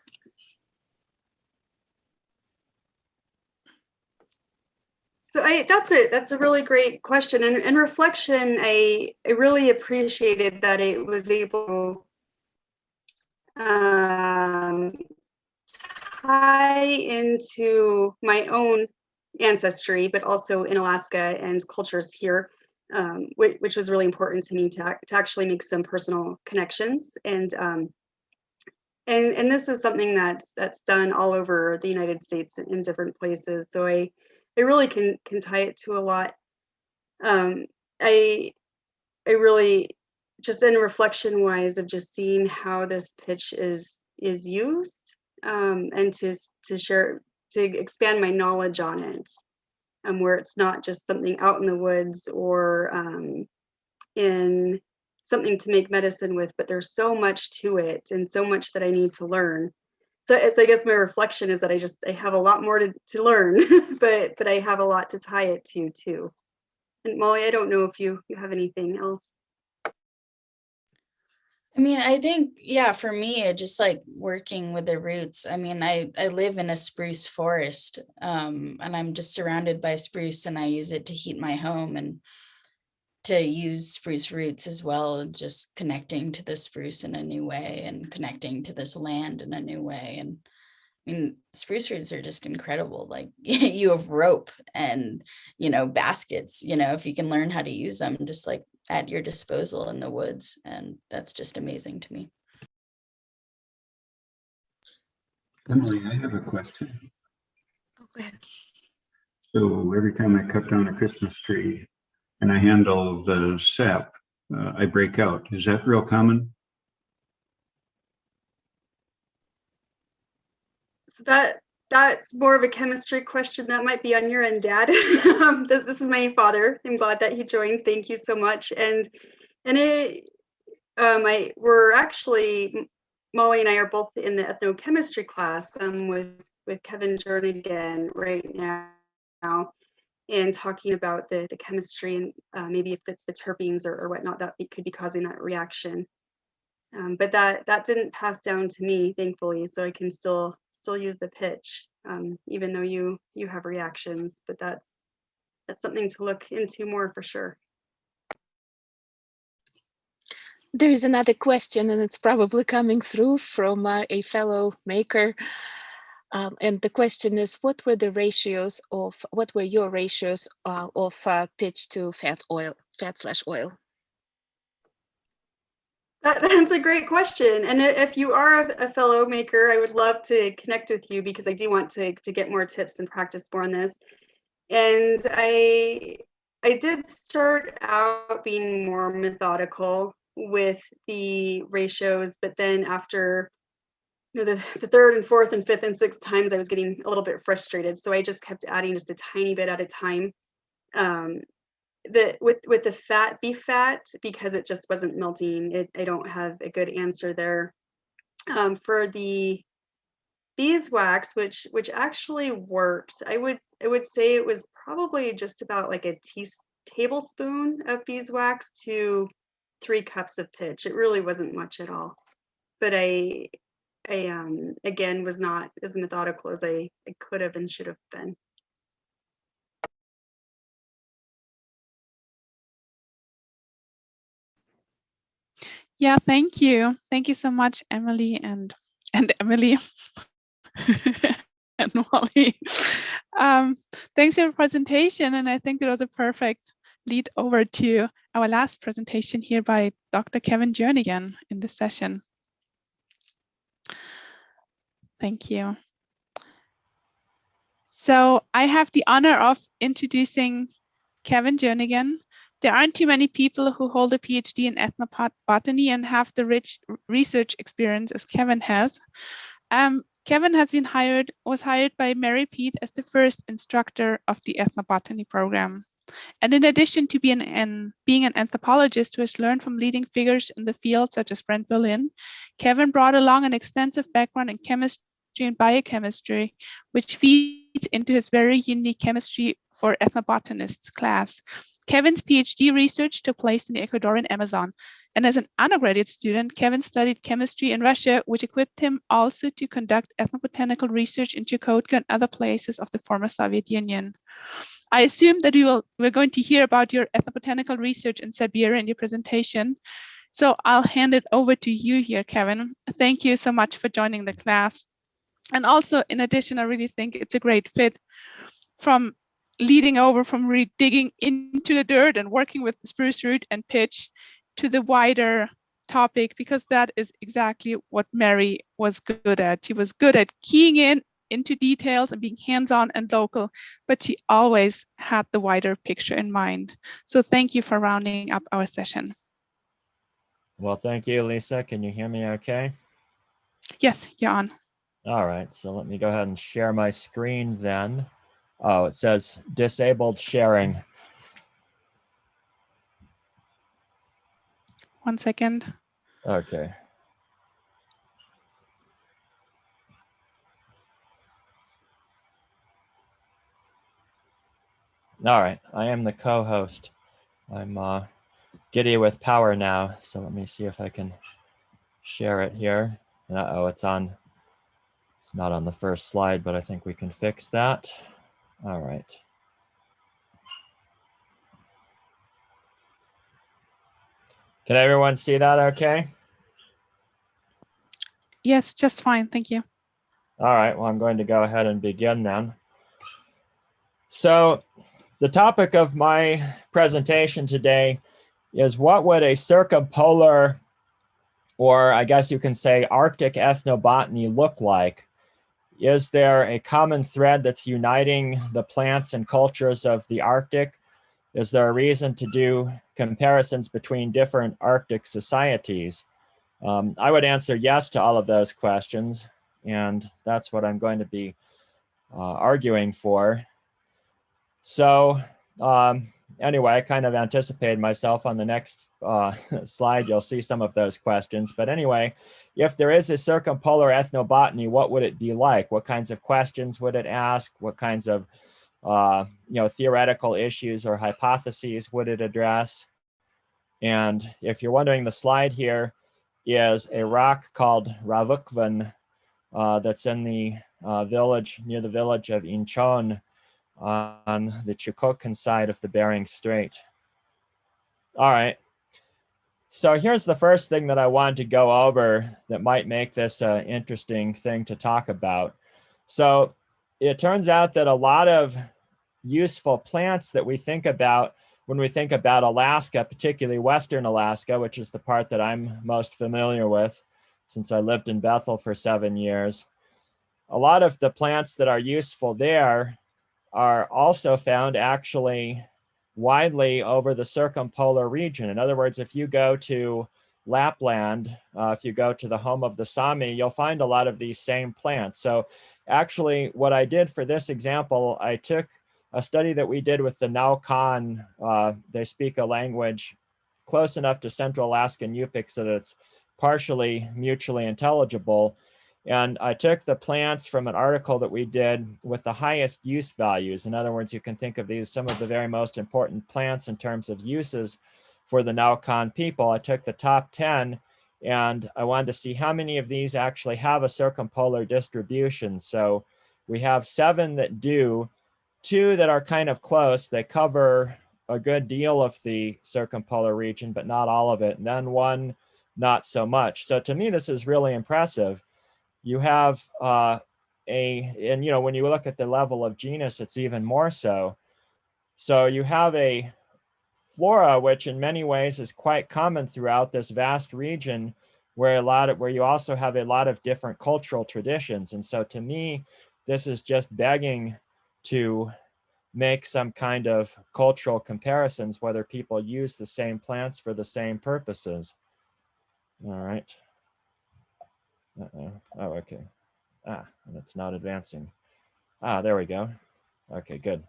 So that's a really great question. And in reflection, I really appreciated that it was able to tie into my own ancestry, but also in Alaska and cultures here, which was really important to me to actually make some personal connections. And this is something that's done all over the United States in different places. So I really can tie it to a lot. I really, just in reflection wise of just seeing how this pitch is used, and to share, to expand my knowledge on it, where it's not just something out in the woods or in something to make medicine with, but there's so much to it and so much that I need to learn. So I guess my reflection is that I have a lot more to learn, but I have a lot to tie it to too. And Molly, I don't know if you have anything else. I mean, I think, yeah, for me, it just like working with the roots. I mean, I live in a spruce forest, and I'm just surrounded by spruce, and I use it to heat my home and to use spruce roots as well, just connecting to the spruce in a new way and connecting to this land in a new way. And I mean, spruce roots are just incredible. Like you have rope and, baskets, if you can learn how to use them, just like at your disposal in the woods. And that's just amazing to me. Emily, I have a question. Okay. So every time I cut down a Christmas tree and I handle the sap, I break out. Is that real common? So that that's more of a chemistry question that might be on your end, Dad. This is my father. I'm glad that he joined. Thank you so much. And we're actually, Molly and I are both in the ethnochemistry class with Kevin Jernigan right now, and talking about the chemistry and maybe if it's the terpenes or whatnot that could be causing that reaction. But that didn't pass down to me, thankfully, so I can still use the pitch, even though you have reactions. But that's something to look into more for sure. There is another question, and it's probably coming through from a fellow maker. And the question is, what were your ratios of pitch to fat/oil? That's a great question. And if you are a fellow maker, I would love to connect with you because I do want to get more tips and practice more on this. And I did start out being more methodical with the ratios, but then after the third and fourth and fifth and sixth times, I was getting a little bit frustrated. So I just kept adding just a tiny bit at a time. With the beef fat, because it just wasn't melting, I don't have a good answer there. For the beeswax, which actually worked, I would say it was probably just about like a tablespoon of beeswax to 3 cups of pitch. It really wasn't much at all. But I again was not as methodical as I could have and should have been. Yeah, thank you. Thank you so much, Emily and Emily and Molly. Thanks for your presentation, and I think that was a perfect lead over to our last presentation here by Dr. Kevin Jernigan in this session. Thank you. So I have the honor of introducing Kevin Jernigan. There aren't too many people who hold a PhD in ethnobotany and have the rich research experience as Kevin has. Kevin was hired by Mary Pete as the first instructor of the Ethnobotany Program. And in addition to being an anthropologist who has learned from leading figures in the field such as Beaulieu, Kevin brought along an extensive background in chemistry and biochemistry, which feeds into his very unique chemistry for ethnobotanists class. Kevin's PhD research took place in the Ecuadorian Amazon. And as an undergraduate student, Kevin studied chemistry in Russia, which equipped him also to conduct ethnobotanical research in Chukotka and other places of the former Soviet Union. I assume that we're going to hear about your ethnobotanical research in Siberia in your presentation. So I'll hand it over to you here, Kevin. Thank you so much for joining the class. And also, in addition, I really think it's a great fit from leading over from really digging into the dirt and working with spruce root and pitch to the wider topic, because that is exactly what Mary was good at. She was good at keying into details and being hands-on and local, but she always had the wider picture in mind. So thank you for rounding up our session. Well, thank you, Lisa. Can you hear me okay? Yes, you're on. All right, so let me go ahead and share my screen then. Oh, it says disabled sharing. 1 second. Okay. All right, I am the co-host. I'm giddy with power now, so let me see if I can share it here. Uh-oh, it's not on the first slide, but I think we can fix that. All right. Can everyone see that okay? Yes, just fine, thank you. All right, well, I'm going to go ahead and begin then. So the topic of my presentation today is what would a circumpolar, or I guess you can say Arctic ethnobotany look like? Is there a common thread that's uniting the plants and cultures of the Arctic? Is there a reason to do comparisons between different Arctic societies? I would answer yes to all of those questions, and that's what I'm going to be arguing for. So anyway, I kind of anticipated myself on the next slide. You'll see some of those questions. But anyway, if there is a circumpolar ethnobotany, what would it be like? What kinds of questions would it ask? What kinds of theoretical issues or hypotheses would it address? And if you're wondering, the slide here is a rock called Ravukvan that's in the village, near the village of Incheon, on the Chukokin side of the Bering Strait. All right. So here's the first thing that I wanted to go over that might make this an interesting thing to talk about. So it turns out that a lot of useful plants that we think about when we think about Alaska, particularly Western Alaska, which is the part that I'm most familiar with since I lived in Bethel for 7 years, a lot of the plants that are useful there are also found actually widely over the circumpolar region. In other words, if you go to Lapland, if you go to the home of the Sami, you'll find a lot of these same plants. So actually what I did for this example, I took a study that we did with the Naukan. They speak a language close enough to Central Alaskan Yupik so that it's partially mutually intelligible. And I took the plants from an article that we did with the highest use values. In other words, you can think of these some of the very most important plants in terms of uses for the Naukan people. I took the top 10 and I wanted to see how many of these actually have a circumpolar distribution. So we have 7 that do, 2 that are kind of close. They cover a good deal of the circumpolar region, but not all of it. And then 1 not so much. So to me, this is really impressive. You have and when you look at the level of genus, it's even more so. So you have a flora, which in many ways is quite common throughout this vast region, where you also have a lot of different cultural traditions. And so to me, this is just begging to make some kind of cultural comparisons, whether people use the same plants for the same purposes. All right. Oh, okay. And it's not advancing. There we go. Okay, good.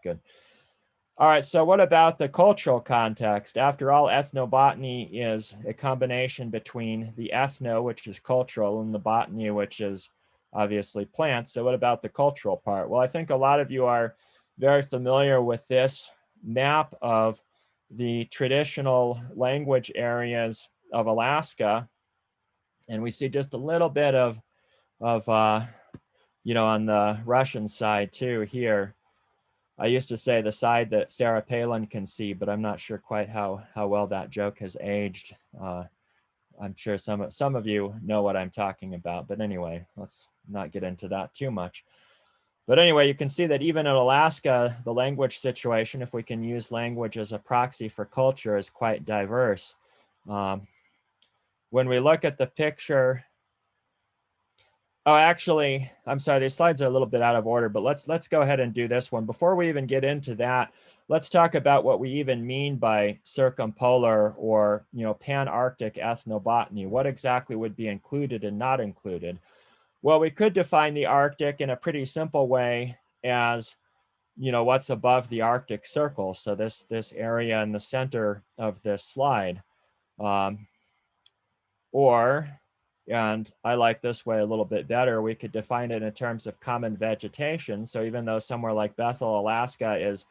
All right, so what about the cultural context? After all, ethnobotany is a combination between the ethno, which is cultural, and the botany, which is obviously plants. So what about the cultural part? Well, I think a lot of you are very familiar with this map of the traditional language areas of Alaska. And we see just a little bit of on the Russian side too here. I used to say the side that Sarah Palin can see, but I'm not sure quite how well that joke has aged. I'm sure some of you know what I'm talking about, but anyway, let's not get into that too much. But anyway, you can see that even in Alaska, the language situation, if we can use language as a proxy for culture, is quite diverse. When we look at the picture, actually, I'm sorry, these slides are a little bit out of order, but let's go ahead and do this one. Before we even get into that, let's talk about what we even mean by circumpolar or pan-Arctic ethnobotany. What exactly would be included and not included? Well, we could define the Arctic in a pretty simple way as what's above the Arctic Circle. So this area in the center of this slide. And I like this way a little bit better, we could define it in terms of common vegetation. So even though somewhere like Bethel, Alaska is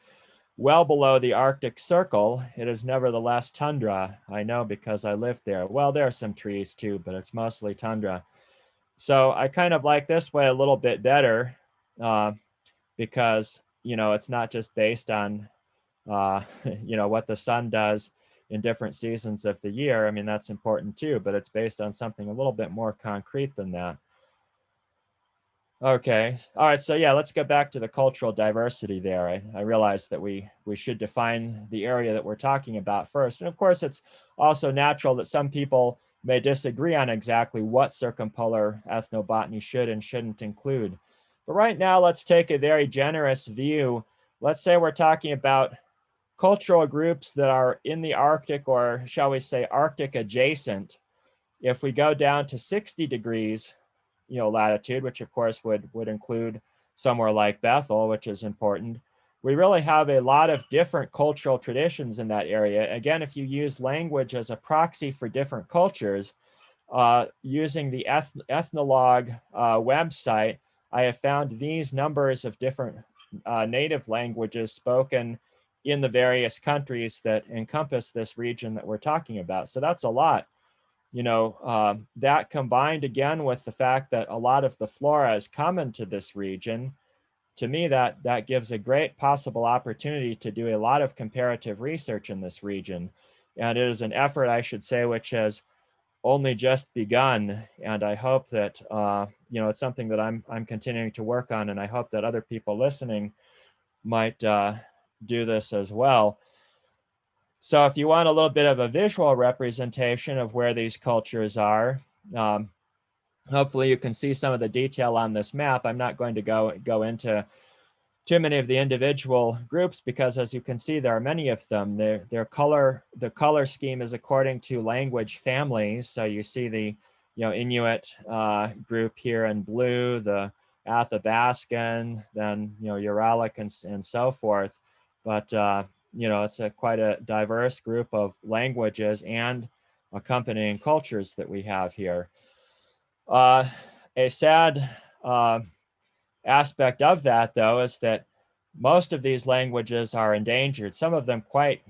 well below the Arctic Circle, it is nevertheless tundra. I know because I lived there. Well, there are some trees too, but it's mostly tundra. So I kind of like this way a little bit better because, it's not just based on, what the sun does in different seasons of the year. I mean, that's important too, but it's based on something a little bit more concrete than that. Okay, all right, so yeah, let's go back to the cultural diversity there. I realized that we should define the area that we're talking about first. And of course, it's also natural that some people may disagree on exactly what circumpolar ethnobotany should and shouldn't include. But right now, let's take a very generous view. Let's say we're talking about cultural groups that are in the Arctic, or shall we say Arctic adjacent. If we go down to 60 degrees latitude, which of course would include somewhere like Bethel, which is important, we really have a lot of different cultural traditions in that area. Again, if you use language as a proxy for different cultures, using the Ethnologue website, I have found these numbers of different native languages spoken in the various countries that encompass this region that we're talking about. So that's a lot. You know, that combined again with the fact that a lot of the flora is common to this region, to me that gives a great possible opportunity to do a lot of comparative research in this region. And it is an effort, I should say, which has only just begun, and I hope that you know, it's something that I'm continuing to work on, and I hope that other people listening might do this as well. So if you want a little bit of a visual representation of where these cultures are, hopefully you can see some of the detail on this map. I'm not going to go into too many of the individual groups because, as you can see, there are many of them. The color scheme is according to language families. So you see the, you know, Inuit group here in blue, the Athabaskan, then, you know, Uralic and so forth. But you know, it's quite a diverse group of languages and accompanying cultures that we have here. A sad aspect of that, though, is that most of these languages are endangered. Some of them quite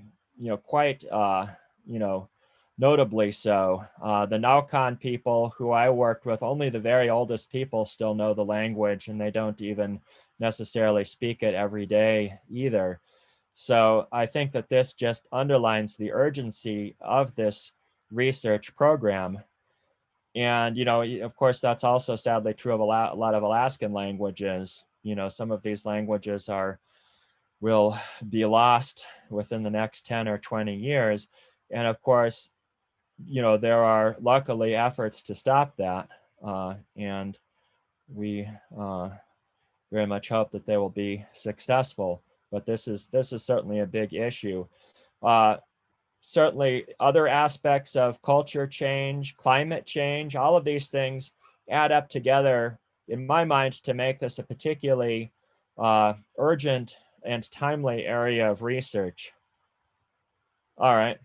notably so. The Naukan people who I worked with, only the very oldest people still know the language, and they don't even necessarily speak it every day either. So I think that this just underlines the urgency of this research program. And, you know, of course, that's also sadly true of a lot of Alaskan languages. You know, some of these languages will be lost within the next 10 or 20 years. And of course, you know, there are luckily efforts to stop that. And we very much hope that they will be successful. But this is certainly a big issue. Certainly other aspects of culture change, climate change, all of these things add up together in my mind to make this a particularly urgent and timely area of research. All right.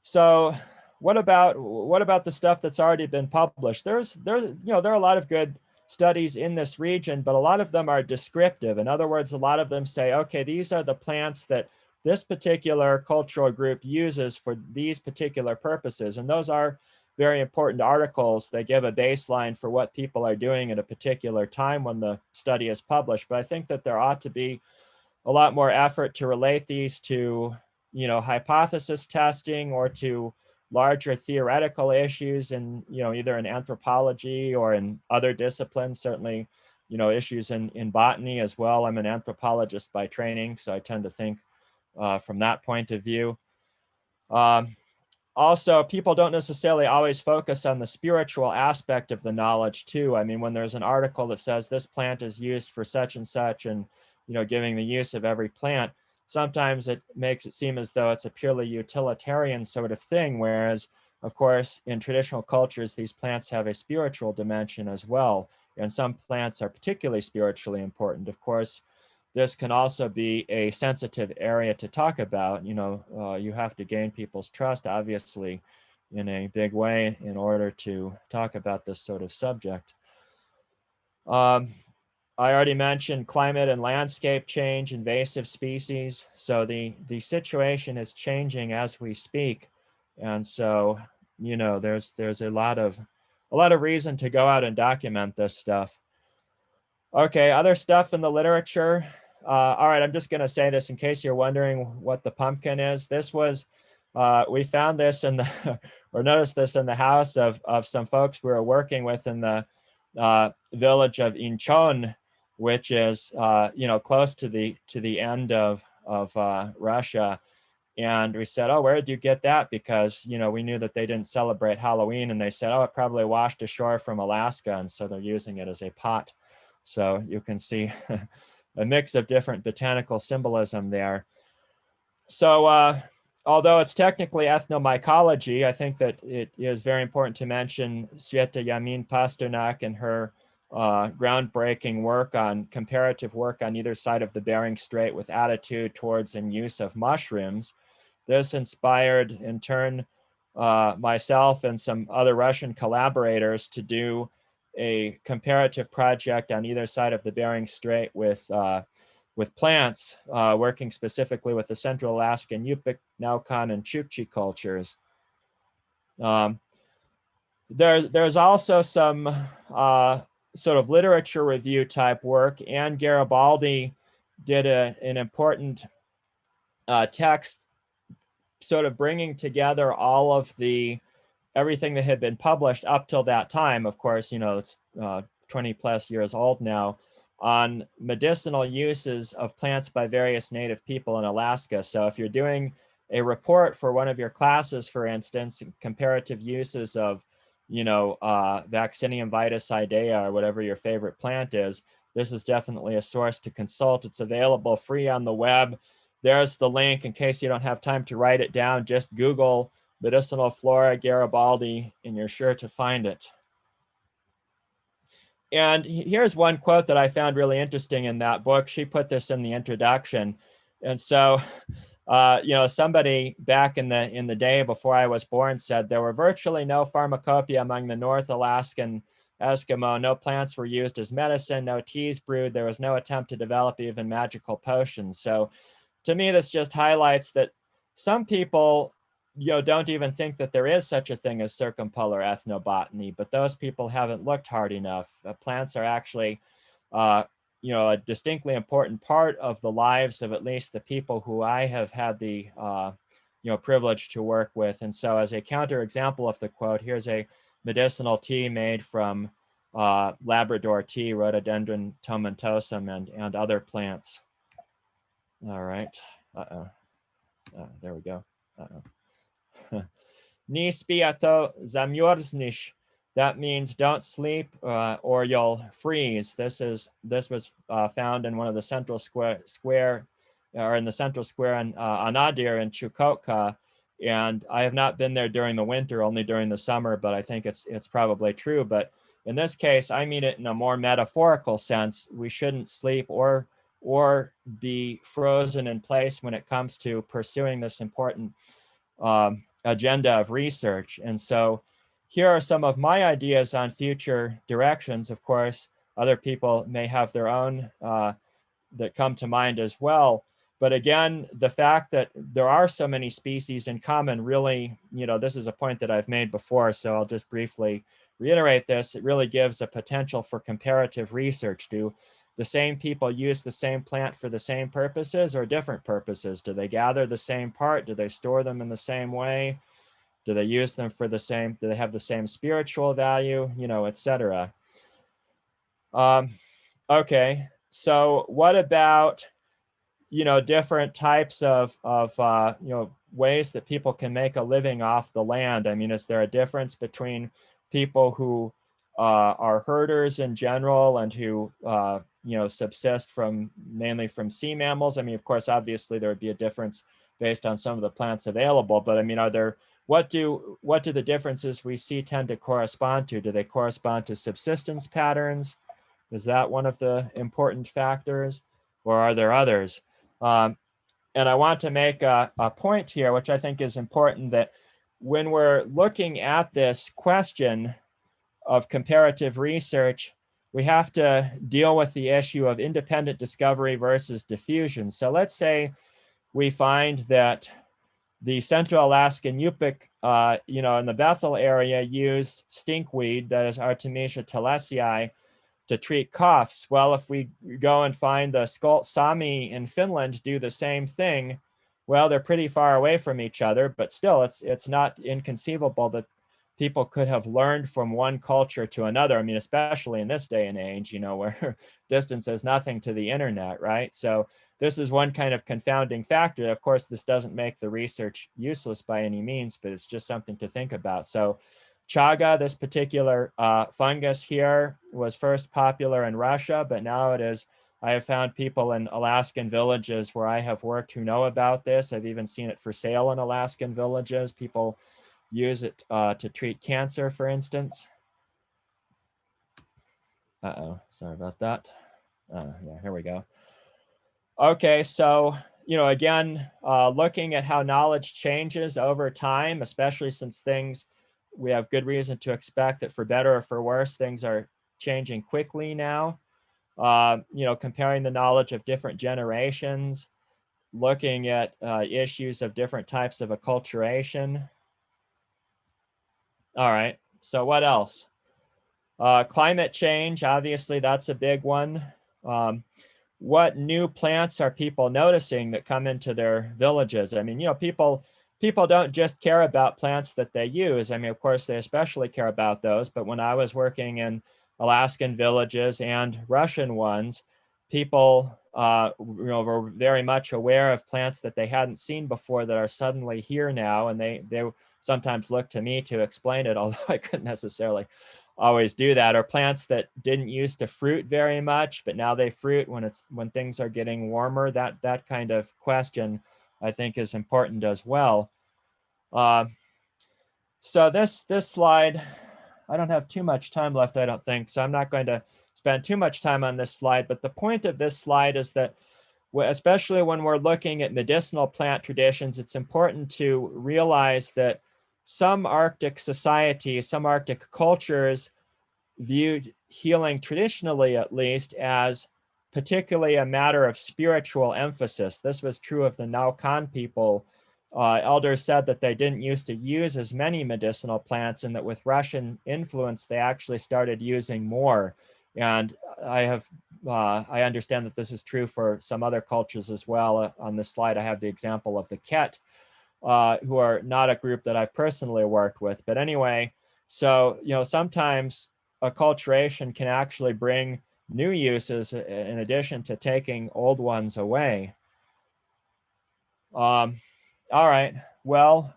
So what about the stuff that's already been published? There are a lot of good studies in this region, but a lot of them are descriptive. In other words, a lot of them say, okay, these are the plants that this particular cultural group uses for these particular purposes. And those are very important articles. They give a baseline for what people are doing at a particular time when the study is published. But I think that there ought to be a lot more effort to relate these to, you know, hypothesis testing or to larger theoretical issues in, you know, either in anthropology or in other disciplines, certainly, you know, issues in botany as well. I'm an anthropologist by training, so I tend to think from that point of view. Also, people don't necessarily always focus on the spiritual aspect of the knowledge too. I mean, when there's an article that says this plant is used for such and such, and, you know, giving the use of every plant, sometimes it makes it seem as though it's a purely utilitarian sort of thing, whereas, of course, in traditional cultures, these plants have a spiritual dimension as well, and some plants are particularly spiritually important. Of course, this can also be a sensitive area to talk about. You know, you have to gain people's trust, obviously, in a big way in order to talk about this sort of subject. I already mentioned climate and landscape change, invasive species. So the situation is changing as we speak. And so, you know, there's a lot of reason to go out and document this stuff. Okay, other stuff in the literature. All right, I'm just going to say this in case you're wondering what the pumpkin is. This was, we found this in the, or noticed this in the house of some folks we were working with in the village of Incheon, which is, you know, close to the end of Russia. And we said, oh, where did you get that? Because, you know, we knew that they didn't celebrate Halloween, and they said, oh, it probably washed ashore from Alaska, and so they're using it as a pot. So you can see a mix of different botanical symbolism there. So although it's technically ethnomycology, I think that it is very important to mention Sveta Yamin-Pasternak and her groundbreaking work on comparative work on either side of the Bering Strait with attitude towards and use of mushrooms. This inspired, in turn, myself and some other Russian collaborators to do a comparative project on either side of the Bering Strait with plants, working specifically with the Central Alaskan Yupik, Naukan, and Chukchi cultures. There's also some sort of literature review type work. Anne Garibaldi did an important text sort of bringing together all of everything that had been published up till that time. Of course, you know, it's 20 plus years old now, on medicinal uses of plants by various native people in Alaska. So if you're doing a report for one of your classes, for instance, comparative uses of, you know, Vaccinium vitis idea or whatever your favorite plant is, this is definitely a source to consult. It's available free on the web. There's the link in case you don't have time to write it down. Just Google medicinal flora Garibaldi and you're sure to find it. And here's one quote that I found really interesting in that book. She put this in the introduction. And so, you know, somebody back in the day before I was born said there were virtually no pharmacopoeia among the North Alaskan Eskimo. No plants were used as medicine, no teas brewed. There was no attempt to develop even magical potions. So to me, this just highlights that some people, you know, don't even think that there is such a thing as circumpolar ethnobotany, but those people haven't looked hard enough. Plants are actually, you know, a distinctly important part of the lives of at least the people who I have had the, you know, privilege to work with. And so as a counterexample of the quote, here's a medicinal tea made from Labrador tea, Rhododendron tomentosum, and other plants. All right. There we go. Ni spiato zamiorznish. That means don't sleep or you'll freeze. This was found in one of the central square or in the central square in Anadir in Chukotka. And I have not been there during the winter, only during the summer, but I think it's probably true. But in this case, I mean it in a more metaphorical sense. We shouldn't sleep or be frozen in place when it comes to pursuing this important agenda of research. And so here are some of my ideas on future directions. Of course, other people may have their own that come to mind as well. But again, the fact that there are so many species in common really, you know, this is a point that I've made before, so I'll just briefly reiterate this. It really gives a potential for comparative research. Do the same people use the same plant for the same purposes or different purposes? Do they gather the same part? Do they store them in the same way? Do they use them for the same, do they have the same spiritual value, you know, etc. Okay, so what about, you know, different types of you know, ways that people can make a living off the land? I mean, is there a difference between people who are herders in general and who, you know, subsist mainly from sea mammals? I mean, of course, obviously there would be a difference based on some of the plants available, but I mean, what do the differences we see tend to correspond to? Do they correspond to subsistence patterns? Is that one of the important factors, or are there others? And I want to make a point here, which I think is important, that when we're looking at this question of comparative research, we have to deal with the issue of independent discovery versus diffusion. So let's say we find that the Central Alaskan Yupik, you know, in the Bethel area use stinkweed, that is Artemisia talesii, to treat coughs. Well, if we go and find the Skolt Sami in Finland do the same thing, well, they're pretty far away from each other, but still it's not inconceivable that people could have learned from one culture to another. I mean, especially in this day and age, you know, where distance is nothing to the internet, right? So this is one kind of confounding factor. Of course, this doesn't make the research useless by any means, but it's just something to think about. So chaga, this particular fungus here, was first popular in Russia, but now it is, I have found people in Alaskan villages where I have worked who know about this. I've even seen it for sale in Alaskan villages. People use it to treat cancer, for instance. Uh-oh, sorry about that. Yeah, here we go. Okay, so, again, looking at how knowledge changes over time, especially since we have good reason to expect that for better or for worse, things are changing quickly now. Comparing the knowledge of different generations, looking at issues of different types of acculturation. All right, so what else? Climate change, obviously that's a big one. What new plants are people noticing that come into their villages? I mean, people don't just care about plants that they use. I mean, of course, they especially care about those. But when I was working in Alaskan villages and Russian ones, people were very much aware of plants that they hadn't seen before that are suddenly here now. And they sometimes look to me to explain it, although I couldn't necessarily always do that, or plants that didn't used to fruit very much, but now they fruit when things are getting warmer. That kind of question, I think, is important as well. So this slide, I don't have too much time left, I don't think, so I'm not going to spend too much time on this slide, but the point of this slide is that, especially when we're looking at medicinal plant traditions, it's important to realize that some Arctic societies, some Arctic cultures viewed healing traditionally, at least, as particularly a matter of spiritual emphasis. This was true of the Naukan people. Elders said that they didn't used to use as many medicinal plants, and that with Russian influence, they actually started using more. And I understand that this is true for some other cultures as well. On this slide, I have the example of the Ket, who are not a group that I've personally worked with. But anyway, so, sometimes acculturation can actually bring new uses in addition to taking old ones away. All right, well,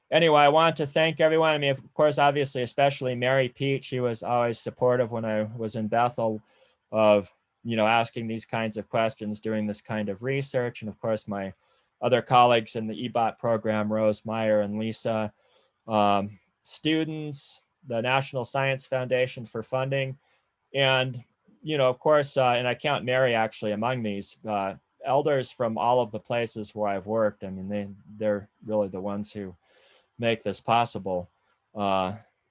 anyway, I want to thank everyone. I mean, of course, obviously, especially Mary Pete. She was always supportive when I was in Bethel of, asking these kinds of questions, doing this kind of research. And of course, my other colleagues in the EBOT program, Rose Meyer and Lisa, students, the National Science Foundation for funding, and, of course, and I count Mary actually among these, elders from all of the places where I've worked. I mean, they're really the ones who make this possible.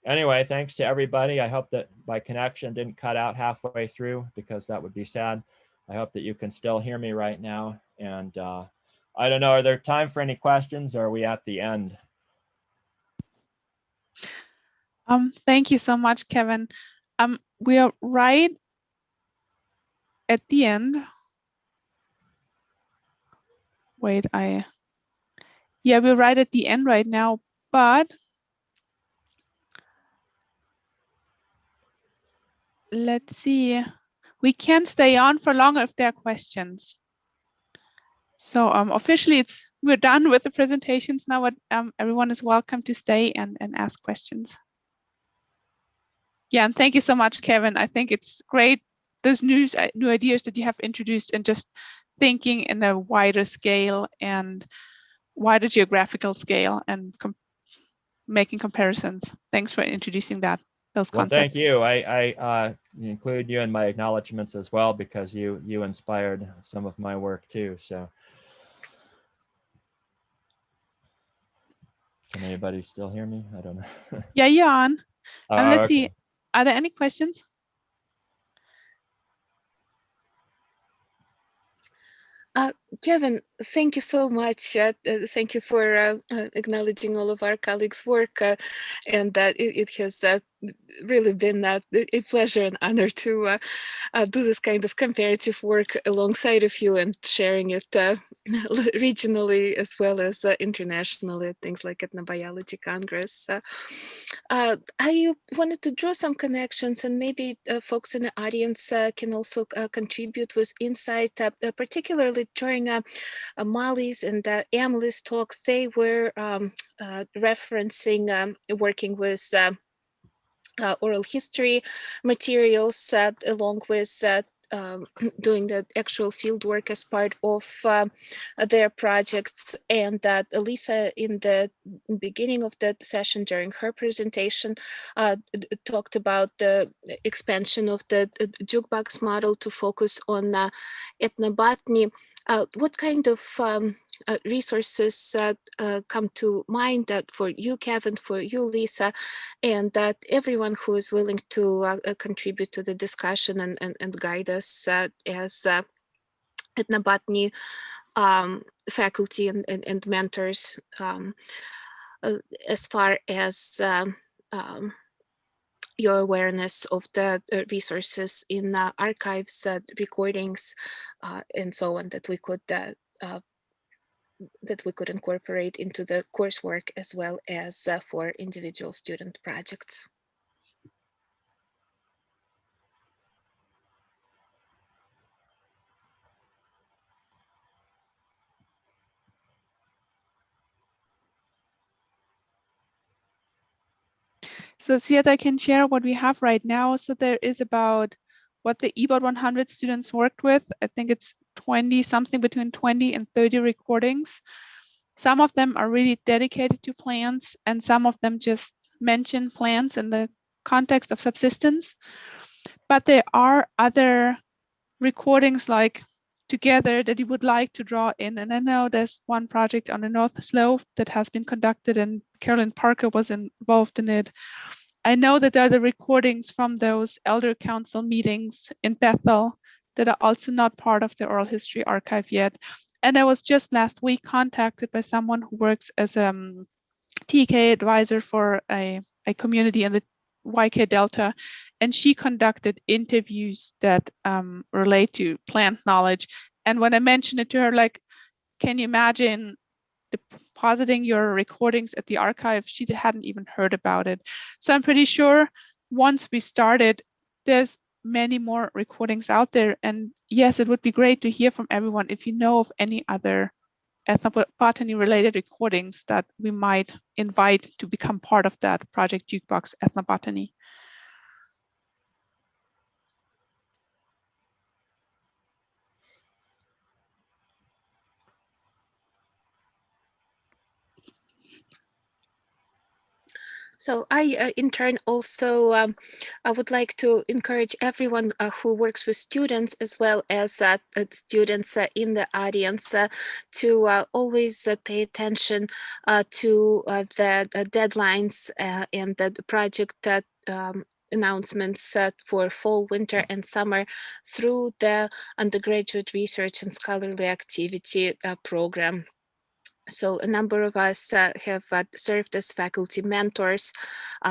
Anyway, thanks to everybody. I hope that my connection didn't cut out halfway through, because that would be sad. I hope that you can still hear me right now. And I don't know, are there time for any questions, or are we at the end? Thank you so much, Kevin. We are right at the end. Wait, we're right at the end right now, but let's see. We can stay on for longer if there are questions. So officially, we're done with the presentations now, but everyone is welcome to stay and ask questions. Yeah, and thank you so much, Kevin. I think it's great, those new ideas that you have introduced, and just thinking in a wider scale and wider geographical scale, and making comparisons. Thanks for introducing those concepts. Well, thank you. I include you in my acknowledgements as well, because you inspired some of my work too. So, can anybody still hear me? I don't know. Yeah, you're on. Let's Okay. see. Are there any questions? Kevin, thank you so much. Thank you for acknowledging all of our colleagues' work, and it has really been a pleasure and honor to do this kind of comparative work alongside of you, and sharing it regionally as well as internationally at things like Ethnobiology Congress. I wanted to draw some connections, and maybe folks in the audience can also contribute with insight, particularly during Molly's and Emily's talk. They were referencing working with oral history materials along with doing the actual field work as part of their projects. And that Lisa, in the beginning of the session during her presentation, talked about the expansion of the jukebox model to focus on ethnobotany. What kind of resources come to mind that for you, Kevin, for you, Lisa, and that everyone who is willing to contribute to the discussion and guide us as ethnobotany faculty and mentors as far as your awareness of the resources in archives, recordings, and so on that we could incorporate into the coursework as well as for individual student projects. So Sveta can share what we have right now. So there is about what the eBOT 100 students worked with. I think it's 20, something between 20 and 30 recordings. Some of them are really dedicated to plants, and some of them just mention plants in the context of subsistence. But there are other recordings like together that you would like to draw in. And I know there's one project on the North Slope that has been conducted and Carolyn Parker was involved in it. I know that there are the recordings from those elder council meetings in Bethel that are also not part of the oral history archive yet. And I was just last week contacted by someone who works as a TK advisor for a community in the YK Delta, and she conducted interviews that relate to plant knowledge. And when I mentioned it to her, like, can you imagine depositing your recordings at the archive? She hadn't even heard about it. So I'm pretty sure once we started, there's many more recordings out there. And yes, it would be great to hear from everyone if you know of any other ethnobotany related recordings that we might invite to become part of that Project Jukebox Ethnobotany. So I, in turn, also I would like to encourage everyone who works with students as well as students in the audience to always pay attention to the deadlines and the project announcements for fall, winter, and summer through the undergraduate research and scholarly activity program. So a number of us have served as faculty mentors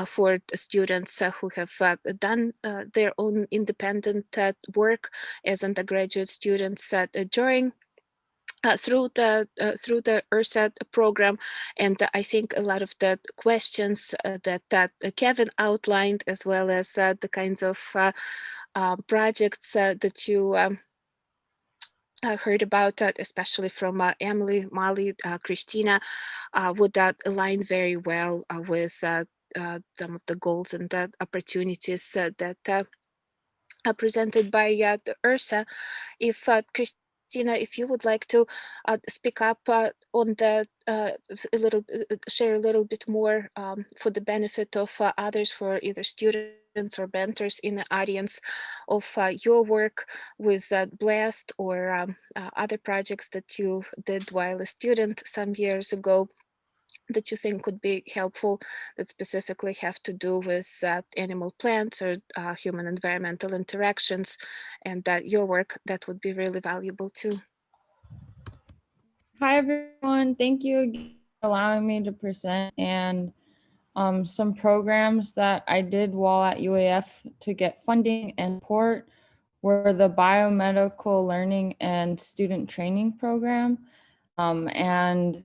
for the students who have done their own independent work as undergraduate students during through the URSA program. And I think a lot of the questions that Kevin outlined, as well as the kinds of projects that you heard about that, especially from Emily, Molly, Christina, would align very well with some of the goals and the opportunities that are presented by the URSA. If Christina, if you would like to speak up on the share a little bit more for the benefit of others, for either students or mentors in the audience, of your work with BLAST or other projects that you did while a student some years ago that you think could be helpful, that specifically have to do with animal plants or human environmental interactions, and that your work that would be really valuable too. Hi, everyone. Thank you again for allowing me to present. And some programs that I did while at UAF to get funding and support were the Biomedical Learning and Student Training Program, and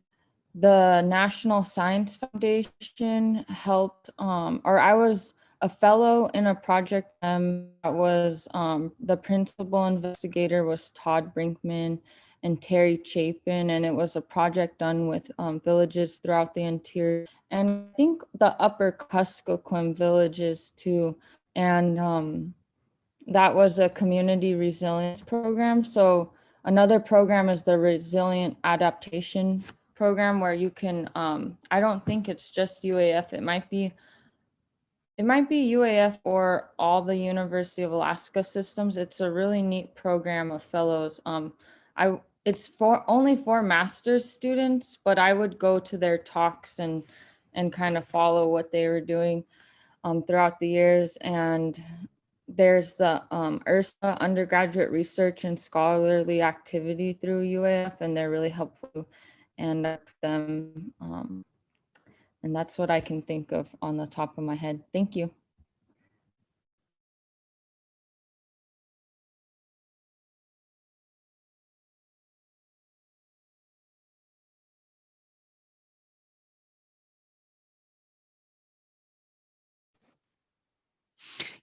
the National Science Foundation helped, or I was a fellow in a project that was, the principal investigator was Todd Brinkman and Terry Chapin, and it was a project done with villages throughout the interior, and I think the upper Kuskokwim villages too. And that was a community resilience program. So another program is the resilient adaptation program, where you can, I don't think it's just UAF, it might be UAF or all the University of Alaska systems. It's a really neat program of fellows. It's only for master's students, but I would go to their talks and kind of follow what they were doing throughout the years. And there's the URSA undergraduate research and scholarly activity through UAF, and they're really helpful. And them, and that's what I can think of on the top of my head. Thank you.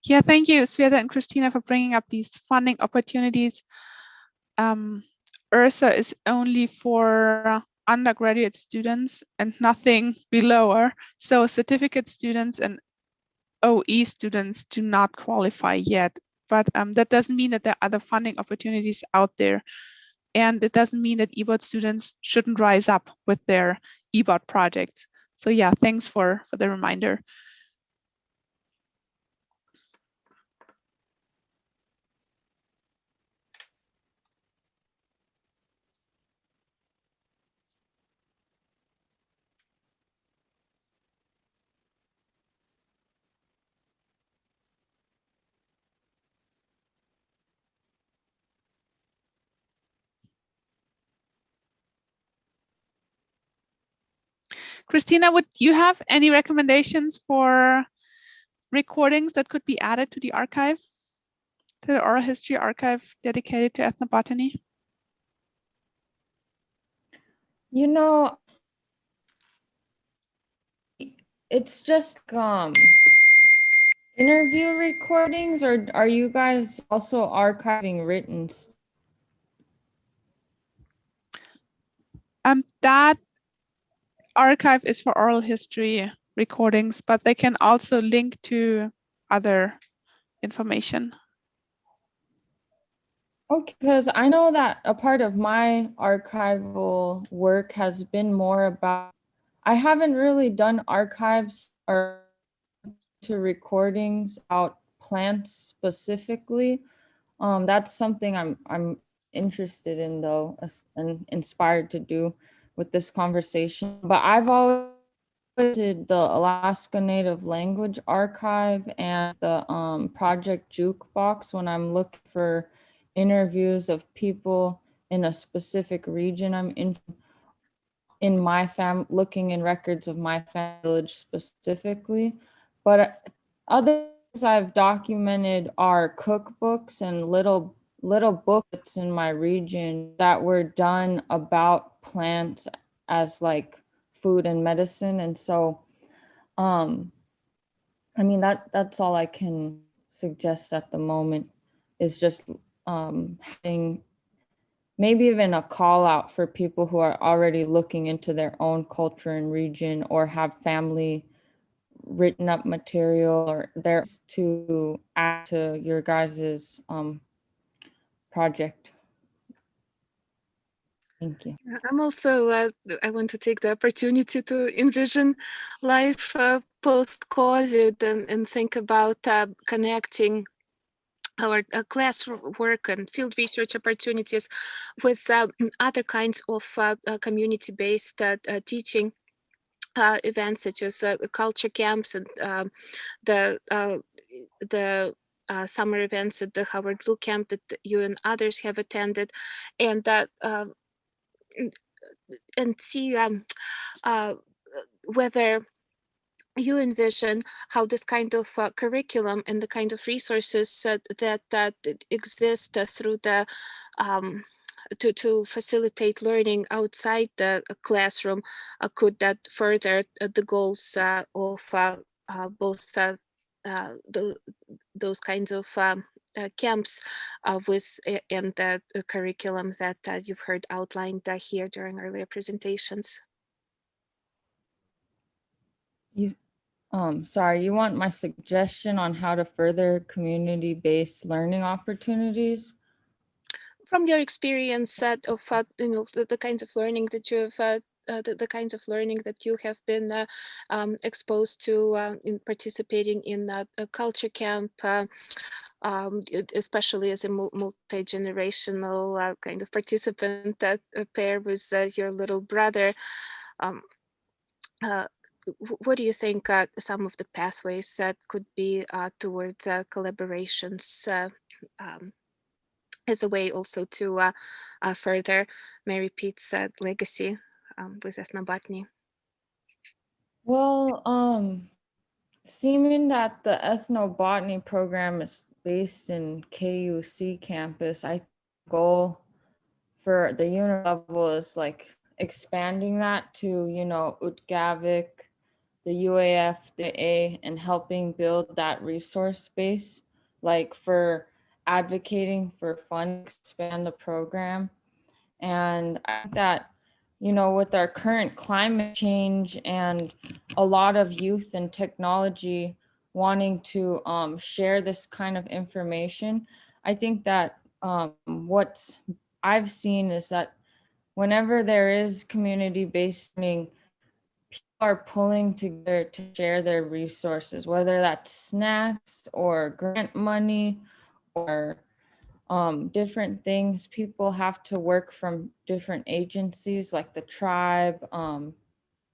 Yeah, thank you, Sveta and Christina, for bringing up these funding opportunities. URSA is only for undergraduate students and nothing below. So certificate students and OE students do not qualify yet. But that doesn't mean that there are other funding opportunities out there. And it doesn't mean that EBOT students shouldn't rise up with their EBOT projects. So yeah, thanks for the reminder. Christina, would you have any recommendations for recordings that could be added to the archive, to the oral history archive dedicated to ethnobotany? You know, it's just interview recordings, or are you guys also archiving written? That archive is for oral history recordings, but they can also link to other information. Okay, because I know that a part of my archival work has been more about, I haven't really done archives or to recordings about plants specifically. That's something I'm interested in, though, and inspired to do with this conversation. But I've always did the Alaska Native Language Archive and the Project Jukebox when I'm looking for interviews of people in a specific region I'm in my looking in records of my family village specifically. But other things I've documented are cookbooks and little booklets in my region that were done about plants as like food and medicine. And so I mean, that's all I can suggest at the moment, is just having maybe even a call out for people who are already looking into their own culture and region, or have family written up material or theirs to add to your guys's project. Thank you. I'm also, I want to take the opportunity to envision life post-COVID and think about connecting our classwork and field research opportunities with other kinds of community-based teaching events, such as culture camps and the summer events at the Howard Blue Camp that you and others have attended, and see whether you envision how this kind of curriculum and the kind of resources that exist through the to facilitate learning outside the classroom could that further the goals of both those kinds of camps with and the curriculum that you've heard outlined here during earlier presentations. Sorry, you want my suggestion on how to further community-based learning opportunities? From your experience of the kinds of learning that you have the kinds of learning that you have been exposed to in participating in a culture camp, especially as a multi-generational kind of participant that pair with your little brother. What do you think some of the pathways that could be towards collaborations as a way also to further Mary Pete's legacy with ethnobotany? Well, seeming that the Ethnobotany program is based in KUC campus, I think the goal for the unit level is like expanding that to, you know, Utgavik, the UAF, the A, and helping build that resource base, like for advocating for funds, expand the program. And I think that, you know, with our current climate change and a lot of youth and technology wanting to share this kind of information, I think that what I've seen is that whenever there is community-based learning, people are pulling together to share their resources, whether that's snacks or grant money or different things. People have to work from different agencies like the tribe,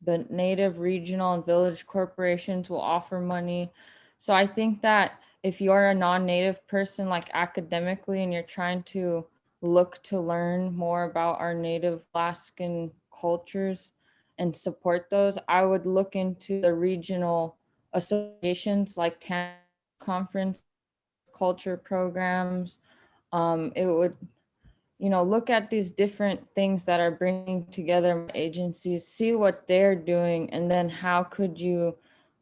the native, regional, and village corporations will offer money. So I think that if you're a non-native person, like academically, and you're trying to look to learn more about our native Alaskan cultures and support those, I would look into the regional associations like TAN conference, culture programs. It would, you know, look at these different things that are bringing together agencies, see what they're doing, and then how could you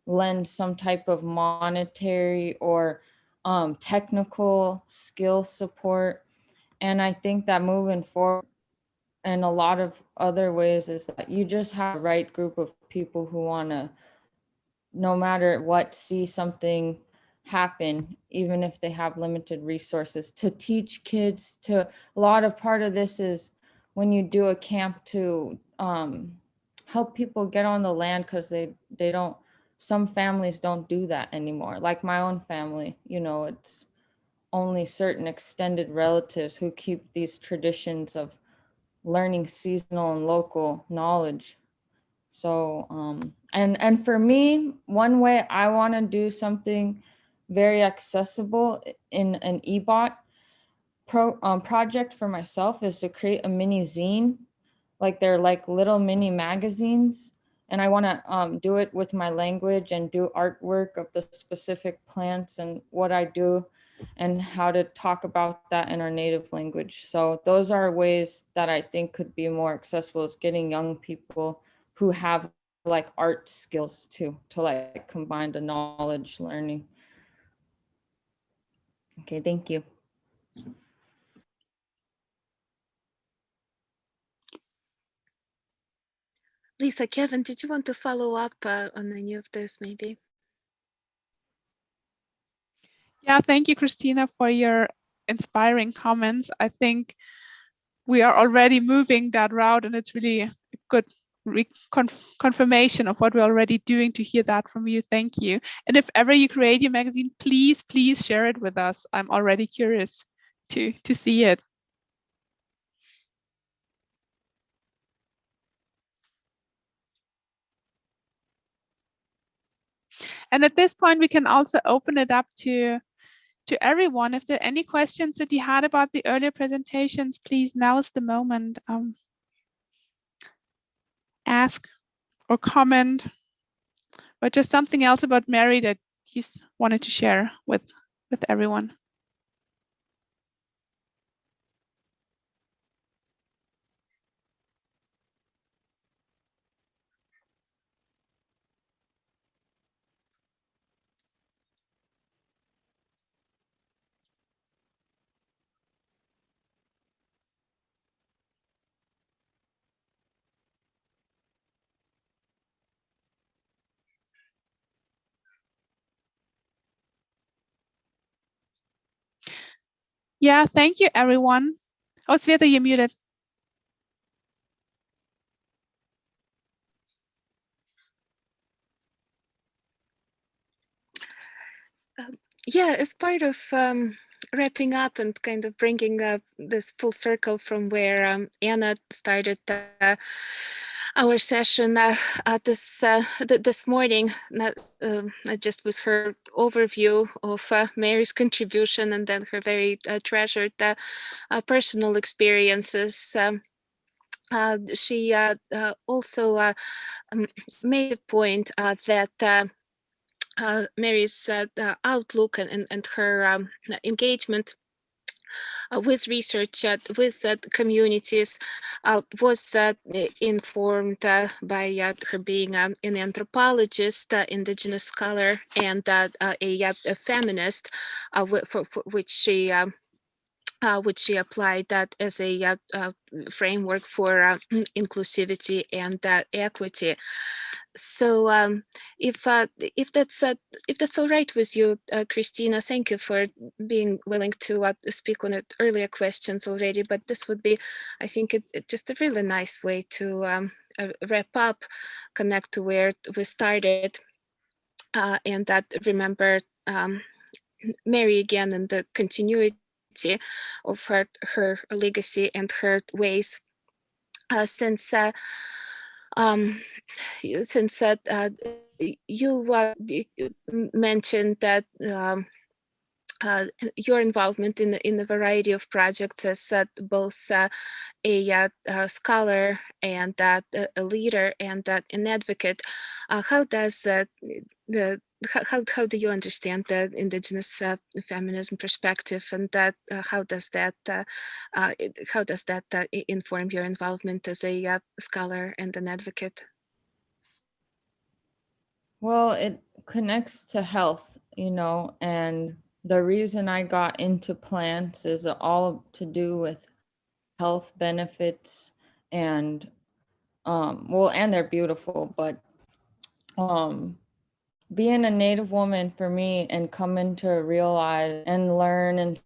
lend some type of monetary or technical skill support. And I think that moving forward in a lot of other ways is that you just have the right group of people who want to, no matter what, see something happen, even if they have limited resources, to teach kids. To a lot of part of this is when you do a camp to help people get on the land, because they don't, some families don't do that anymore. Like my own family, you know, it's only certain extended relatives who keep these traditions of learning seasonal and local knowledge. So and for me, one way I want to do something very accessible in an eBot project for myself is to create a mini zine. Like they're like little mini magazines, and I want to do it with my language and do artwork of the specific plants and what I do and how to talk about that in our native language. So those are ways that I think could be more accessible, is getting young people who have like art skills too, to like combine the knowledge learning. Okay, thank you. Lisa, Kevin, did you want to follow up on any of this maybe? Yeah, thank you, Christina, for your inspiring comments. I think we are already moving that route, and it's really a good confirmation of what we're already doing to hear that from you. Thank you. And if ever you create your magazine, please share it with us. I'm already curious to see it. And at this point, we can also open it up to everyone. If there are any questions that you had about the earlier presentations, please, now is the moment. Ask or comment, or just something else about Mary that you wanted to share with everyone. Yeah, thank you, everyone. Oh, Sveta, you're muted. Yeah, as part of wrapping up and kind of bringing up this full circle from where Anna started our session this morning, just with her overview of Mary's contribution and then her very treasured personal experiences. She also made the point that Mary's outlook and her engagement with research with communities was informed by her being an anthropologist, indigenous scholar, and a feminist, for which she applied that as a framework for inclusivity and equity. So if that's all right with you, Christina, thank you for being willing to speak on earlier questions already. But this would be, I think, it just a really nice way to wrap up, connect to where we started, and that remember Mary again and the continuity of her legacy and her ways since you mentioned that your involvement in a variety of projects as both a scholar and a leader and an advocate. How does how do you understand the indigenous feminism perspective, and that how does that inform your involvement as a scholar and an advocate? Well, it connects to health, you know, and the reason I got into plants is all to do with health benefits and well, and they're beautiful, but being a Native woman for me and coming to realize and learn and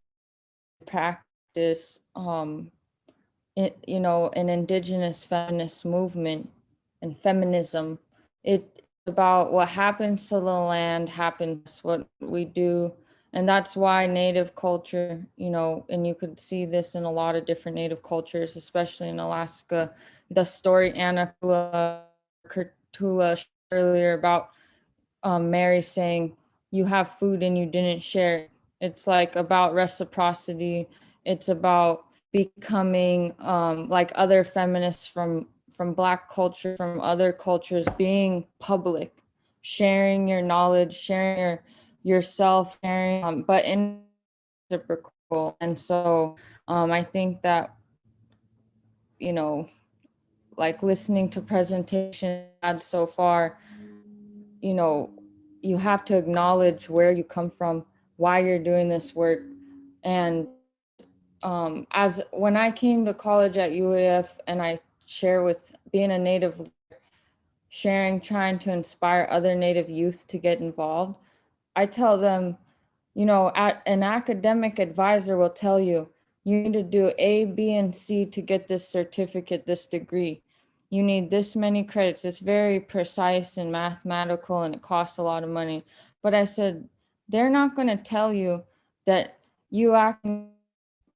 practice you know, an indigenous feminist movement and feminism, it's about what happens to the land happens what we do. And that's why Native culture, you know, and you could see this in a lot of different Native cultures, especially in Alaska. The story Anna Kerttula earlier about Mary saying, you have food and you didn't share. It's like about reciprocity. It's about becoming like other feminists from Black culture, from other cultures, being public, sharing your knowledge, sharing yourself, sharing, but in reciprocal. And so I think that, you know, like listening to presentations so far, you know, you have to acknowledge where you come from, why you're doing this work. And as when I came to college at UAF and I share with being a Native, sharing, trying to inspire other Native youth to get involved, I tell them, you know, an academic advisor will tell you, you need to do A, B, and C to get this certificate, this degree. You need this many credits. It's very precise and mathematical and it costs a lot of money. But I said, they're not going to tell you that you have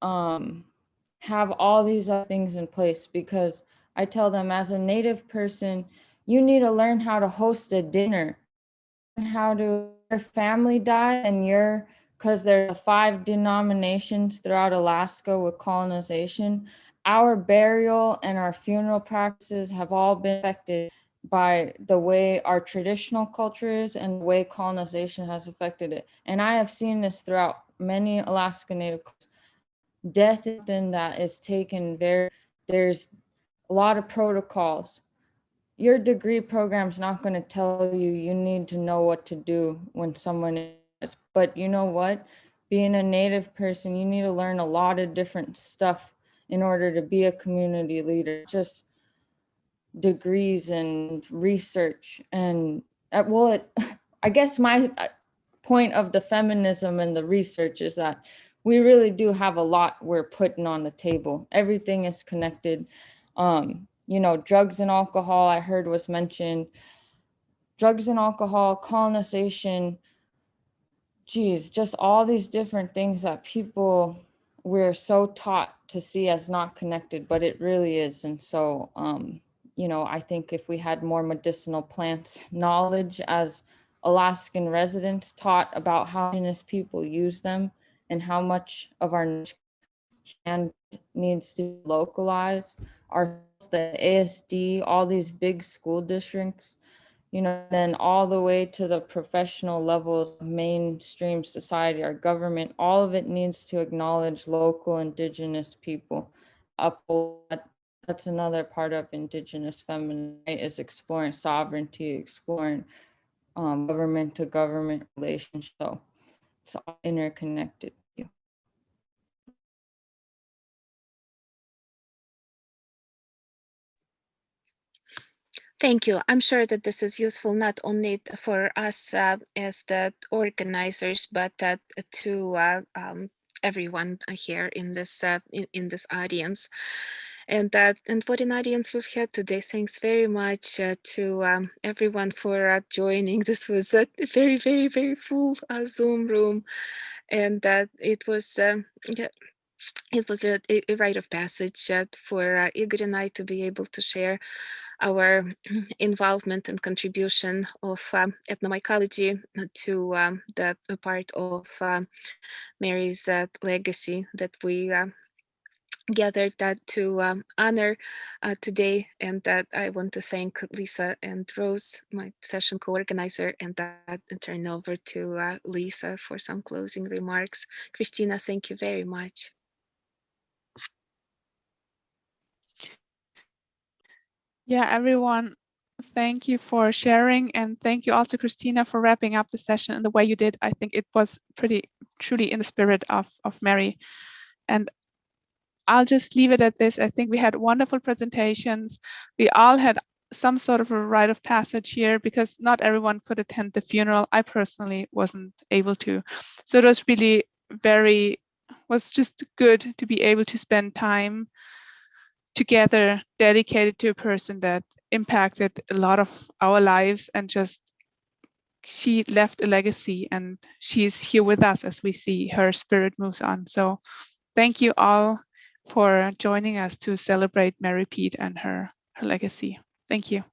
all these other things in place, because I tell them as a Native person, you need to learn how to host a dinner, how to your family die and because there are 5 denominations throughout Alaska with colonization. Our burial and our funeral practices have all been affected by the way our traditional culture is and the way colonization has affected it. And I have seen this throughout many Alaska Native cultures. Death in that is taken there's a lot of protocols. Your degree program is not going to tell you you need to know what to do when someone is, but you know what? Being a Native person, you need to learn a lot of different stuff in order to be a community leader, just degrees and research. And well, I guess my point of the feminism and the research is that we really do have a lot we're putting on the table. Everything is connected. You know, drugs and alcohol, I heard was mentioned. Drugs and alcohol, colonization, geez, just all these different things that we're so taught to see as not connected, but it really is. And so, you know, I think if we had more medicinal plants knowledge as Alaskan residents taught about how indigenous people use them and how much of our land needs to be localized, the ASD, all these big school districts, you know, then all the way to the professional levels of mainstream society, our government, all of it needs to acknowledge local indigenous people. That's another part of indigenous feminism, right, is exploring sovereignty, exploring government to government relations. So it's all interconnected. Thank you. I'm sure that this is useful not only for us as the organizers, but to everyone here in this in this audience. And what an audience we've had today. Thanks very much to everyone for joining. This was a very, very, very full Zoom room, and it was a rite of passage for Igor and I to be able to share our involvement and contribution of ethnomycology to the part of Mary's legacy that we gathered to honor today. And that I want to thank Lisa and Rose, my session co-organizer, and turn over to Lisa for some closing remarks. Christina, thank you very much. Yeah, everyone, thank you for sharing, and thank you also, Christina, for wrapping up the session in the way you did. I think it was truly in the spirit of Mary. And I'll just leave it at this. I think we had wonderful presentations. We all had some sort of a rite of passage here because not everyone could attend the funeral. I personally wasn't able to. So it was really was just good to be able to spend time together dedicated to a person that impacted a lot of our lives, and just she left a legacy, and she's here with us as we see her spirit moves on. So thank you all for joining us to celebrate Mary Pete and her legacy. Thank you.